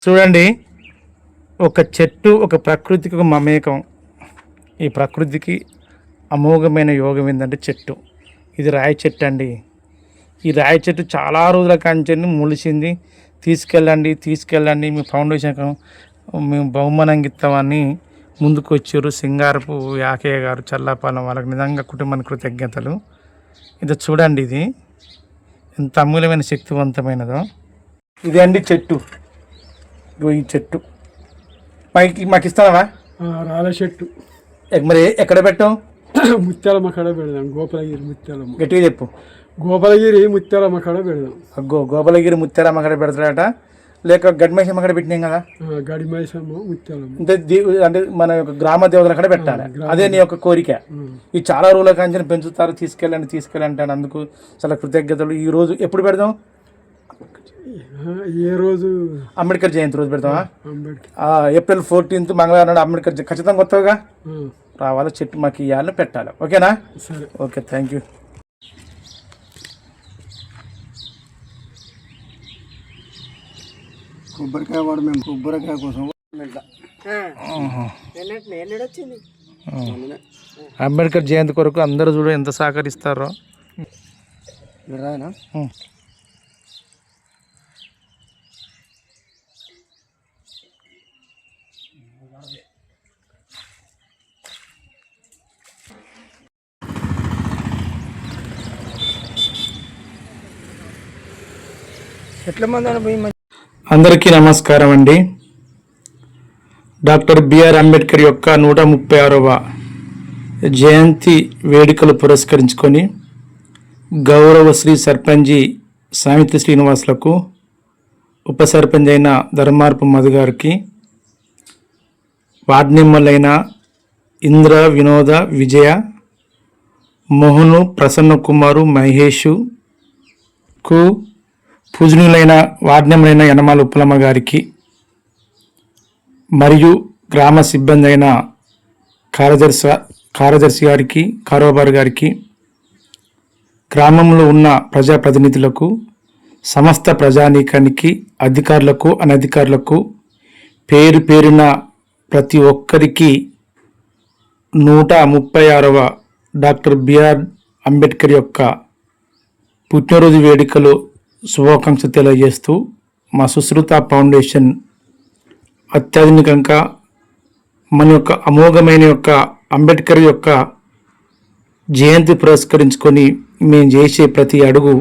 చూడండి, ఒక చెట్టు ఒక ప్రకృతికి ఒక మమేకం. ఈ ప్రకృతికి అమోఘమైన యోగం ఏంటంటే చెట్టు. ఇది రాయి చెట్టు అండి. ఈ రాయి చెట్టు చాలా రోజుల కాంచెని మొలిచింది. తీసుకెళ్ళండి మీ ఫౌండేషన్ మేము బహుమానంగా ఇస్తామని ముందుకు వచ్చారు సింగారపు యాకయ్య గారు, చల్లాపాలెం. వాళ్ళకి నిజంగా కుటుంబానికి కృతజ్ఞతలు. ఇది చూడండి, ఇది ఎంత అమూల్యమైన శక్తివంతమైనదో. ఇది అండి చెట్టు. ఈ చెట్టు మాకు ఇస్తావా? రాళ్ళ చెట్టు. మరి ఎక్కడ పెట్టాం? ముత్యాలమ్మ కాడ పెడదాం. గోపాలగిరి ముత్యాలమ్మ. గట్టిగా చెప్పు. గోపాలగిరి ముత్యాలమ్మ కాడ పెడదాం. గోపాలగిరి ముత్యాలమ్మ కాడ పెడతాడట, లేక గడిమైసమ్మ కాడ పెట్టినాం కదా. గడిమైసమ్మ ముత్యాలమ్మ అంటే మన యొక్క గ్రామ దేవతల కాడ పెట్టాలి. అదే నీ యొక్క కోరిక. ఈ చాలా రోజుల కాంచెని పెంచుతారు. తీసుకెళ్ళండి అంటే అందుకు చాలా కృతజ్ఞతలు. ఈ రోజు ఎప్పుడు పెడదాం? ఏ రోజు? అంబేద్కర్ జయంతి రోజు పెడతామా? ఏప్రిల్ 14 మంగళవారం నాడు అంబేద్కర్ ఖచ్చితంగా కొత్తగా రావాలి. చెట్టు మాకు ఇవ్వాలి, పెట్టాలి. ఓకేనా? సరే, ఓకే, థ్యాంక్ యూ. కొబ్బరికాయ వాడు మేము కొబ్బరికాయ కోసం అంబేద్కర్ జయంతి కొరకు అందరూ చూడ ఎంత సహకరిస్తారో. అందరికీ నమస్కారం అండి. డాక్టర్ బిఆర్ అంబేద్కర్ యొక్క 136వ జయంతి వేడుకలు పురస్కరించుకొని గౌరవ శ్రీ సర్పంచి సామిత్రి శ్రీనివాసులకు, ఉప సర్పంచ్ అయిన ధర్మార్పు మధు గారికి, వార్డ్ మెంబర్లైన ఇంద్ర, వినోద, విజయ, మోహను, ప్రసన్న కుమారు, మహేషుకు, పూజనీయులైన వార్డ్ మెంబర్లైన యనమాల ఉప్పలమ్మ గారికి మరియు గ్రామ సిబ్బంది అయిన కార్యదర్శి గారికి, కారోబార్ గారికి, గ్రామంలో ఉన్న ప్రజాప్రతినిధులకు, సమస్త ప్రజానీకానికి, అధికారులకు, అనధికారులకు, పేరు పేరున ప్రతి ఒక్కరికి 136వ డాక్టర్ బిఆర్ అంబేద్కర్ యొక్క పుట్టినరోజు వేడుకలు శుభాకాంక్షలు తెలియజేస్తూ, మా సుశ్రుత ఫౌండేషన్ అత్యాధునికంగా మన యొక్క అమోఘమైన యొక్క అంబేద్కర్ యొక్క జయంతి పురస్కరించుకొని మేము చేసే ప్రతి అడుగు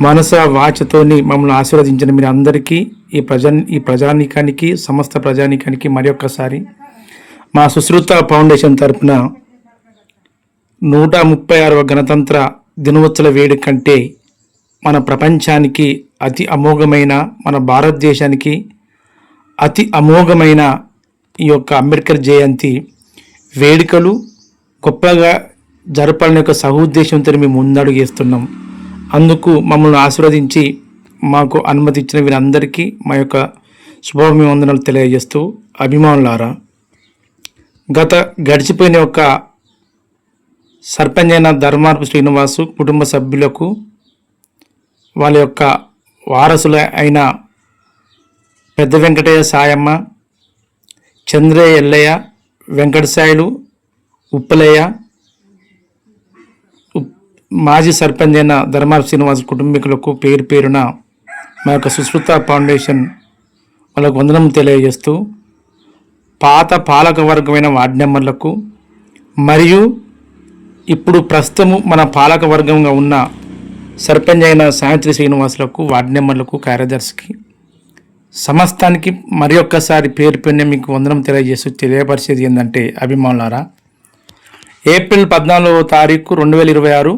మనస వాచతోని మమ్మల్ని ఆశీర్వదించిన మీరు అందరికీ, ఈ ప్రజానీకానికి, సమస్త ప్రజానీకానికి మరి ఒక్కసారి మా సుశ్రుత ఫౌండేషన్ తరఫున 136వ గణతంత్ర దినోత్సవ వేడుక కంటే మన ప్రపంచానికి అతి అమోఘమైన, మన భారతదేశానికి అతి అమోఘమైన ఈ యొక్క అంబేద్కర్ జయంతి వేడుకలు గొప్పగా జరపాలని యొక్క సహోద్దేశంతో మేము ముందడుగు వేస్తున్నాం. అందుకు మమ్మల్ని ఆశీర్వదించి మాకు అనుమతి ఇచ్చిన వీరందరికీ మా యొక్క శుభాభివందనాలు తెలియజేస్తూ, అభిమానులారా, గడిచిపోయిన యొక్క సర్పంచ్ అయిన ధర్మార్పు శ్రీనివాసు కుటుంబ సభ్యులకు, వాళ్ళ యొక్క వారసుల అయిన పెద్ద వెంకటయ్య, సాయమ్మ, చంద్రయ్య, ఎల్లయ్య, వెంకటసాయులు, ఉప్పలయ్య, మాజీ సర్పంచ్ అయిన ధర్మార్పు శ్రీనివాసు కుటుంబీకులకు పేరు పేరున మా యొక్క సుశ్రుత ఫౌండేషన్ వాళ్ళకు వందనం తెలియజేస్తూ, పాత పాలక వర్గమైన వార్డ్ మెంబర్లకు మరియు ఇప్పుడు ప్రస్తుతము మన పాలక వర్గంగా ఉన్న సర్పంచ్ అయిన సామిత్రి శ్రీనివాసులకు, వార్డ్ మెంబర్లకు, కార్యదర్శికి, సమస్తానికి మరి ఒక్కసారి పేరు పేరున మీకు వందనం తెలియపరిచేది ఏంటంటే, అభిమానులారా, ఏప్రిల్ 14వ తారీఖు 2026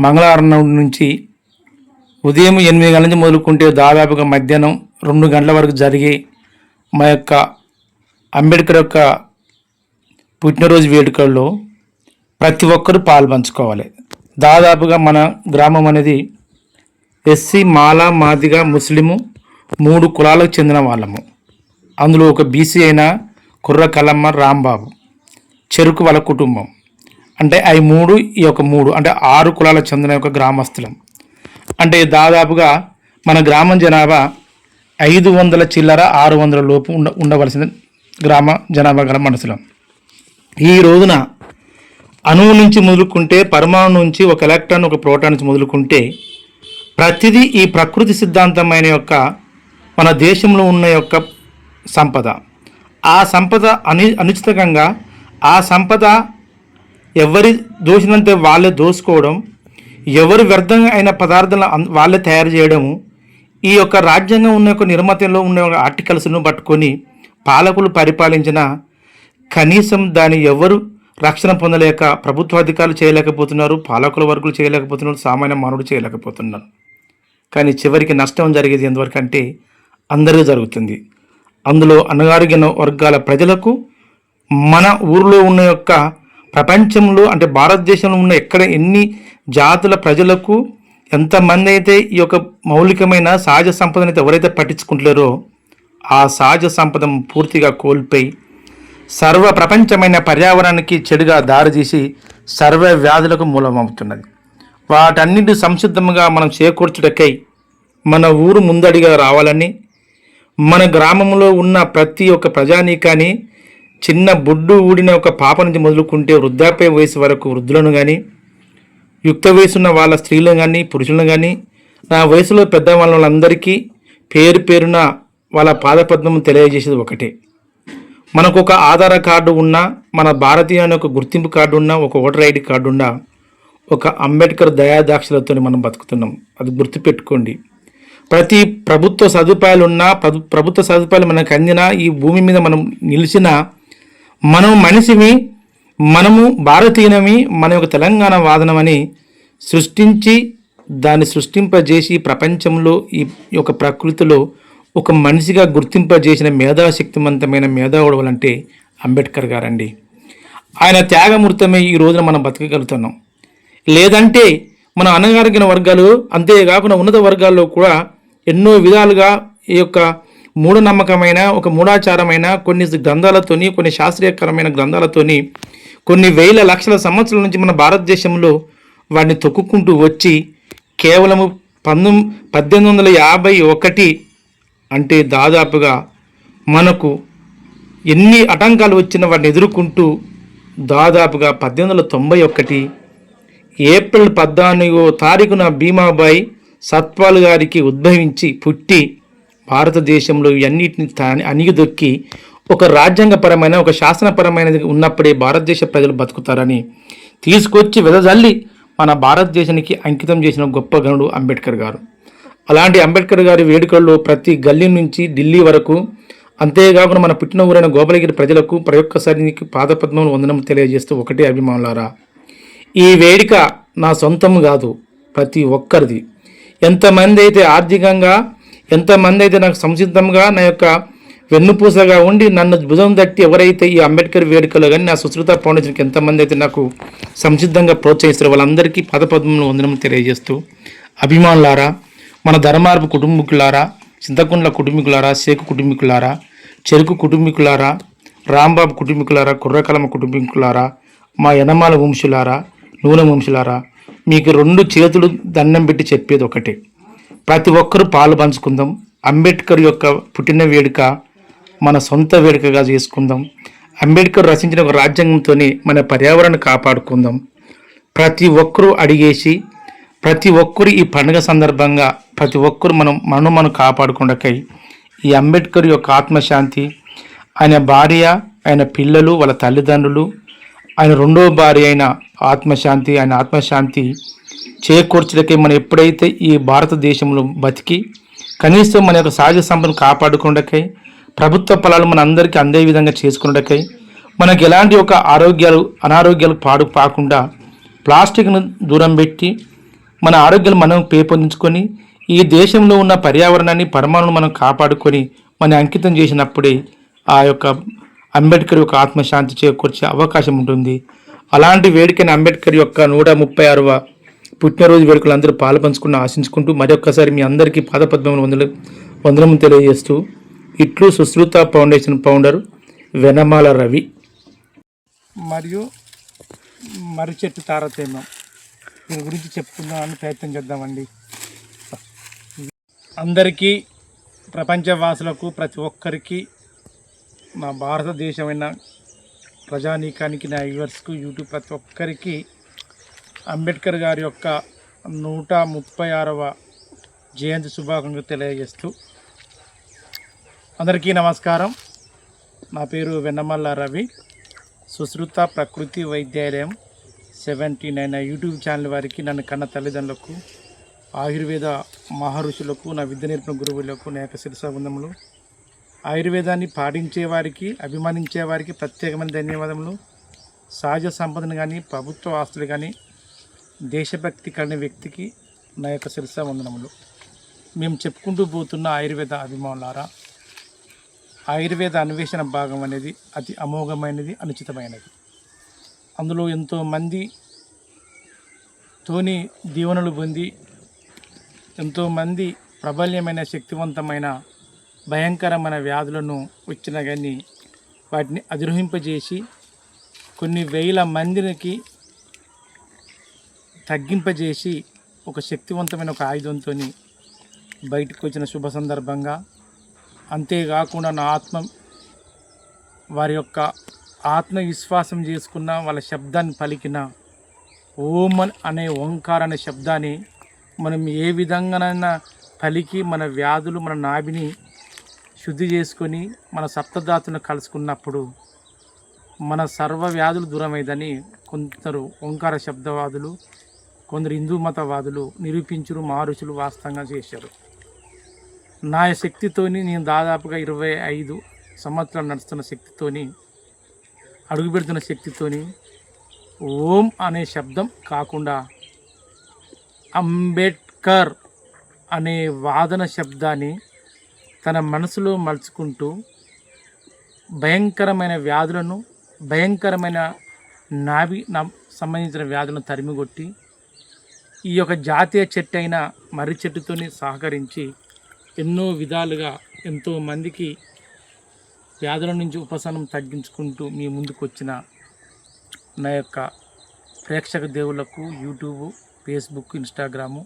మంగళవారం నుంచి ఉదయం 8 గంటల నుంచి మొదలుకుంటే దాదాపుగా మధ్యాహ్నం 2 గంటల వరకు జరిగే మా యొక్క అంబేద్కర్ యొక్క పుట్టినరోజు వేడుకల్లో ప్రతి ఒక్కరూ పాల్పంచుకోవాలి. దాదాపుగా మన గ్రామం అనేది ఎస్సీ, మాల, మాదిగ, ముస్లిము 3 కులాలకు చెందిన వాళ్ళము. అందులో ఒక బీసీ అయిన కుర్ర కలమ్మ రాంబాబు, చెరుకు వాళ్ళ కుటుంబం. అంటే అవి 3, ఈ యొక్క 3 అంటే 6 కులాలకు చెందిన యొక్క గ్రామస్తులం. అంటే దాదాపుగా మన గ్రామం జనాభా 500 చిల్లర 600 లోపు ఉండవలసిన గ్రామ జనాభా గల మనసులం. ఈ రోజున అణువు నుంచి మొదలుకుంటే, పరమాణు నుంచి, ఒక ఎలక్ట్రాన్ ఒక ప్రోటాన్ నుంచి మొదలుకుంటే ప్రతిదీ ఈ ప్రకృతి సిద్ధాంతమైన యొక్క మన దేశంలో ఉన్న యొక్క సంపద. ఆ సంపద అనుచితంగా ఆ సంపద ఎవరి దోషినంతే వాళ్ళే దోసుకోవడం, ఎవరు వ్యర్థంగా అయిన పదార్థాలను వాళ్ళే తయారు చేయడము, ఈ యొక్క రాజ్యాంగం ఉన్న యొక్క నిర్మాతలో ఉన్న ఆర్టికల్స్ను పట్టుకొని పాలకులు పరిపాలించిన కనీసం దాన్ని ఎవరు రక్షణ పొందలేక ప్రభుత్వాధికారులు చేయలేకపోతున్నారు, పాలకుల వర్గులు చేయలేకపోతున్నారు, సామాన్య మానవుడు చేయలేకపోతున్నారు. కానీ చివరికి నష్టం జరిగేది ఎంతవరకు అంటే అందరికీ జరుగుతుంది. అందులో అణగారిన వర్గాల ప్రజలకు, మన ఊరిలో ఉన్న యొక్క ప్రపంచంలో అంటే భారతదేశంలో ఉన్న ఎక్కడ ఎన్ని జాతుల ప్రజలకు ఎంతమంది అయితే ఈ యొక్క మౌలికమైన సహజ సంపదను అయితే ఎవరైతే పట్టించుకుంటారో ఆ సహజ సంపద పూర్తిగా కోల్పోయి సర్వ ప్రపంచమైన పర్యావరణానికి చెడుగా దారితీసి సర్వ వ్యాధులకు మూలమవుతున్నది. వాటన్నిటి సంసిద్ధంగా మనం చేకూర్చుటకై మన ఊరు ముందడిగా రావాలని, మన గ్రామంలో ఉన్న ప్రతి ఒక్క ప్రజానీకాన్ని చిన్న బొడ్డు ఊడిన ఒక పాప నుంచి మొదలుకుంటే వృద్ధాప్య వయసు వరకు వృద్ధులను కానీ, యుక్త వయసున్న వాళ్ళ స్త్రీలను కానీ పురుషులను కానీ, నా వయసులో పెద్దవాళ్ళందరికీ పేరు పేరున వాళ్ళ పాదపద్మం తెలియజేసేది ఒకటే. మనకు ఒక ఆధార్ కార్డు ఉన్నా, మన భారతీయ అనే ఒక గుర్తింపు కార్డు ఉన్నా, ఒక ఓటర్ ఐడి కార్డు ఉన్నా, ఒక అంబేద్కర్ దయాదాక్షలతో మనం బతుకుతున్నాం. అది గుర్తుపెట్టుకోండి. ప్రతి ప్రభుత్వ సదుపాయాలు ఉన్నా, ప్రభుత్వ సదుపాయాలు మనకు అందినా, ఈ భూమి మీద మనం నిలిచిన మనం మనిషిమి, మనము భారతీయునమి, మన యొక్క తెలంగాణ వాదనమని సృష్టించి దాన్ని సృష్టింపజేసి ప్రపంచంలో ఈ యొక్క ప్రకృతిలో ఒక మనిషిగా గుర్తింపజేసిన మేధాశక్తివంతమైన మేధావుడు అంటే అంబేద్కర్ గారండి. ఆయన త్యాగమూర్తమే ఈ రోజున మనం బతకగలుగుతున్నాం. లేదంటే మన అణగారిన వర్గాలు, అంతేకాకుండా ఉన్నత వర్గాల్లో కూడా ఎన్నో విధాలుగా ఈ యొక్క మూఢనమ్మకమైన ఒక మూఢాచారమైన కొన్ని గ్రంథాలతోని, కొన్ని శాస్త్రీయకరమైన గ్రంథాలతోని కొన్ని వేల లక్షల సంవత్సరాల నుంచి మన భారతదేశంలో వాటిని తొక్కుకుంటూ వచ్చి కేవలము 1851 అంటే దాదాపుగా మనకు ఎన్ని ఆటంకాలు వచ్చినా వాటిని ఎదుర్కొంటూ దాదాపుగా 1891 ఏప్రిల్ 14వ తారీఖున భీమాబాయి సత్పాల్ గారికి ఉద్భవించి పుట్టి భారతదేశంలో ఇవన్నిటిని అణిగిదొక్కి ఒక రాజ్యాంగపరమైన ఒక శాసనపరమైనది ఉన్నప్పుడే భారతదేశ ప్రజలు బతుకుతారని తీసుకొచ్చి వెదజల్లి మన భారతదేశానికి అంకితం చేసిన గొప్ప గనుడు అంబేద్కర్ గారు. అలాంటి అంబేద్కర్ గారి వేడుకల్లో ప్రతి గల్లీ నుంచి ఢిల్లీ వరకు, అంతేకాకుండా మన పుట్టిన ఊరైన గోపాలగిరి ప్రజలకు ప్రయొక్కసారి పాదపద్మం వందనం తెలియజేస్తూ ఒకటే అభిమానులారా, ఈ వేడుక నా సొంతం కాదు, ప్రతి ఒక్కరిది. ఎంతమంది అయితే ఆర్థికంగా, ఎంతమంది అయితే నాకు సంసిద్ధంగా నా యొక్క వెన్నుపూసగా ఉండి నన్ను భుజం తట్టి ఎవరైతే ఈ అంబేద్కర్ వేడుకలో కానీ నా సుశ్రుత ఫౌండేషన్కి ఎంతమంది అయితే నాకు సంసిద్ధంగా ప్రోత్సహిస్తారో వాళ్ళందరికీ పదపద్మంలో వందనం తెలియజేస్తూ, అభిమానులారా, మన ధర్మార్పు కుటుంబీకులారా, చింతకుండ్ల కుటుంబీకులారా, శేఖు కుటుంబీకులారా, చెరుకు కుటుంబీకులారా, రాంబాబు కుటుంబీకులారా, కుర్రకలమ కుటుంబీకులారా, మా యనమాల వంశులారా, నూనె వంశులారా, మీకు 2 చేతులు దండం పెట్టి చెప్పేది ఒకటే, ప్రతి ఒక్కరూ పాలు పంచుకుందాం. అంబేద్కర్ యొక్క పుట్టిన వేడుక మన సొంత వేడుకగా చేసుకుందాం. అంబేద్కర్ రచించిన ఒక రాజ్యాంగంతో మన పర్యావరణాన్ని కాపాడుకుందాం. ప్రతి ఒక్కరూ అడిగేసి, ప్రతి ఒక్కరు ఈ పండుగ సందర్భంగా ప్రతి ఒక్కరు మనం కాపాడుకుండకై ఈ అంబేద్కర్ యొక్క ఆత్మశాంతి, ఆయన భార్య, ఆయన పిల్లలు, వాళ్ళ తల్లిదండ్రులు, ఆయన 2వ భార్య అయిన ఆత్మశాంతి, ఆయన ఆత్మశాంతి చేకూర్చడకై మనం ఎప్పుడైతే ఈ భారతదేశంలో బతికి కనీసం మన యొక్క సహజ సంపదను కాపాడుకుండకై, ప్రభుత్వ ఫలాలు మన అందరికీ అందే విధంగా చేసుకున్నటకై, మనకు ఎలాంటి ఒక అనారోగ్యాలు పాకుండా ప్లాస్టిక్ను దూరం పెట్టి మన ఆరోగ్యాలు మనం పెంపొందించుకొని ఈ దేశంలో ఉన్న పర్యావరణాన్ని, పరమాణును మనం కాపాడుకొని మన అంకితం చేసినప్పుడే ఆ యొక్క అంబేద్కర్ యొక్క ఆత్మశాంతి చేకూర్చే అవకాశం ఉంటుంది. అలాంటి వేడుకని అంబేద్కర్ యొక్క 136వ పుట్టినరోజు వేడుకలు అందరూ పాలుపంచుకుని ఆశించుకుంటూ మరొక్కసారి మీ అందరికీ పాదపద్మములు వందనము తెలియజేస్తూ ఇట్లు సుశ్రుత ఫౌండేషన్ ఫౌండర్ వెనమాల రవి. మరియు మర్రి చెట్టు తారతమ్యం దీని గురించి చెప్పుకుందామని ప్రయత్నం చేద్దామండి. అందరికీ ప్రపంచవాసులకు ప్రతి ఒక్కరికి నా భారతదేశమైన ప్రజానీకానికి నా వ్యూవర్స్కు యూట్యూబ్ ప్రతి ఒక్కరికి అంబేద్కర్ గారి యొక్క 136వ జయంతి శుభాకాంక్షలు తెలియజేస్తూ అందరికీ నమస్కారం. నా పేరు వెన్నమల్ల రవి, సుశ్రుత ప్రకృతి వైద్యాలయం 79 నా యూట్యూబ్ ఛానల్ వారికి, నన్ను కన్న తల్లిదండ్రులకు, ఆయుర్వేద మహర్షులకు, నా విద్య నేర్పిన గురువులకు నా యొక్క శిరసాబంధములు. ఆయుర్వేదాన్ని పాటించే వారికి, అభిమానించే వారికి ప్రత్యేకమైన ధన్యవాదములు. సహజ సంపదను కానీ, ప్రభుత్వ ఆస్తులు కానీ, దేశభక్తి కలిగిన వ్యక్తికి నా యొక్క శిరసాబంధనములు. మేము చెప్పుకుంటూ పోతున్న ఆయుర్వేద అభిమానులారా, ఆయుర్వేద అన్వేషణ భాగం అనేది అతి అమోఘమైనది, అనుచితమైనది. అందులో ఎంతోమంది తోని దీవెనలు పొంది ఎంతోమంది ప్రబల్యమైన, శక్తివంతమైన, భయంకరమైన వ్యాధులను వచ్చినా కానీ వాటిని అధిరోహింపజేసి కొన్ని వేల మందికి తగ్గింపజేసి ఒక శక్తివంతమైన ఒక ఆయుధంతో బయటకు వచ్చిన శుభ సందర్భంగా, అంతేకాకుండా నా వారి యొక్క ఆత్మవిశ్వాసం చేసుకున్న, వాళ్ళ శబ్దాన్ని పలికిన ఓం అనే ఓంకార అనే శబ్దాన్ని మనం ఏ విధంగానైనా పలికి మన వ్యాధులు, మన నాభిని శుద్ధి చేసుకొని మన సప్తధాతులను కలుసుకున్నప్పుడు మన సర్వ వ్యాధులు దూరమైందని కొందరు ఓంకార శబ్దవాదులు, కొందరు హిందూ మతవాదులు నిరూపించురు, మహర్షులు వాస్తవంగా చేశారు. నా శక్తితోని, నేను దాదాపుగా 25 సంవత్సరాలు నడుస్తున్న శక్తితోని, అడుగుపెడుతున్న శక్తితోని ఓం అనే శబ్దం కాకుండా అంబేద్కర్ అనే వాదన శబ్దాన్ని తన మనసులో మలుచుకుంటూ భయంకరమైన వ్యాధులను, భయంకరమైన సంబంధించిన వ్యాధులను తరిమికొట్టి ఈ యొక్క జాతీయ చెట్టు అయిన మర్రి చెట్టుతోని సహకరించి ఎన్నో విధాలుగా ఎంతోమందికి వ్యాధుల నుంచి ఉపశమనం తగ్గించుకుంటూ మీ ముందుకు వచ్చిన నా యొక్క ప్రేక్షక దేవుళ్లకు, యూట్యూబ్, ఫేస్బుక్, ఇన్స్టాగ్రాము,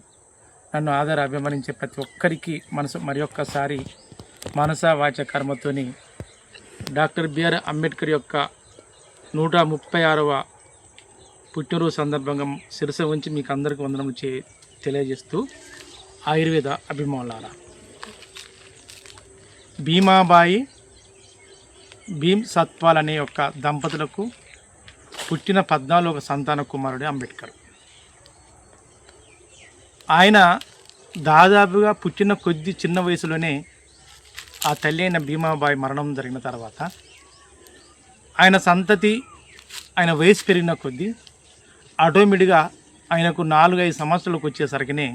నన్ను అభిమానించే ప్రతి ఒక్కరికి మరి ఒక్కసారి మనస వాచ కర్మతోని డాక్టర్ బిఆర్ అంబేద్కర్ యొక్క 136వ పుట్టినరోజు సందర్భంగా శిరస ఉంచి మీకు అందరికీ వందనము తెలియజేస్తూ, ఆయుర్వేద అభిమానులారా, భీమాబాయి, భీమ్ సత్పాల్ అనే యొక్క దంపతులకు పుట్టిన 14వ సంతాన కుమారుడే అంబేద్కర్. ఆయన దాదాపుగా పుట్టిన కొద్ది చిన్న వయసులోనే ఆ తల్లి అయిన భీమాబాయి మరణం జరిగిన తర్వాత ఆయన సంతతి, ఆయన వయసు పెరిగిన కొద్దీ ఆటోమేటిక్గా ఆయనకు 4-5 సంవత్సరాలకు వచ్చేసరికినే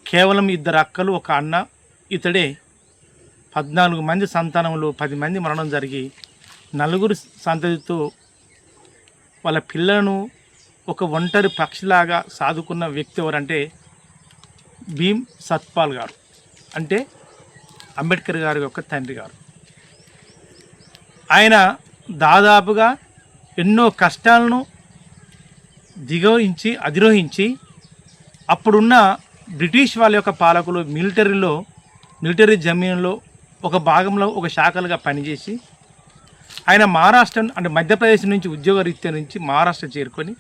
కేవలం 2 అక్కలు, 1 అన్న, ఇతడే 14 మంది సంతానంలో 10 మంది మరణం జరిగి 4 సంతతితో వాళ్ళ పిల్లలను ఒక ఒంటరి పక్షిలాగా సాదుకున్న వ్యక్తి ఎవరంటే భీమ్ సత్పాల్ గారు, అంటే అంబేద్కర్ గారి యొక్క తండ్రి గారు. ఆయన దాదాపుగా ఎన్నో కష్టాలను అధిరోహించి అప్పుడున్న బ్రిటిష్ వాళ్ళ యొక్క పాలకులు మిలిటరీ జమీన్లో ఒక భాగంలో ఒక శాఖలుగా పనిచేసి ఆయన మహారాష్ట్ర అంటే మధ్యప్రదేశ్ నుంచి ఉద్యోగరీత్యా నుంచి మహారాష్ట్ర చేరుకొని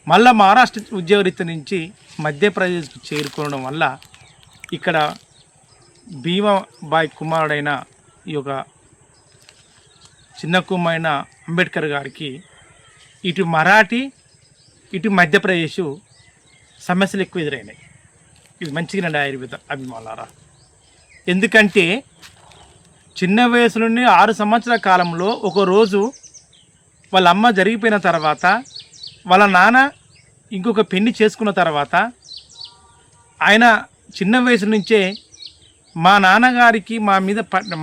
మళ్ళీ మహారాష్ట్ర ఉద్యోగరీత్యా నుంచి మధ్యప్రదేశ్కి చేరుకోవడం వల్ల ఇక్కడ భీమాబాయి కుమారుడైన ఈ యొక్క చిన్న కుమారైన అంబేద్కర్ గారికి ఇటు మరాఠీ, ఇటు మధ్యప్రదేశ్ సమస్యలు ఎక్కువ ఎదురైనాయి. ఇది మంచిగా ఆయుర్వేద అభిమానులారా, ఎందుకంటే చిన్న వయసులోనే 6 సంవత్సరాల కాలంలో ఒకరోజు వాళ్ళ అమ్మ జరిగిపోయిన తర్వాత వాళ్ళ నాన్న ఇంకొక పెళ్లి చేసుకున్న తర్వాత ఆయన చిన్న వయసు నుంచే మా నాన్నగారికి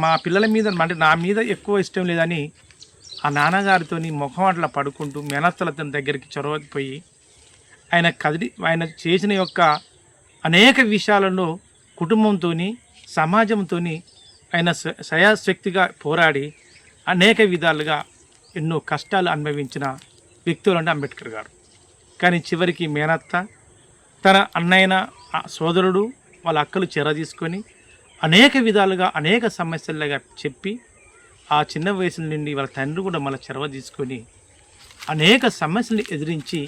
మా పిల్లల మీద అంటే నా మీద ఎక్కువ ఇష్టం లేదని ఆ నాన్నగారితో ముఖం అట్లా పడుకుంటూ మేనత్తల దగ్గరికి చొరవపోయి ఆయన చేసిన యొక్క అనేక విషయాలలో కుటుంబంతో, సమాజంతో ఆయన స్వయశక్తిగా పోరాడి అనేక విధాలుగా ఎన్నో కష్టాలు అనుభవించిన వ్యక్తులు అంటే అంబేద్కర్ గారు. కానీ చివరికి మేనత్త, తన అన్నయ్యన సోదరుడు, వాళ్ళ అక్కలు చెర తీసుకొని అనేక విధాలుగా అనేక సమస్యలుగా చెప్పి ఆ చిన్న వయసు నుండి వాళ్ళ తండ్రి కూడా మళ్ళీ చొరవ తీసుకొని అనేక సమస్యలను ఎదిరించి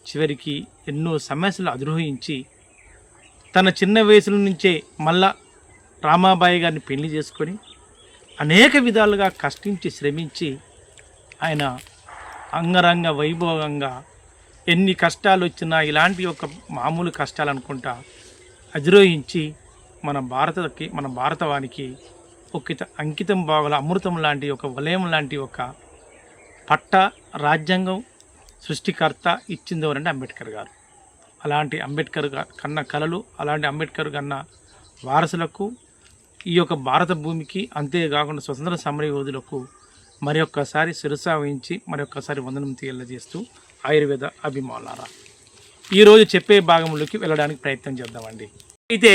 చివరికి ఎన్నో సమస్యలు అధిరోహించి తన చిన్న వయసుల నుంచే మళ్ళా రామాబాయి గారిని పెళ్లి చేసుకొని అనేక విధాలుగా కష్టించి శ్రమించి ఆయన అంగరంగ వైభవంగా ఎన్ని కష్టాలు వచ్చినా ఇలాంటి ఒక మామూలు కష్టాలు అనుకుంటా అధిరోహించి మన భారతవానికి ఒక అంకితం బాగల అమృతం లాంటి ఒక వలయం లాంటి ఒక పట్ట రాజ్యాంగం సృష్టికర్త ఇచ్చింది ఎవరంటే అంబేద్కర్ గారు. అలాంటి అంబేద్కర్ కన్న కళలు, అలాంటి అంబేద్కర్ కన్న వారసులకు, ఈ యొక్క భారత భూమికి, అంతేకాకుండా స్వతంత్ర సమర యోధులకు మరి ఒక్కసారి శిరసా వహించి మరి ఒక్కసారి వందనం తెలియజేస్తూ ఆయుర్వేద అభిమానులారా ఈరోజు చెప్పే భాగంలోకి వెళ్ళడానికి ప్రయత్నం చేద్దామండి. అయితే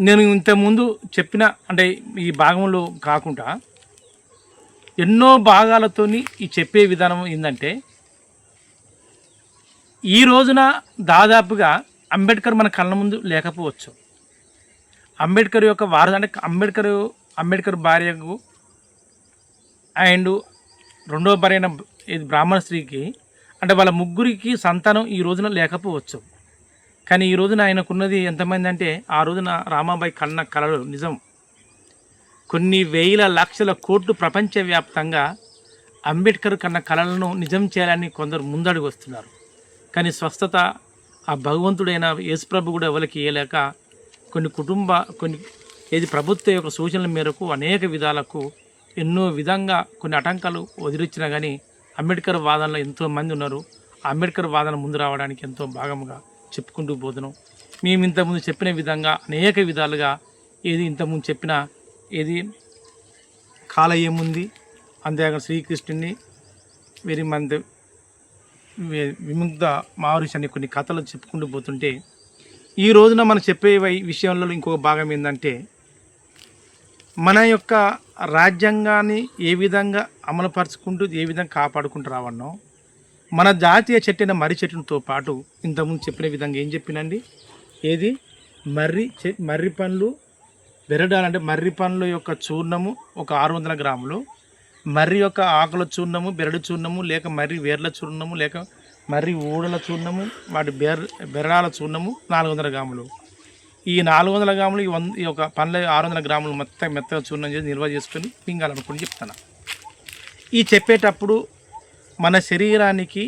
నేను ఇంతకుముందు చెప్పిన అంటే ఈ భాగంలో కాకుండా ఎన్నో భాగాలతోని ఈ చెప్పే విధానం ఏంటంటే, ఈ రోజున దాదాపుగా అంబేద్కర్ మన కళ్ళ ముందు లేకపోవచ్చు. అంబేద్కర్ యొక్క వారసు అంటే అంబేద్కర్ భార్యకు అండ్ రెండో భార్య అయిన ఇది బ్రాహ్మణ స్త్రీకి అంటే వాళ్ళ ముగ్గురికి సంతానం ఈ రోజున లేకపోవచ్చు. కానీ ఈ రోజున ఆయనకున్నది ఎంతమంది అంటే, ఆ రోజున రామాబాయి కన్న కళలు నిజం. కొన్ని వేల లక్షల కోట్లు ప్రపంచవ్యాప్తంగా అంబేద్కర్ కన్న కళలను నిజం చేయాలని కొందరు ముందడుగు వస్తున్నారు. కానీ స్వస్థత ఆ భగవంతుడైన యేసుప్రభు కూడా ఎవరికి ఇవ్వలేక కొన్ని ప్రభుత్వ యొక్క సూచనల మేరకు అనేక విధాలకు ఎన్నో విధంగా కొన్ని ఆటంకాలు వదిలిచ్చినా కానీ అంబేద్కర్ వాదనలో ఎంతోమంది ఉన్నారు. ఆ అంబేద్కర్ వాదన ముందు రావడానికి ఎంతో భాగంగా చెప్పుకుంటూ పోతున్నాం. మేము ఇంతకుముందు చెప్పిన విధంగా అనేక విధాలుగా ఇంతకుముందు చెప్పిన కాలయం ఉంది, అంతేకాకుండా శ్రీకృష్ణుని వెరీ మంది విముక్త మహర్షి అనే కొన్ని కథలు చెప్పుకుంటూ పోతుంటే, ఈ రోజున మనం చెప్పే విషయంలో ఇంకొక భాగం ఏంటంటే, మన యొక్క రాజ్యాంగాన్ని ఏ విధంగా అమలుపరుచుకుంటూ ఏ విధంగా కాపాడుకుంటూ రావన్నో, మన జాతీయ చెట్టు అయిన మర్రి చెట్టుతో పాటు ఇంతకుముందు చెప్పిన విధంగా ఏం చెప్పినండి, మర్రి పండ్లు బెరడాలంటే మర్రి పండ్ల యొక్క చూర్ణము ఒక 600 గ్రాములు, మర్రి యొక్క ఆకుల చూర్ణము, బెరడు చూర్ణము, లేక మర్రి వేర్ల చూర్ణము, లేక మర్రి ఊడల చూర్ణము, వాటి బెరడాల చూర్ణము 400 గ్రాములు. ఈ 400 గ్రాములు ఈ ఒక పండ్ల 600 గ్రాములు మెత్తగా చూర్ణం చేసి నిల్వ చేసుకొని మింగాలనుకుని చెప్తాను. ఈ చెప్పేటప్పుడు మన శరీరానికి,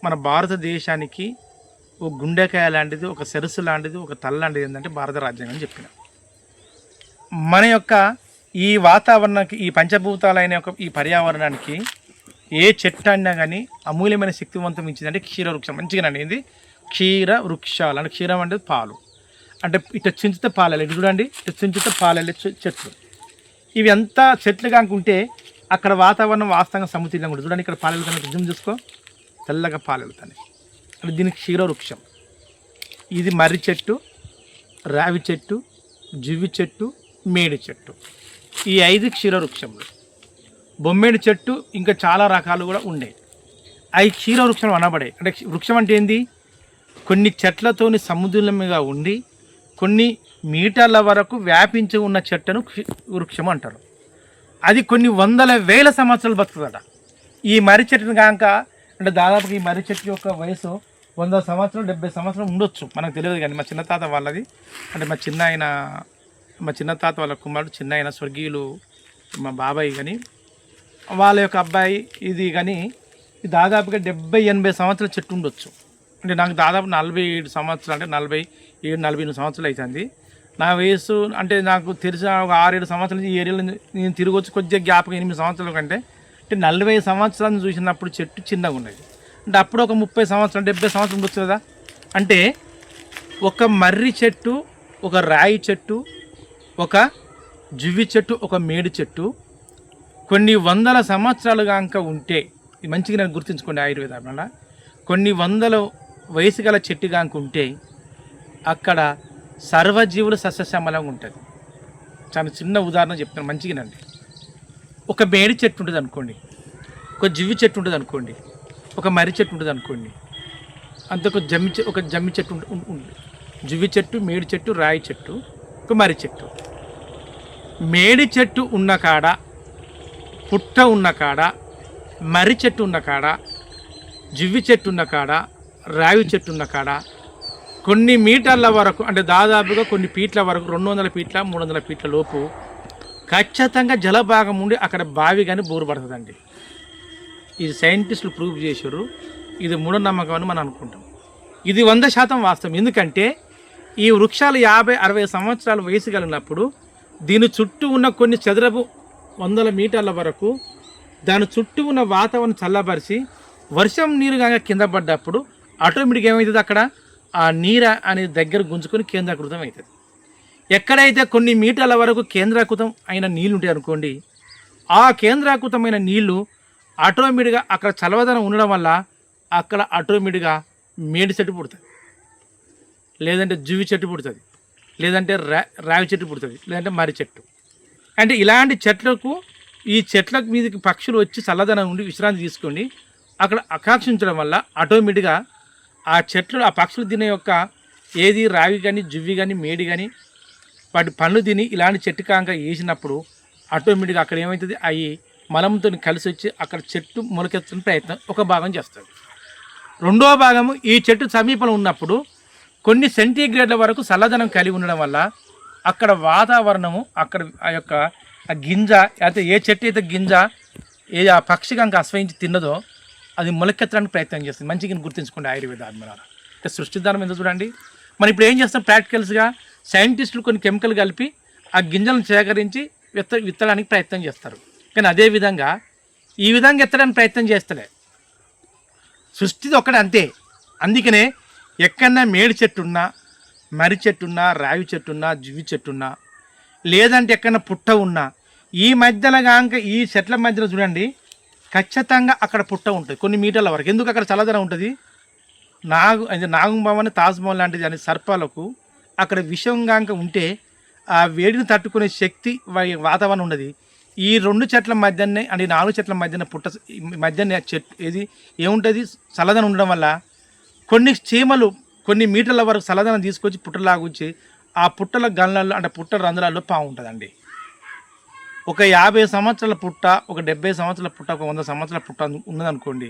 మన భారతదేశానికి ఒక గుండెకాయ లాంటిది, ఒక సెరసు లాంటిది, ఒక తల లాంటిది ఏంటంటే భారత రాజ్యాంగం అని చెప్పిన. మన యొక్క ఈ వాతావరణానికి, ఈ పంచభూతాలైన యొక్క ఈ పర్యావరణానికి ఏ చెట్టు అయినా కానీ అమూల్యమైన శక్తివంతం ఇచ్చిందంటే క్షీర వృక్షం. మంచిగానండి, ఏంది క్షీర వృక్షాలు అంటే క్షీరం అంటే పాలు, అంటే ఇట్లా చించితే పాలెళ్ళి, ఇటు చూడండి, ఇటు చించితే పాలెళ్ళే చెట్లు. ఇవి ఎంత చెట్లు కాకుంటే అక్కడ వాతావరణం వాస్తవంగా సమతుల్యంగా ఉంటుంది. చూడండి, ఇక్కడ పాలెళ్తాను, జుమ్ చూసుకో, తెల్లగా పాలెళ్తాను అంటే దీనికి క్షీర వృక్షం. ఇది మర్రి చెట్టు, రావి చెట్టు, జివ్వి చెట్టు, మేడి చెట్టు, ఈ 5 క్షీర వృక్షములు. బొమ్మేడి చెట్టు ఇంకా చాలా రకాలు కూడా ఉండే. అవి క్షీర వృక్షం అనబడే. అంటే వృక్షం అంటే ఏంది, కొన్ని చెట్లతోని సముద్రంగా ఉండి కొన్ని మీటర్ల వరకు వ్యాపించి ఉన్న చెట్టును వృక్షం అంటారు. అది కొన్ని వందల వేల సంవత్సరాలు బతుకుతాడ. ఈ మర్రి చెట్టును కాక అంటే దాదాపుగా ఈ మర్రి చెట్టు యొక్క వయసు 100 సంవత్సరాలు 70 సంవత్సరాలు ఉండొచ్చు, మనకు తెలియదు. కానీ మా చిన్న తాత వాళ్ళది అంటే మా చిన్న తాత వాళ్ళ కుమారుడు చిన్న ఆయన స్వర్గీయులు మా బాబాయ్ కానీ వాళ్ళ యొక్క అబ్బాయి ఇది కానీ దాదాపుగా 70-80 సంవత్సరాల చెట్టు ఉండొచ్చు. అంటే నాకు దాదాపు 47 సంవత్సరాలు అంటే 47-48 సంవత్సరాలు అవుతుంది. నా వయసు అంటే నాకు తెలిసిన ఒక 6-7 సంవత్సరాల నుంచి ఈ ఏరియాలో నేను తిరగొచ్చు. కొద్దిగా జ్ఞాపకం 8 సంవత్సరాల కంటే అంటే 40 సంవత్సరాలను చూసినప్పుడు చెట్టు చిన్నగా ఉండేది. అంటే అప్పుడు ఒక 30 సంవత్సరాలు 70 సంవత్సరాలు ఉండొచ్చు కదా. అంటే ఒక మర్రి చెట్టు, ఒక రాయి చెట్టు, ఒక జివ్వి చెట్టు, ఒక మేడి చెట్టు కొన్ని వందల సంవత్సరాలు కనుక ఉంటే, ఇది మంచిగా నేను గుర్తుంచుకోండి, ఆయుర్వేద కొన్ని వందల వయసు గల చెట్టు కనుక ఉంటే అక్కడ సర్వజీవులు సస్యశ్యామలంగా ఉంటుంది. చాలా చిన్న ఉదాహరణ చెప్తాను, మంచిగానండి. ఒక మేడి చెట్టు ఉంటుంది అనుకోండి, ఒక జివ్వి చెట్టు ఉంటుంది అనుకోండి, ఒక మర్రి చెట్టు ఉంటుంది అనుకోండి, అంత ఒక జమ్మి చెట్టు ఉంటుంది. జివ్వి చెట్టు, మేడి చెట్టు, రాయి చెట్టు, ఒక మర్రి చెట్టు, మేడి చెట్టు ఉన్న కాడ, పుట్ట ఉన్న కాడ, మర్రి చెట్టు ఉన్న కాడ, జివ్వి చెట్టు ఉన్న కాడ, రావి చెట్టు ఉన్న కాడ కొన్ని మీటర్ల వరకు, అంటే దాదాపుగా కొన్ని ఫీట్ల వరకు, 200 ఫీట్ల 300 ఫీట్ల లోపు ఖచ్చితంగా జలభాగం ఉండి అక్కడ బావి కానీ బోరు పడుతుందండి. ఇది సైంటిస్టులు ప్రూవ్ చేశారు. ఇది మూఢనమ్మకం అని మనం అనుకుంటాం. ఇది 100% వాస్తవం. ఎందుకంటే ఈ వృక్షాలు 50-60 సంవత్సరాల వయసు కలిగినప్పుడు దీని చుట్టూ ఉన్న కొన్ని చదరపు 100 మీటర్ల వరకు దాని చుట్టూ ఉన్న వాతావరణం చల్లబరిచి వర్షం నీరు కాగా కింద పడ్డప్పుడు ఆటోమేటిక్గా ఏమవుతుంది, అక్కడ ఆ నీరు అనేది దగ్గర గుంజుకొని కేంద్రీకృతం అవుతుంది. ఎక్కడైతే కొన్ని మీటర్ల వరకు కేంద్రీకృతం అయిన నీళ్ళు ఉంటాయి అనుకోండి, ఆ కేంద్రీకృతమైన నీళ్లు ఆటోమేటిక్గా అక్కడ చలవదనం ఉండడం వల్ల అక్కడ ఆటోమేటిక్గా మేడి చెట్టు పుడుతుంది, లేదంటే జువి చెట్టు పుడుతుంది, లేదంటే రావి చెట్టు పుడుతుంది, లేదంటే మర్రి చెట్టు. అంటే ఇలాంటి చెట్లకు, ఈ చెట్ల మీదకి పక్షులు వచ్చి చల్లదనం ఉండి విశ్రాంతి తీసుకొని అక్కడ ఆకర్షించడం వల్ల ఆటోమేటిక్గా ఆ చెట్లు, ఆ పక్షులు తినే యొక్క ఏది రావి కానీ జువ్వి కానీ మేడి కానీ వాటి పండ్లు తిని ఇలాంటి చెట్టు కాంక వేసినప్పుడు ఆటోమేటిక్గా అక్కడ ఏమవుతుంది, అవి మలంతో కలిసి వచ్చి అక్కడ చెట్టు మొలకెత్తున్న ప్రయత్నం ఒక భాగం చేస్తుంది. రెండో భాగము, ఈ చెట్టు సమీపంలో ఉన్నప్పుడు కొన్ని సెంటీగ్రేడ్ల వరకు చల్లదనం కలిగి ఉండడం వల్ల అక్కడ వాతావరణము, అక్కడ ఆ యొక్క ఆ గింజ, అయితే ఏ చెట్టు అయితే గింజ ఆ పక్షి కనుక ఆశ్రయించి తిన్నదో అది మొలకెత్తడానికి ప్రయత్నం చేస్తుంది. మంచిగా గుర్తుంచుకోండి ఆయుర్వేద ఆత్మనారా. అంటే సృష్టిదానం ఎంత చూడండి. మనం ఇప్పుడు ఏం చేస్తాం, ప్రాక్టికల్స్గా సైంటిస్టులు కొన్ని కెమికల్ కలిపి ఆ గింజలను సేకరించి విత్తడానికి ప్రయత్నం చేస్తారు. కానీ అదేవిధంగా ఈ విధంగా ఎత్తడానికి ప్రయత్నం చేస్తలే, సృష్టిది ఒక్కడే అంతే. అందుకనే ఎక్కడన్నా మేడి చెట్టున్నా, మర్రి చెట్టున్నా, రావి చెట్టున్నా, జివ్వి చెట్టున్నా, లేదంటే ఎక్కడన్నా పుట్ట ఉన్నా, ఈ మధ్యలో కాక ఈ చెట్ల మధ్యలో చూడండి ఖచ్చితంగా అక్కడ పుట్ట ఉంటుంది కొన్ని మీటర్ల వరకు. ఎందుకు అక్కడ చల్లదనం ఉంటుంది. నాగుంబావని తాజ్మహల్ లాంటిది అనే సర్పాలకు అక్కడ విషంగాక ఉంటే ఆ వేడిని తట్టుకునే శక్తి వాతావరణం ఉన్నది. ఈ 2 చెట్ల మధ్యనే, అంటే 4 చెట్ల మధ్యన పుట్ట మధ్యనే చెట్టు ఏది ఏముంటుంది, చల్లదనం ఉండడం వల్ల కొన్ని చీమలు కొన్ని మీటర్ల వరకు చల్లదనం తీసుకొచ్చి పుట్టలాగుచ్చి ఆ పుట్టల గన్లలో, అంటే పుట్ట రంధ్రాల్లో పాము ఉంటుందండి. ఒక 50 సంవత్సరాల పుట్ట, ఒక 70 సంవత్సరాల పుట్ట, ఒక 100 సంవత్సరాల పుట్ట ఉన్నదనుకోండి.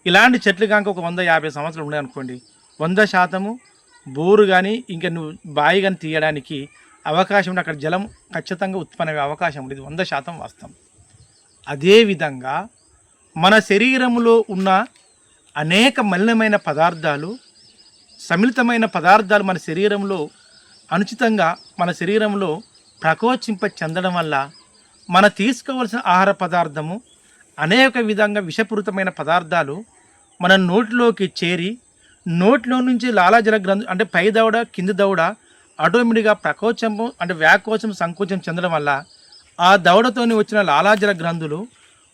ఇలాంటి చెట్లు కనుక ఒక 150 సంవత్సరాలు ఉన్నాయనుకోండి, 100% బోరు కానీ ఇంకా నువ్వు బావి కానీ తీయడానికి అవకాశం ఉండి అక్కడ జలం ఖచ్చితంగా ఉత్పన్నమయ్యే అవకాశం ఉండేది 100% వాస్తవం. అదేవిధంగా మన శరీరంలో ఉన్న అనేక మలినమైన పదార్థాలు, సమ్మిళితమైన పదార్థాలు మన శరీరంలో అనుచితంగా మన శరీరంలో ప్రకోచింప చెందడం వల్ల మన తీసుకోవాల్సిన ఆహార పదార్థము అనేక విధంగా విషపూరితమైన పదార్థాలు మన నోటిలోకి చేరి నోట్లో నుంచి లాలాజల గ్రంథు, అంటే పై దవడ కింది దవడ ఆటోమేటిక్గా ప్రకోచము, అంటే వ్యాకోచం సంకోచం చెందడం వల్ల ఆ దవడతోని వచ్చిన లాలాజల గ్రంథులు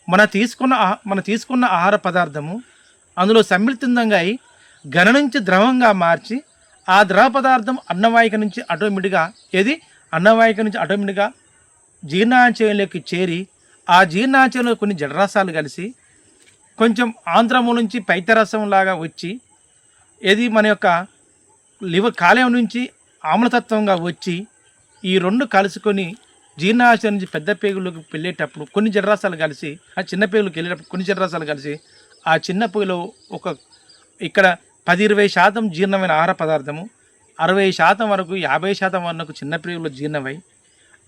మన తీసుకున్న ఆహార పదార్థము అందులో సమ్మిళితంగా అయి ఘన నుంచి ద్రవంగా మార్చి ఆ ద్రవ పదార్థం అన్నవాహిక నుంచి ఆటోమేటిక్గా జీర్ణాశయంలోకి చేరి ఆ జీర్ణాశయంలో కొన్ని జఠరసాలు కలిసి కొంచెం ఆంధ్రము నుంచి పైత్యరసం లాగా వచ్చి మన యొక్క లివర్ కాలేయం నుంచి ఆమ్లతత్వంగా వచ్చి ఈ 2 కలుసుకొని జీర్ణాశయం నుంచి పెద్ద పేగులకు వెళ్ళేటప్పుడు కొన్ని జఠరసాలు కలిసి, ఆ చిన్న పేగులకు వెళ్ళేటప్పుడు కొన్ని జఠరసాలు కలిసి ఆ చిన్న పేగులో ఇక్కడ 10-20% జీర్ణమైన ఆహార పదార్థము, 60% వరకు 50% వరకు చిన్న పేగులో జీర్ణమై,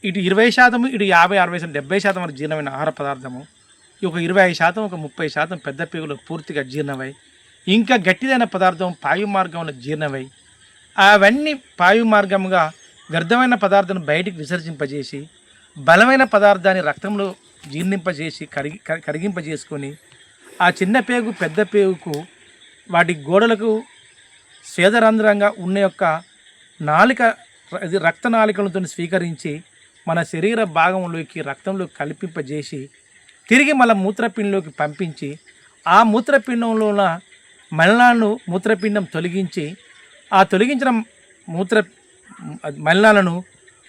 ఇటు 20%, ఇటు 50-60% 70% వరకు జీర్ణమైన ఆహార పదార్థము, ఒక 25%, ఒక 30% పెద్ద పేగులో పూర్తిగా జీర్ణమై, ఇంకా గట్టిదైన పదార్థం పాయు మార్గంలో జీర్ణమై, అవన్నీ పాయు మార్గముగా వ్యర్థమైన పదార్థాన్ని బయటికి విసర్జింపజేసి బలమైన పదార్థాన్ని రక్తంలో జీర్ణింపజేసి కరిగింపజేసుకొని ఆ చిన్న పేగు పెద్ద పేగుకు వాటి గోడలకు స్వేదరంధ్రంగా ఉన్న యొక్క నాలిక, రక్తనాళికలతో స్వీకరించి మన శరీర భాగంలోకి రక్తంలో కల్పింపజేసి తిరిగి మళ్ళీ మూత్రపిండంలోకి పంపించి ఆ మూత్రపిండంలో ఉన్న మలినాలను మూత్రపిండం తొలగించి ఆ తొలగించిన మలినాలను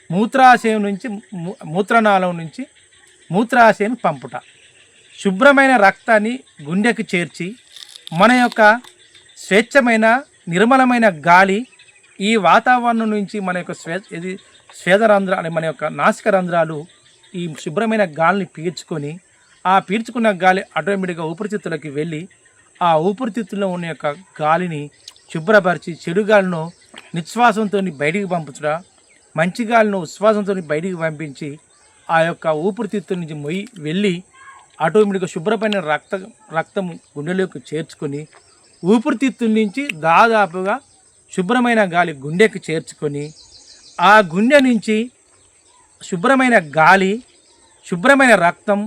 మూత్రాశయం నుంచి మూత్రనాళం నుంచి మూత్రాశయం పంపుట, శుభ్రమైన రక్తాన్ని గుండెకు చేర్చి మన యొక్క స్వేచ్ఛమైన నిర్మలమైన గాలి ఈ వాతావరణం నుంచి మన యొక్క స్వేదరంధ్ర అనే మన యొక్క నాసిక రంధ్రాలు ఈ శుభ్రమైన గాలిని పీల్చుకొని ఆ పీల్చుకున్న గాలి ఆటోమేటిక్గా ఊపిరితిత్తులకి వెళ్ళి ఆ ఊపిరితిత్తుల్లో ఉన్న యొక్క గాలిని శుభ్రపరిచి చెడు గాలిను నిశ్వాసంతో బయటికి పంపుతుడా మంచి గాలిను ఉచ్ఛ్వాసంతో బయటికి పంపించి ఆ యొక్క ఊపిరితిత్తుల నుంచి వెళ్ళి ఆటోమేటిక్గా శుభ్రమైన రక్తం గుండెలోకి చేర్చుకొని ఊపిరితిత్తుల నుంచి దాదాపుగా శుభ్రమైన గాలి గుండెకి చేర్చుకొని ఆ గుండె నుంచి శుభ్రమైన గాలి శుభ్రమైన రక్తం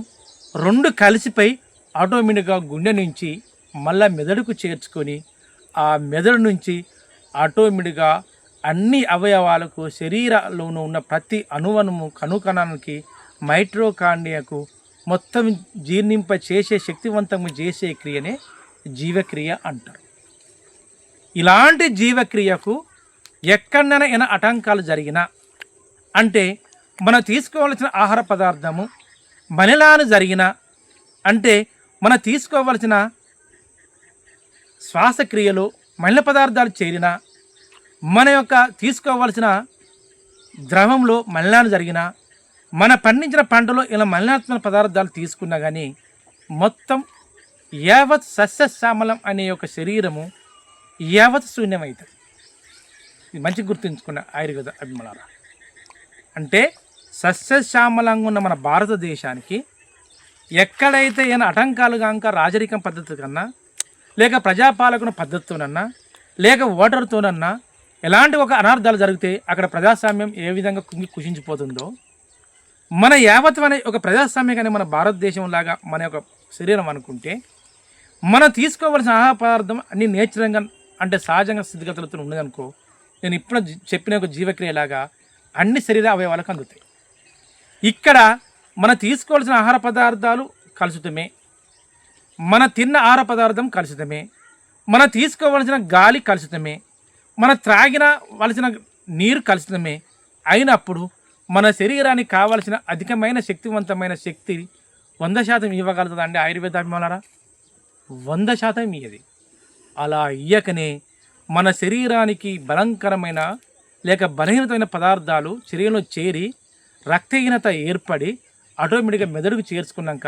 రెండు కలిసిపోయి ఆటోమేటిక్గా గుండె నుంచి మళ్ళా మెదడుకు చేర్చుకొని ఆ మెదడు నుంచి ఆటోమేటిక్గా అన్ని అవయవాలకు శరీరంలోనూ ఉన్న ప్రతి అణువణువు కణుకణానికి మైట్రోకాండియాకు మొత్తం జీర్ణింప చేసే శక్తివంతము చేసే క్రియనే జీవక్రియ అంటారు. ఇలాంటి జీవక్రియకు ఎక్కడైనా ఆటంకాలు జరిగినా అంటే మనం తీసుకోవాల్సిన ఆహార పదార్థము మలినాలు జరిగిన అంటే మనం తీసుకోవాల్సిన శ్వాసక్రియలో మలిన పదార్థాలు చేరిన మన యొక్క తీసుకోవాల్సిన ద్రవంలో మలినాలు జరిగిన మన పండించిన పంటలో ఇలా మలినాత్మక పదార్థాలు తీసుకున్నా కానీ మొత్తం యావత్ సస్యశ్యామలం అనే యొక్క శరీరము యావత్ శూన్యమవుతుంది. ఇది మంచి గుర్తుంచుకున్న ఆయుర్వేద అభిమానాలు అంటే సస్యశ్యామలంగా ఉన్న మన భారతదేశానికి ఎక్కడైతే ఏమైనా ఆటంకాలు కాక రాజరికం పద్ధతి కన్నా లేక ప్రజాపాలకుల పద్ధతితోనన్నా లేక ఓటర్తోనన్నా ఎలాంటి ఒక అనార్థాలు జరిగితే అక్కడ ప్రజాస్వామ్యం ఏ విధంగా కుషించిపోతుందో మన యావత్వం అనే ఒక ప్రజాస్వామ్యం మన భారతదేశం లాగా మన యొక్క శరీరం అనుకుంటే మనం తీసుకోవాల్సిన ఆహార పదార్థం అన్ని నేచురల్గా అంటే సహజంగా స్థితిగతులతో ఉన్నదనుకో నేను ఇప్పుడు చెప్పిన ఒక జీవక్రియలాగా అన్ని శరీర అవయవాలకు అందుతాయి. ఇక్కడ మనం తీసుకోవాల్సిన ఆహార పదార్థాలు కలుషితమే, మన తిన్న ఆహార పదార్థం కలుషితమే, మనం తీసుకోవలసిన గాలి కలుషితమే, మన త్రాగిన నీరు కలుషితమే అయినప్పుడు మన శరీరానికి కావాల్సిన అధికమైన శక్తివంతమైన శక్తి 100% ఇవ్వగలుగుతుంది అండి ఆయుర్వేద అభిమానారా. 100% ఇయ్యది. అలా ఇయ్యకనే మన శరీరానికి బలంకరమైన లేక బలహీనతమైన పదార్థాలు శరీరంలో చేరి రక్తహీనత ఏర్పడి ఆటోమేటిక్గా మెదడుకు చేర్చుకున్నాక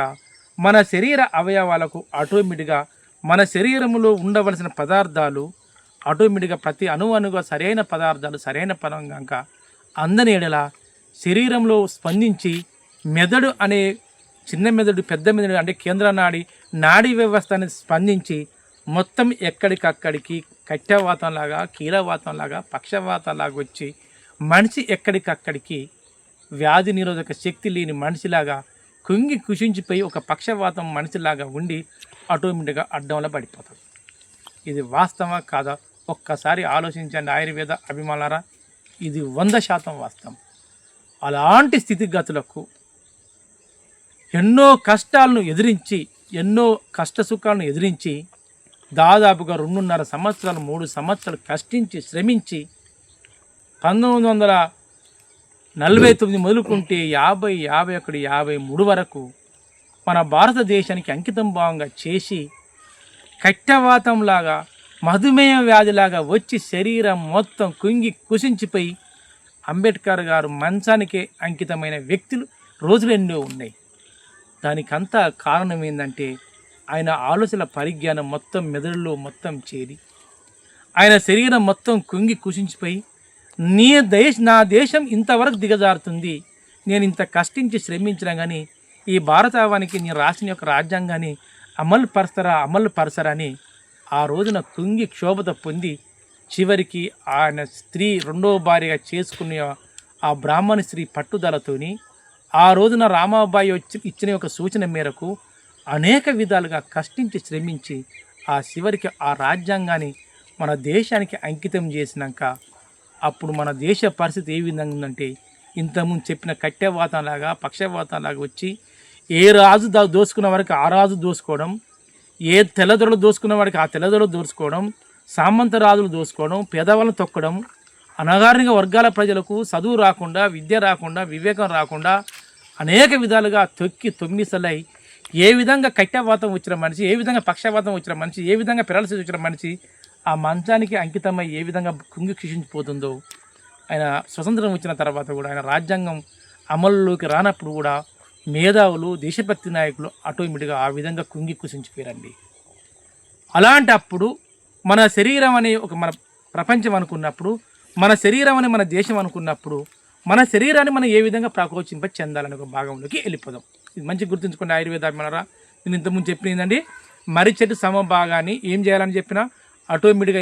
మన శరీర అవయవాలకు ఆటోమేటిక్గా మన శరీరంలో ఉండవలసిన పదార్థాలు ఆటోమేటిక్గా ప్రతి అణువుగా సరైన పదార్థాలు సరైన పరంగా అందని ఎడల శరీరంలో స్పందించి మెదడు అనే చిన్న మెదడు పెద్ద మెదడు అంటే కేంద్ర నాడీ వ్యవస్థ అనేది స్పందించి మొత్తం ఎక్కడికక్కడికి కట్టెవాతంలాగా కీలవాతంలాగా పక్షవాతంలాగా వచ్చి మనిషి ఎక్కడికక్కడికి వ్యాధి నిరోధక శక్తి లేని మనిషిలాగా కుంగి కుషించిపోయి ఒక పక్షవాతం మనిషిలాగా ఉండి ఆటోమేటిక్గా అడ్డంలో పడిపోతాడు. ఇది వాస్తవా కాదా ఒక్కసారి ఆలోచించండి ఆయుర్వేద అభిమానులారా. ఇది 100% వాస్తవం. అలాంటి స్థితిగతులకు ఎన్నో కష్టాలను ఎదిరించి ఎన్నో కష్ట సుఖాలను ఎదిరించి దాదాపుగా 2.5 సంవత్సరాలు 3 సంవత్సరాలు కష్టించి శ్రమించి 1949 మొదలుకుంటే 50, 51, 53 వరకు మన భారతదేశానికి అంకితం భావంగా చేసి కట్టెవాతంలాగా మధుమేహ వ్యాధిలాగా వచ్చి శరీరం మొత్తం కుంగి కుసించిపోయి అంబేద్కర్ గారు మంచానికే అంకితమైన వ్యక్తులు రోజులు ఎన్నో ఉన్నాయి. దానికంతా కారణం ఏంటంటే ఆయన ఆలోచనల పరిజ్ఞానం మొత్తం మెదడులో మొత్తం చేరి ఆయన శరీరం మొత్తం కుంగి కుసించిపోయి నా దేశం ఇంతవరకు దిగజారుతుంది, నేను ఇంత కష్టించి శ్రమించినా కానీ ఈ భారతావానికి నేను రాసిన యొక్క రాజ్యాంగాన్ని అమలు పరచరా అని ఆ రోజున కుంగి క్షోభత పొంది చివరికి ఆయన స్త్రీ 2వ భార్యగా చేసుకునే ఆ బ్రాహ్మణ స్త్రీ పట్టుదలతోని ఆ రోజున రామాబాయి ఇచ్చిన ఒక సూచన మేరకు అనేక విధాలుగా కష్టించి శ్రమించి ఆ చివరికి ఆ రాజ్యాంగాన్ని మన దేశానికి అంకితం చేసినాక అప్పుడు మన దేశ పరిస్థితి ఏ విధంగా ఉందంటే ఇంతకుముందు చెప్పిన కట్టెవాతంలాగా పక్షవాతంలాగా వచ్చి ఏ రాజు దోసుకున్న వారికి ఆ రాజు దోసుకోవడం, ఏ తెల్లదొరలు దోసుకున్న వాడికి ఆ తెల్లదొరలు దోసుకోవడం, సామంత రాజులు దోసుకోవడం, పేదవాళ్ళను తొక్కడం, అణగారిన వర్గాల ప్రజలకు చదువు రాకుండా విద్య రాకుండా వివేకం రాకుండా అనేక విధాలుగా తొక్కి తొమ్మిసలై ఏ విధంగా కట్టెవాతం వచ్చిన మనిషి, ఏ విధంగా పక్షవాతం వచ్చిన మనిషి, ఏ విధంగా పెరాలసిస్ వచ్చిన మనిషి ఆ మంచానికి అంకితమై ఏ విధంగా కుంగి క్షిషించిపోతుందో ఆయన స్వతంత్రం వచ్చిన తర్వాత కూడా ఆయన రాజ్యాంగం అమలులోకి రానప్పుడు కూడా మేధావులు దేశభక్తి నాయకులు ఆటోమేటిక్గా ఆ విధంగా కుంగి కుసించిపోయారండి. అలాంటప్పుడు మన శరీరం అనే ఒక మన ప్రపంచం అనుకున్నప్పుడు, మన శరీరం అనే మన దేశం అనుకున్నప్పుడు, మన శరీరాన్ని మనం ఏ విధంగా ప్రాకోచింప చెందాలనే ఒక భాగంలోకి వెళ్ళిపోదాం. ఇది మంచి గుర్తుంచుకోండి. ఆయుర్వేదాభిమానరా నేను ఇంతకుముందు చెప్పిందండి, మర్రి చెట్టు సమభాగాన్ని ఏం చేయాలని చెప్పినా ఆటోమేటిక్గా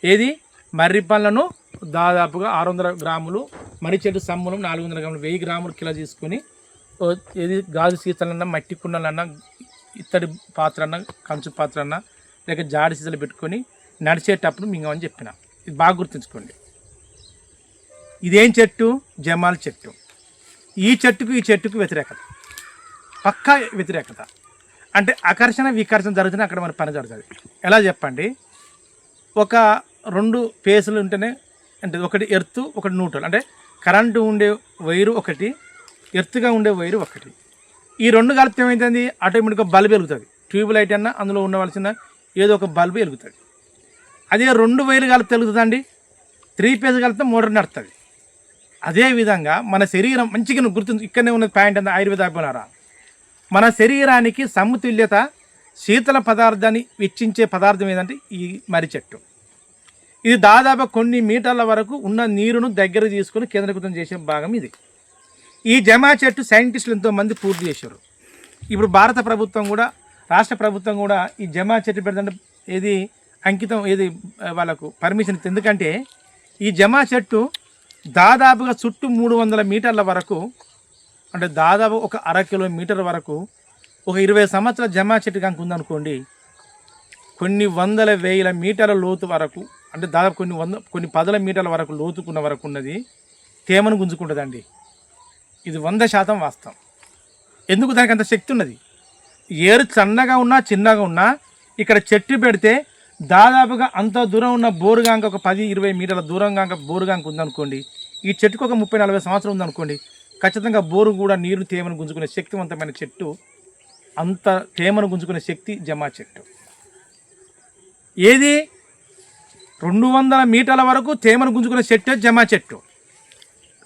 ఏది మర్రి పండ్లను దాదాపుగా 600 గ్రాములు, మర్రి చెట్టు సమ్ములం 400 గ్రాములు, 1000 గ్రాములు కిలో తీసుకొని ఏది గాజు సీసాలన్నా, మట్టి కుండలన్నా, ఇత్తడి పాత్ర అన్నా, కంచు పాత్ర అన్నా, లేక జాడి సీసాలు పెట్టుకొని నడిచేటప్పుడు మింగమని చెప్పిన. ఇది బాగా గుర్తుంచుకోండి. ఇదేం చెట్టు? జమాల్ చెట్టు. ఈ చెట్టుకు వ్యతిరేకత, పక్కా వ్యతిరేకత. అంటే ఆకర్షణ వికర్షణ జరుగుతుంది, అక్కడ మన పని జరుగుతుంది. ఎలా చెప్పండి? ఒక 2 ఫేసులు ఉంటేనే, అంటే ఒకటి ఎర్త్, ఒకటి న్యూట్రల్. అంటే కరెంటు ఉండే వైరు ఒకటి, ఎర్త్గా ఉండే వైరు ఒకటి. ఈ 2 కలిపితే ఏమవుతుంది? ఆటోమేటిక్గా బల్బ్ వెలుగుతుంది. ట్యూబ్ లైట్ అన్నా అందులో ఉండవలసిన ఏదో ఒక బల్బ్ వెలుగుతుంది. అదే 2 వైర్లు కలిపితే వెలుగుతుందండి. 3 ఫేజ్ కలిపితే మోటార్ నడుస్తుంది. అదేవిధంగా మన శరీరం మంచిగా గుర్తు, ఇక్కడనే ఉన్నది పాయింట్ అంతా ఆయుర్వేదాభిమానరా. మన శరీరానికి సమతుల్యత, శీతల పదార్థాన్ని వెచ్చించే పదార్థం ఏదంటే ఈ మర్రి చెట్టు. ఇది దాదాపు కొన్ని మీటర్ల వరకు ఉన్న నీరును దగ్గర తీసుకొని కేంద్రీకృతం చేసే భాగం ఇది. ఈ జమా చెట్టు సైంటిస్టులు ఎంతోమంది పూర్తి చేశారు. ఇప్పుడు భారత ప్రభుత్వం కూడా, రాష్ట్ర ప్రభుత్వం కూడా ఈ జమా చెట్టు పెడుతుంటే ఏది అంకితం, ఏది వాళ్ళకు పర్మిషన్ ఇస్తుంది. ఎందుకంటే ఈ జమా చెట్టు దాదాపుగా చుట్టూ 300 మీటర్ల వరకు, అంటే దాదాపు ఒక 1/2 కిలోమీటర్ వరకు, ఒక 20 సంవత్సరాల జమా చెట్టు కనుక ఉందనుకోండి, కొన్ని వందల వేల మీటర్ల లోతు వరకు, అంటే దాదాపు కొన్ని 10 మీటర్ల వరకు లోతుకున్న వరకు ఉన్నది తేమను గుంజుకుంటుందండి. ఇది 100% వాస్తవం. ఎందుకు? దానికి అంత శక్తి ఉన్నది. ఏరు సన్నగా ఉన్నా చిన్నగా ఉన్నా ఇక్కడ చెట్టు పెడితే దాదాపుగా అంత దూరం ఉన్న బోరుగాంక, ఒక 10-20 మీటర్ల దూరంగా బోరుగాంక ఉందనుకోండి, ఈ చెట్టుకు ఒక 30-40 సంవత్సరం ఉందనుకోండి, ఖచ్చితంగా బోరు కూడా నీరు తేమను గుంజుకునే శక్తివంతమైన చెట్టు. అంత తేమను గుంజుకునే శక్తి జమా చెట్టు. ఏది 200 మీటర్ల వరకు తేమను గుంజుకునే చెట్టు జమా చెట్టు.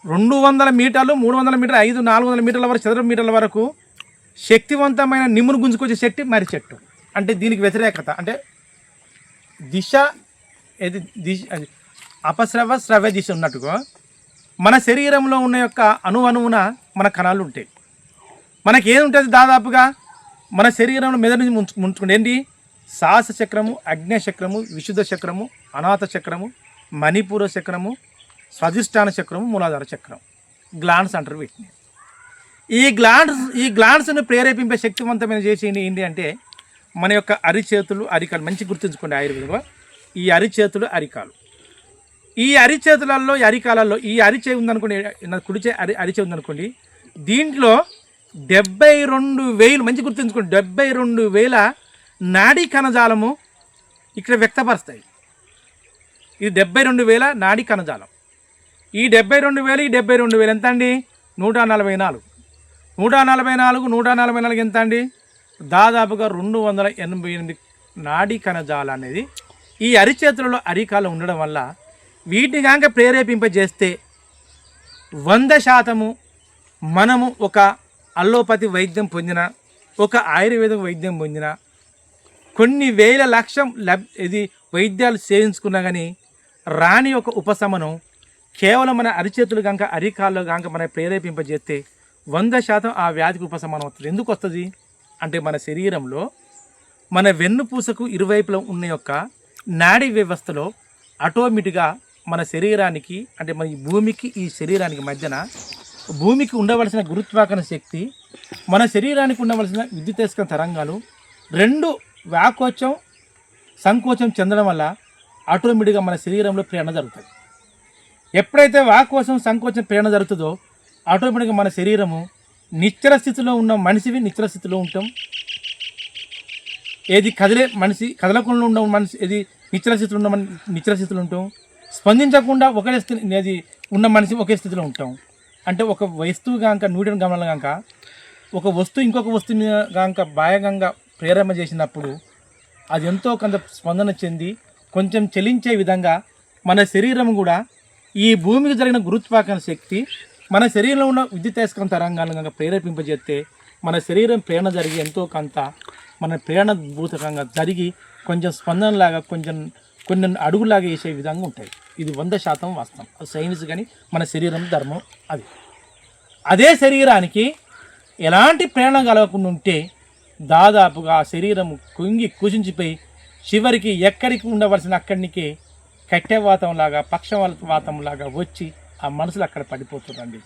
200 మీటర్లు, 300 మీటర్లు, 400 మీటర్ల వరకు, చదరపు మీటర్ల వరకు శక్తివంతమైన నిమ్మును గుంజుకొచ్చే చెట్టు మర్రి చెట్టు. అంటే దీనికి వ్యతిరేకత, అంటే దిశ ఏది అపస్రవ శ్రవ్య దిశ ఉన్నట్టుగా మన శరీరంలో ఉన్న యొక్క అణువున మన కణాలు ఉంటాయి. మనకి ఏది ఉంటుంది? దాదాపుగా మన శరీరంలో మెదడు నుంచి ముంచుకుంటే ఏంటి? శ్వాస చక్రము, అగ్ని చక్రము, విశుద్ధ చక్రము, అనాథ చక్రము, మణిపూర చక్రము, స్వాధిష్టాన చక్రము, మూలాధార చక్రం, గ్లాండ్స్ అంటారు వీటిని. ఈ గ్లాండ్స్ను ప్రేరేపింపే శక్తివంతమైన చేసి ఏంటి అంటే మన యొక్క అరిచేతులు, అరికాలు. మంచి గుర్తుంచుకోండి ఆయుర్వేదంలో ఈ అరిచేతులు, అరికాలు. ఈ అరిచేతులలో, ఈ అరికాలలో, ఈ అరిచే ఉందనుకోండి, కుడిచే అరిచే ఉందనుకోండి, దీంట్లో 72,000, మంచి గుర్తుంచుకోండి, 72,000 నాడీ కణజాలము ఇక్కడ వ్యక్తపరుస్తాయి. ఇది 72,000 నాడీ కణజాలం. ఈ 72,000, ఈ 72,000 ఎంత అండి? 144. 144 ఎంత అండి? దాదాపుగా 288 నాడీ కణజాలం అనేది ఈ అరిచేతులలో, అరికాలు ఉండడం వల్ల వీటిని కనుక ప్రేరేపింపజేస్తే 100% మనము ఒక అల్లోపతి వైద్యం పొందిన, ఒక ఆయుర్వేద వైద్యం పొందిన, కొన్ని వేల లక్షం ఇది వైద్యాలు సేవించుకున్నా కానీ రాని ఒక ఉపశమనం కేవలం మన అరిచేతులు కనుక, అరికాల్లో కనుక మన ప్రేరేపింపజేస్తే 100% ఆ వ్యాధికి ఉపశమనం అవుతుంది. ఎందుకు వస్తుంది అంటే మన శరీరంలో, మన వెన్నుపూసకు ఇరువైపులో ఉన్న యొక్క నాడీ వ్యవస్థలో ఆటోమేటిక్గా మన శరీరానికి, అంటే మన ఈ భూమికి, ఈ శరీరానికి మధ్యన భూమికి ఉండవలసిన గురుత్వాకర్షణ శక్తి, మన శరీరానికి ఉండవలసిన విద్యుతేస్కరణ తరంగాలు 2 వ్యాకోచం, సంకోచం చెందడం వల్ల ఆటోమేటిక్గా మన శరీరంలో ప్రేరణ జరుగుతుంది. ఎప్పుడైతే వ్యాకోచం, సంకోచం, ప్రేరణ జరుగుతుందో ఆటోమేటిక్గా మన శరీరము నిశ్చల స్థితిలో ఉన్న మనిషివి నిశ్చల స్థితిలో ఉంటాం. ఏది కదిలే మనిషి, కదలకుండా ఉన్న మనిషి, ఏది నిశ్చల స్థితిలో ఉన్న నిశ్చల స్థితిలో ఉంటాం. స్పందించకుండా ఒకే స్థితి ఏది ఉన్న మనిషి ఒకే స్థితిలో ఉంటాం. అంటే ఒక వస్తువు కాక, న్యూటన్ గమనాలు కాక, ఒక వస్తువు ఇంకొక వస్తువుని కాక బాహ్యంగా ప్రేరణ చేసినప్పుడు అది ఎంతో కొంత స్పందన చెంది కొంచెం చలించే విధంగా మన శరీరం కూడా ఈ భూమికి జరిగిన గురుత్వాకర్షణ శక్తి మన శరీరంలో ఉన్న విద్యుతయస్కాంత తరంగాలను కనుక ప్రేరేపింపజేస్తే మన శరీరం ప్రేరణ జరిగి ఎంతో కొంత మన ప్రేరణ భూతకంగా జరిగి కొంచెం స్పందనలాగా కొన్ని అడుగులాగా వేసే విధంగా ఉంటాయి. ఇది 100% వాస్తవం. అది సైన్స్ కానీ మన శరీరం ధర్మం అది. అదే శరీరానికి ఎలాంటి ప్రేరణ కలగకుండా ఉంటే దాదాపుగా ఆ శరీరం కుంగి కుచించిపోయి చివరికి ఎక్కడికి ఉండవలసిన అక్కడికి కట్టెవాతంలాగా పక్షవాతంలాగా వచ్చి ఆ మనసులు అక్కడ పడిపోతుందండి.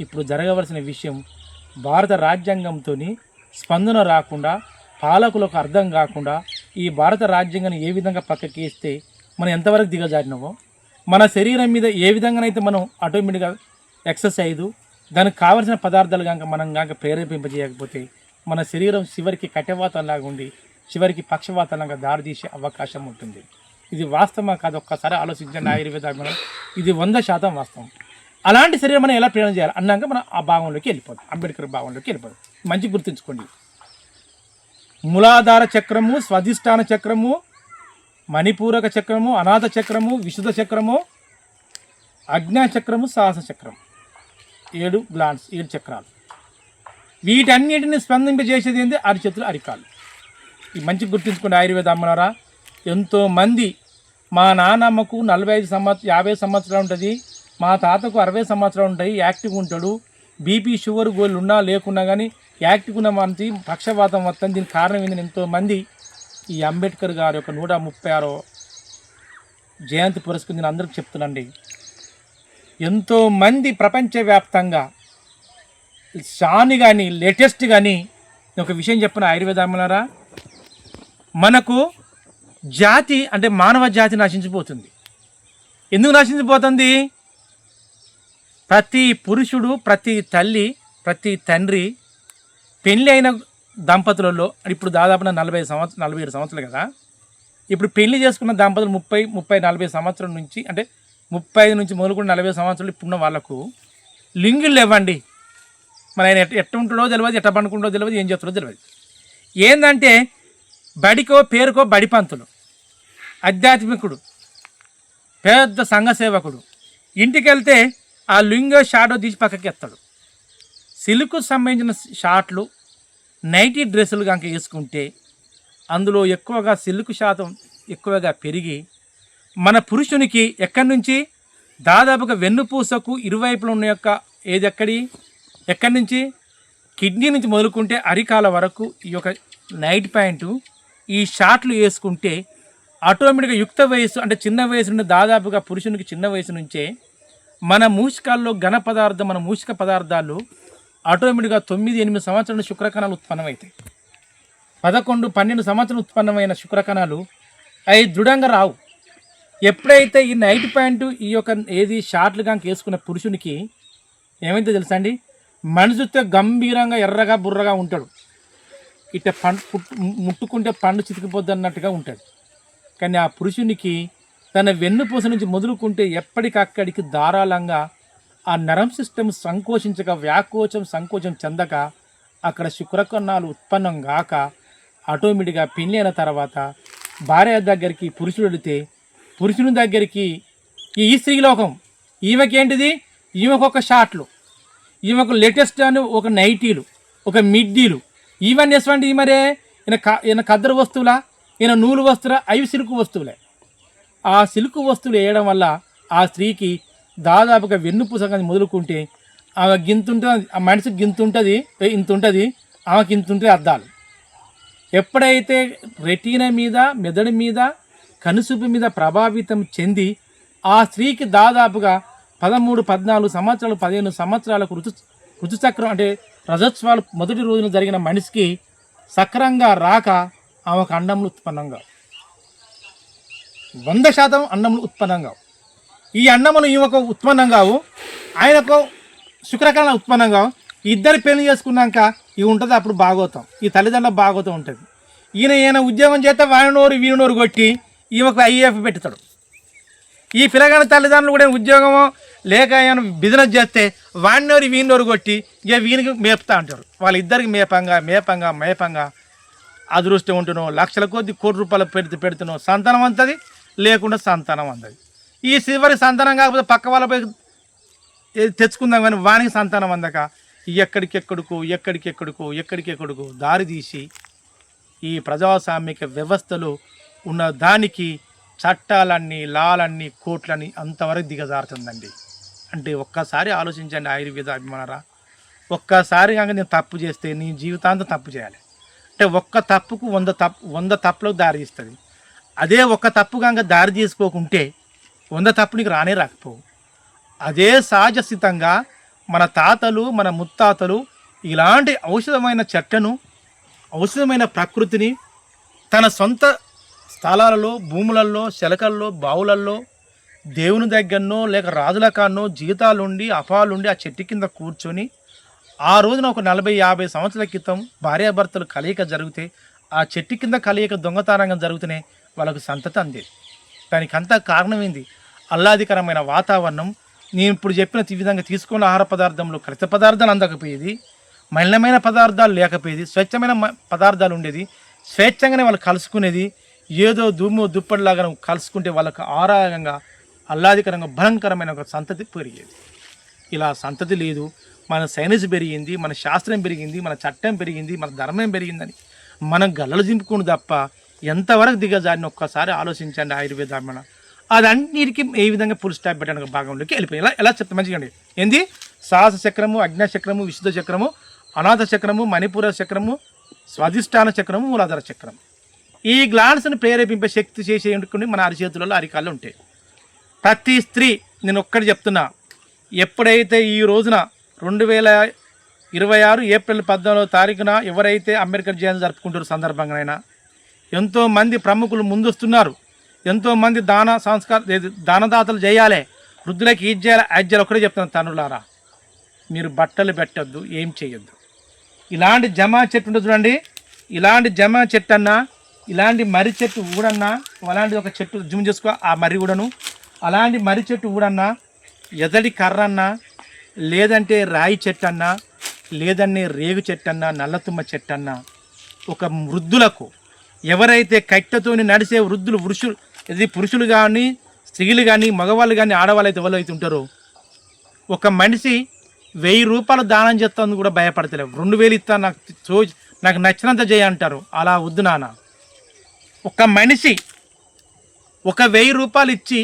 ఇప్పుడు జరగవలసిన విషయం భారత రాజ్యాంగంతో స్పందన రాకుండా పాలకులకు అర్థం కాకుండా ఈ భారత రాజ్యాంగాన్ని ఏ విధంగా పక్కకి వేస్తే మనం ఎంతవరకు దిగజారినామో మన శరీరం మీద ఏ విధంగానైతే మనం ఆటోమేటిక్గా ఎక్సర్సైజు దానికి కావలసిన పదార్థాలు కనుక మనం కనుక ప్రేరేపింపజేయకపోతే మన శరీరం చివరికి కట్టెవాతంలాగా ఉండి చివరికి పక్షవాతంలాగా దారితీసే అవకాశం ఉంటుంది. ఇది వాస్తవం కాదు, ఒక్కసారి ఆలోచించండి. ఆయుర్వేద ఇది 100% వాస్తవం. అలాంటి శరీరం మనం ఎలా ప్రేరణ చేయాలి అన్నాక మనం ఆ భాగంలోకి వెళ్ళిపోతాం, అంబేద్కర్ భాగంలోకి వెళ్ళిపోతాం. మంచి గుర్తుంచుకోండి. మూలాధార చక్రము, స్వాధిష్టాన చక్రము, మణిపూరక చక్రము, అనాథ చక్రము, విశుద్ధ చక్రము, అజ్ఞా చక్రము, సాహస చక్రం, 7 గ్లాండ్స్, 7 చక్రాలు. వీటన్నిటిని స్పందింపజేసేది ఏంటి? అరిచేతులు, అరికాలు. ఈ మంచి గుర్తుంచుకోండి ఆయుర్వేద అమ్మలారా. ఎంతోమంది మా నాన్నమ్మకు 50 సంవత్సరాలు ఉంటుంది, మా తాతకు 60 సంవత్సరాలు ఉంటాయి, యాక్టివ్గా ఉంటాడు. బీపీ షుగర్ గోళ్ళు ఉన్నా లేకున్నా కానీ యాక్టివ్గా ఉన్న మంది పక్షవాతం వస్తుంది. దీనికి కారణం ఏంటంటే ఎంతోమంది ఈ అంబేద్కర్ గారి యొక్క 136వ జయంతి పురస్కరించి నేను అందరికీ చెప్తున్నాండి. ఎంతోమంది ప్రపంచవ్యాప్తంగా షాని కానీ లేటెస్ట్ కానీ ఒక విషయం చెప్పిన ఆయుర్వేదములారా, మనకు జాతి అంటే మానవ జాతి నశించిపోతుంది. ఎందుకు నశించిపోతుంది? ప్రతి పురుషుడు, ప్రతి తల్లి, ప్రతి తండ్రి పెళ్ళి అయిన దంపతులలో ఇప్పుడు దాదాపు 47 సంవత్సరాలు కదా. ఇప్పుడు పెళ్లి చేసుకున్న దంపతులు 30-40 సంవత్సరాల నుంచి అంటే 35 నుంచి మొదలుకొని 40 సంవత్సరాలు ఇప్పుడున్న వాళ్ళకు లింగులు లేవండి. మన ఆయన ఎట్ట ఉంటుండో తెలియదు, ఎట్ట పండుకుంటో తెలియదు, ఏం చేస్తుండో తెలియదు. ఏంటంటే బడికో పేరుకో బడిపంతులు, ఆధ్యాత్మికుడు, పెద్ద సంఘ సేవకుడు. ఇంటికి వెళ్తే ఆ లింగ షాడో తీసి పక్కకి ఎత్తాడు. సిల్క్కు సంబంధించిన షార్ట్లు, నైటీ డ్రెస్సులు కనుక వేసుకుంటే అందులో ఎక్కువగా సిల్క్ శాతం ఎక్కువగా పెరిగి మన పురుషునికి ఎక్కడి నుంచి దాదాపుగా వెన్నుపూసకు ఇరువైపులు ఉన్న యొక్క ఎక్కడి నుంచి కిడ్నీ నుంచి మొదలుకుంటే అరికాల వరకు ఈ యొక్క నైట్ ప్యాంటు ఈ షార్ట్లు వేసుకుంటే ఆటోమేటిక్గా యుక్త వయసు అంటే చిన్న వయసు నుండి దాదాపుగా పురుషునికి చిన్న వయసు నుంచే మన మూషికాల్లో మన మూషిక పదార్థాలు ఆటోమేటిక్గా 9-8 సంవత్సరాల శుక్రకణాలు ఉత్పన్నమవుతాయి. 11-12 సంవత్సరాలు ఉత్పన్నమైన శుక్రకణాలు అవి దృఢంగా రావు. ఎప్పుడైతే ఈ నైట్ ప్యాంటు ఈ యొక్క షార్ట్లు కనుక వేసుకున్న పురుషునికి ఏమైతే తెలుసా అండి, మనిషితో గంభీరంగా ఎర్రగా బుర్రగా ఉంటాడు. ఇట్ట ముట్టుకుంటే పండు చితికిపోద్ది అన్నట్టుగా ఉంటాడు. కానీ ఆ పురుషునికి తన వెన్నుపూస నుంచి మొదలుకుంటే ఎప్పటికక్కడికి ధారాళంగా ఆ నరం సిస్టమ్ సంకోచం చెందక అక్కడ శుక్రకణాలు ఉత్పన్నం కాక ఆటోమేటిక్గా పెళ్ళి అయిన తర్వాత భార్య దగ్గరికి పురుషుడు వెళితే పురుషుని దగ్గరికి ఈ స్త్రీలోకం ఈమెకేంటిది, ఈమెకు ఒక షార్ట్లు, ఈమెకు లేటెస్ట్ అని ఒక నైటీలు, ఒక మిడ్డీలు, ఇవన్నీ వేసుకోండి. ఈ మరే ఈయన కద్దరు వస్తువులా, ఈయన నూలు వస్తువులా, అవి సిల్క్ వస్తువులే. ఆ సిల్క్ వస్తువులు వేయడం వల్ల ఆ స్త్రీకి దాదాపుగా వెన్నుపూస మొదలుకుంటే ఆమె గింతుంటుంది, ఆ మనిషికి ఇంత ఉంటుంది, ఆమెకి ఇంత ఉంటుంది అద్దాలు. ఎప్పుడైతే రెటీనా మీద, మెదడు మీద, కనుసూపు మీద ప్రభావితం చెంది ఆ స్త్రీకి దాదాపుగా 13-14 సంవత్సరాలు 15 సంవత్సరాలకు ఋతుచక్రం అంటే రజస్వాలు మొదటి రోజున జరిగిన మనిషికి సక్రంగా రాక ఆమెకు అండములు ఉత్పన్నంగా 100% అన్నములు ఉత్పన్నంగా, ఈ అన్నములు ఈమెకు ఉత్పన్నం కావు, ఆయనకు శుక్రకళ ఉత్పన్నం కావు. ఇద్దరు పెళ్లి చేసుకున్నాక ఇవి ఉంటుంది అప్పుడు భాగవతం, ఈ తల్లిదండ్రుల భాగవతం ఉంటుంది. ఈయన ఉద్యోగం చేస్తే వాడినోరు వీడినోరు కొట్టి ఈమెకు ఐఏఎఫ్ పెట్టుతాడు. ఈ పిల్లగాని తల్లిదండ్రులు కూడా ఉద్యోగమో లేక ఏమైనా బిజినెస్ చేస్తే వాడినోరు వీడినోరు కొట్టి ఇక వీనికి మేపుతా అంటారు. వాళ్ళిద్దరికి మేపంగా అదృష్టం ఉంటున్నావు, లక్షల కొద్ది కోటి రూపాయలు పెడుతున్నావు, సంతానం అంతది లేకుండా సంతానం అందది. ఈ చివరి సంతానం కాకపోతే పక్క వాళ్ళపై తెచ్చుకుందాం కానీ వానికి సంతానం అందక ఎక్కడికెక్కడికో దారి తీసి ఈ ప్రజాస్వామిక వ్యవస్థలో ఉన్న దానికి చట్టాలన్నీ లాలన్నీ కోట్లని అంతవరకు దిగజారుతుందండి. అంటే ఒక్కసారి ఆలోచించండి ఆయుర్వేద అభిమానరా, ఒక్కసారి కనుక నేను తప్పు చేస్తే నీ జీవితాంతం తప్పు చేయాలి. అంటే ఒక్క తప్పుకు 100 తప్పులకు దారి తీస్తుంది. అదే ఒక్క తప్పు కనుక దారి తీసుకోకుంటే 100 తప్పు నీకు రాకపోవు. అదే సహజసిద్ధంగా మన తాతలు మన ముత్తాతలు ఇలాంటి ఔషధమైన చెట్లను ఔషధమైన ప్రకృతిని తన సొంత స్థలాలలో భూములలో శలకల్లో బావులల్లో దేవుని దగ్గరనో లేక రాజుల కాన్నో జీతాలుండి అపాలుండి ఆ చెట్టు కింద కూర్చొని ఆ రోజున ఒక 40-50 సంవత్సరాల క్రితం భార్యాభర్తలు కలయిక జరిగితే ఆ చెట్టు కింద కలయిక దొంగతనంగా జరుగుతూనే వాళ్ళకు సంతతి అందేది. దానికి అంతా కారణం ఏంది? ఆహ్లాదకరమైన వాతావరణం. నేను ఇప్పుడు చెప్పిన ఈ విధంగా తీసుకున్న ఆహార పదార్థంలో కలుషిత పదార్థాలు అందకపోయేది, మలినమైన పదార్థాలు లేకపోయేది, స్వచ్ఛమైన పదార్థాలు ఉండేది. స్వేచ్ఛంగానే వాళ్ళు కలుసుకునేది. ఏదో దుమ్ము దుప్పటిలాగా కలుసుకుంటే వాళ్ళకు ఆరోగ్యంగా ఆహ్లాదకరంగా భయంకరమైన ఒక సంతతి పెరిగేది. ఇలా సంతతి లేదు. మన సైన్స్ పెరిగింది, మన శాస్త్రం పెరిగింది, మన చట్టం పెరిగింది, మన ధర్మం పెరిగిందని మనం గల్లలు దింపుకుని తప్ప ఎంతవరకు దిగజారిని ఒక్కసారి ఆలోచించండి. ఆయుర్వేద అదన్నిటికీ ఏ విధంగా ఫుల్ స్టాప్ పెట్టడానికి భాగంలోకి వెళ్ళిపోయి ఎలా చెప్తా మంచిగా అండి. ఏంది? సాహస చక్రము, అజ్ఞ చక్రము, విశుద్ధ చక్రము, అనాథ చక్రము, మణిపూర చక్రము, స్వాధిష్టాన చక్రము, మూలాధార చక్రం. ఈ గ్లాన్స్ని ప్రేరేపింపే శక్తి చేసేటువంటి మన అరిచేతులలో అరికాళ్ళు ఉంటాయి. ప్రతి స్త్రీ, నేను ఒక్కటి చెప్తున్నా, ఎప్పుడైతే ఈ రోజున 2026 ఏప్రిల్ 14వ తారీఖున ఎవరైతే అంబేద్కర్ జయంతి జరుపుకుంటారో సందర్భంగానైనా ఎంతోమంది ప్రముఖులు ముందొస్తున్నారు. ఎంతోమంది దానదాతలు చేయాలి, వృద్ధులకి ఇది చేయాలి, అది చేయాలి. ఒకటే చెప్తాను తనులారా, మీరు బట్టలు పెట్టద్దు, ఏం చేయొద్దు. ఇలాంటి జమా చెట్టు ఉంటుంది చూడండి, ఇలాంటి జమా చెట్టు అన్నా, ఇలాంటి మర్రి చెట్టు ఊడన్నా, అలాంటి ఒక చెట్టు జూమ్ చేసుకో ఆ మర్రి ఊడను, అలాంటి మర్రి చెట్టు ఊడన్నా, ఎదడి కర్ర అన్నా, లేదంటే రాయి చెట్టు అన్నా, లేదన్నీ రేగు చెట్టు అన్నా, నల్లతుమ్మ చెట్టు అన్నా, ఒక వృద్ధులకు ఎవరైతే కట్టెతోని నడిచే వృద్ధులు పురుషులు కానీ స్త్రీలు కానీ మగవాళ్ళు కానీ ఆడవాళ్ళు అయితే ఎవరైతే ఉంటారో, ఒక మనిషి 1000 రూపాయలు దానం చేస్తాను కూడా భయపడతలేవు. 2000 ఇస్తాను, నాకు నచ్చినంత చేయంటారు. అలా వద్దు నాన్న. ఒక మనిషి ఒక 1000 రూపాయలు ఇచ్చి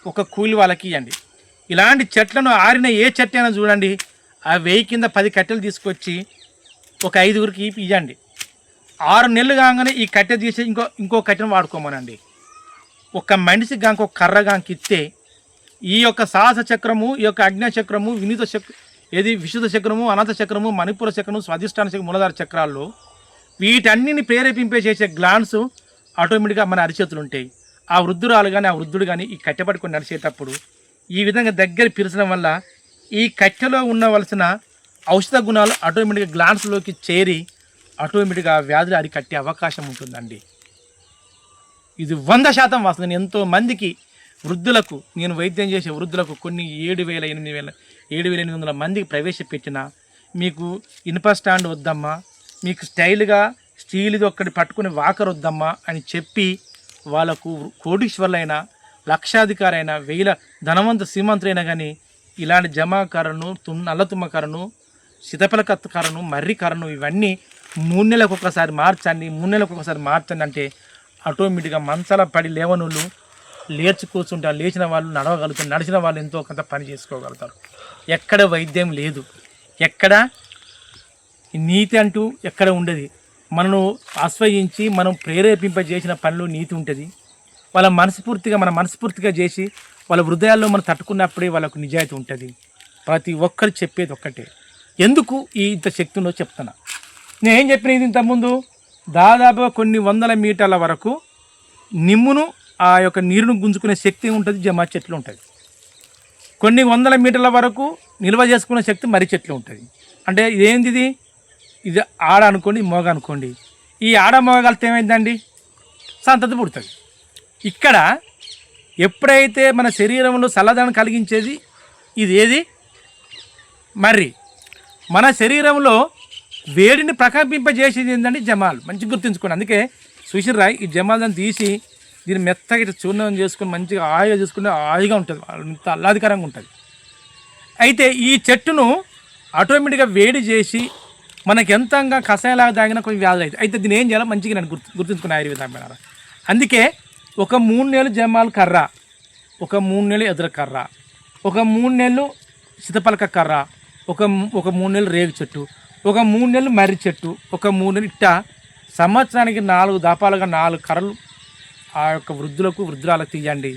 ఒక కూలి వాళ్ళకి ఇవ్వండి. ఇలాంటి చెట్లను ఆరిన ఏ చెట్టు అయినా చూడండి, ఆ 1000 కింద 10 కట్టెలు తీసుకొచ్చి ఒక 5గురికి ఇవ్వండి. 6 నెలలు కాగానే ఈ కట్టె తీసి ఇంకో కట్టెను వాడుకోమనండి. ఒక మనిషి గాంక ఒక కర్ర గాంకి ఇస్తే ఈ యొక్క సాహస చక్రము, ఈ యొక్క అజ్ఞ చక్రము, విశుద్ధ చక్రము, అనాథ చక్రము, మణిపూర చక్రము, స్వాధిష్టాన చక్రం, మూలాధార చక్రాల్లో వీటన్నిటిని ప్రేరేపింపే చేసే గ్లాన్స్ ఆటోమేటిక్గా మన అరిచేతులు ఉంటాయి. ఆ వృద్ధురాలు కానీ ఆ వృద్ధుడు కానీ ఈ కట్టె పట్టుకొని నడిచేటప్పుడు ఈ విధంగా దగ్గర పిలిచడం వల్ల ఈ కట్టెలో ఉండవలసిన ఔషధ గుణాలు ఆటోమేటిక్గా గ్లాన్స్లోకి చేరి ఆటోమేటిక్గా వ్యాధులు అరికట్టే అవకాశం ఉంటుందండి. ఇది 100% వాస్తవం. నేను ఎంతోమందికి వృద్ధులకు, నేను వైద్యం చేసే వృద్ధులకు కొన్ని 7,800 మందికి ప్రవేశపెట్టిన, మీకు ఇనుప స్టాండ్ వద్దమ్మా, మీకు స్టైల్గా స్టీల్ది ఒక్కటి పట్టుకుని వాకర్ వద్దమ్మా అని చెప్పి వాళ్ళకు కోటీశ్వర్లైన, లక్షాధికారైన, 1000 ధనవంత శ్రీమంతులైనా కానీ ఇలాంటి జమాకరను, నల్లతుమ్మ కర్రను, సీతపలకత్తు కర్రను, మర్రి కర్రను ఇవన్నీ 3 నెలలకు ఒకసారి మార్చండి, 3 నెలలకు ఒకసారి మార్చండి అంటే ఆటోమేటిక్గా మంచాల పడి లేవనులు లేచి కూర్చుంటారు. లేచిన వాళ్ళు నడవగలుగుతారు, నడిచిన వాళ్ళు ఎంతో కొంత పని చేసుకోగలుగుతారు. ఎక్కడ వైద్యం లేదు, ఎక్కడ నీతి అంటూ ఎక్కడ ఉండదు. మనను ఆశ్రయించి మనం ప్రేరేపింపజేసిన పనులు నీతి ఉంటుంది. మన మనస్ఫూర్తిగా చేసి వాళ్ళ హృదయాల్లో మనం తట్టుకున్నప్పుడే వాళ్ళకు నిజాయితీ ఉంటుంది. ప్రతి ఒక్కరు చెప్పేది ఒక్కటే. ఎందుకు ఇంత శక్తి ఉందో చెప్తున్నా. నేనేం చెప్పినది ఇంతకుముందు, దాదాపుగా కొన్ని 100 మీటర్ల వరకు నిమ్మును ఆ యొక్క నీరును గుంజుకునే శక్తి ఉంటుంది, జమా చెట్లు ఉంటుంది. కొన్ని 100 మీటర్ల వరకు నిల్వ చేసుకునే శక్తి మర్రి చెట్లు ఉంటుంది. అంటే ఇదేంటిది? ఇది ఆడ అనుకోండి, మోగ అనుకోండి. ఈ ఆడ మోగ కలిస్తే ఏమైందండి? సంతతి పుడుతుంది. ఇక్కడ ఎప్పుడైతే మన శరీరంలో చల్లదనం కలిగించేది ఇది ఏది? మర్రి. మన శరీరంలో వేడిని ప్రకంపింపజేసేది ఏంటంటే జమాల్. మంచి గుర్తుంచుకోండి. అందుకే సుశీర్ రాయ్ ఈ జమాల్ని తీసి దీన్ని మెత్తగా ఇట్లా చూర్ణం చేసుకుని మంచిగా హాయిగా చూసుకుంటే హాయిగా ఉంటుంది, ఇంత ఆహ్లాదకరంగా ఉంటుంది. అయితే ఈ చెట్టును ఆటోమేటిక్గా వేడి చేసి మనకి ఎంతంగా కషాయంలాగా తాగినా కొంచెం వ్యాధులు అవుతాయి. అయితే దీన్ని ఏం చేయాలో మంచిగా నేను గుర్తుంచుకున్న ఆయుర్వేద. అందుకే ఒక 3 నెలలు జమాల్ కర్ర, ఒక 3 నెలలు ఎదుర కర్ర, ఒక 3 నెలలు సీతపలక కర్ర, ఒక 3 నెలలు రేగు చెట్టు, ఒక 3 నెలలు మర్రి చెట్టు, ఒక 3 నెలలు ఇట్ట సంవత్సరానికి 4 దపాలుగా 4 కర్రలు ఆ యొక్క వృద్ధురాలకు తీయండి.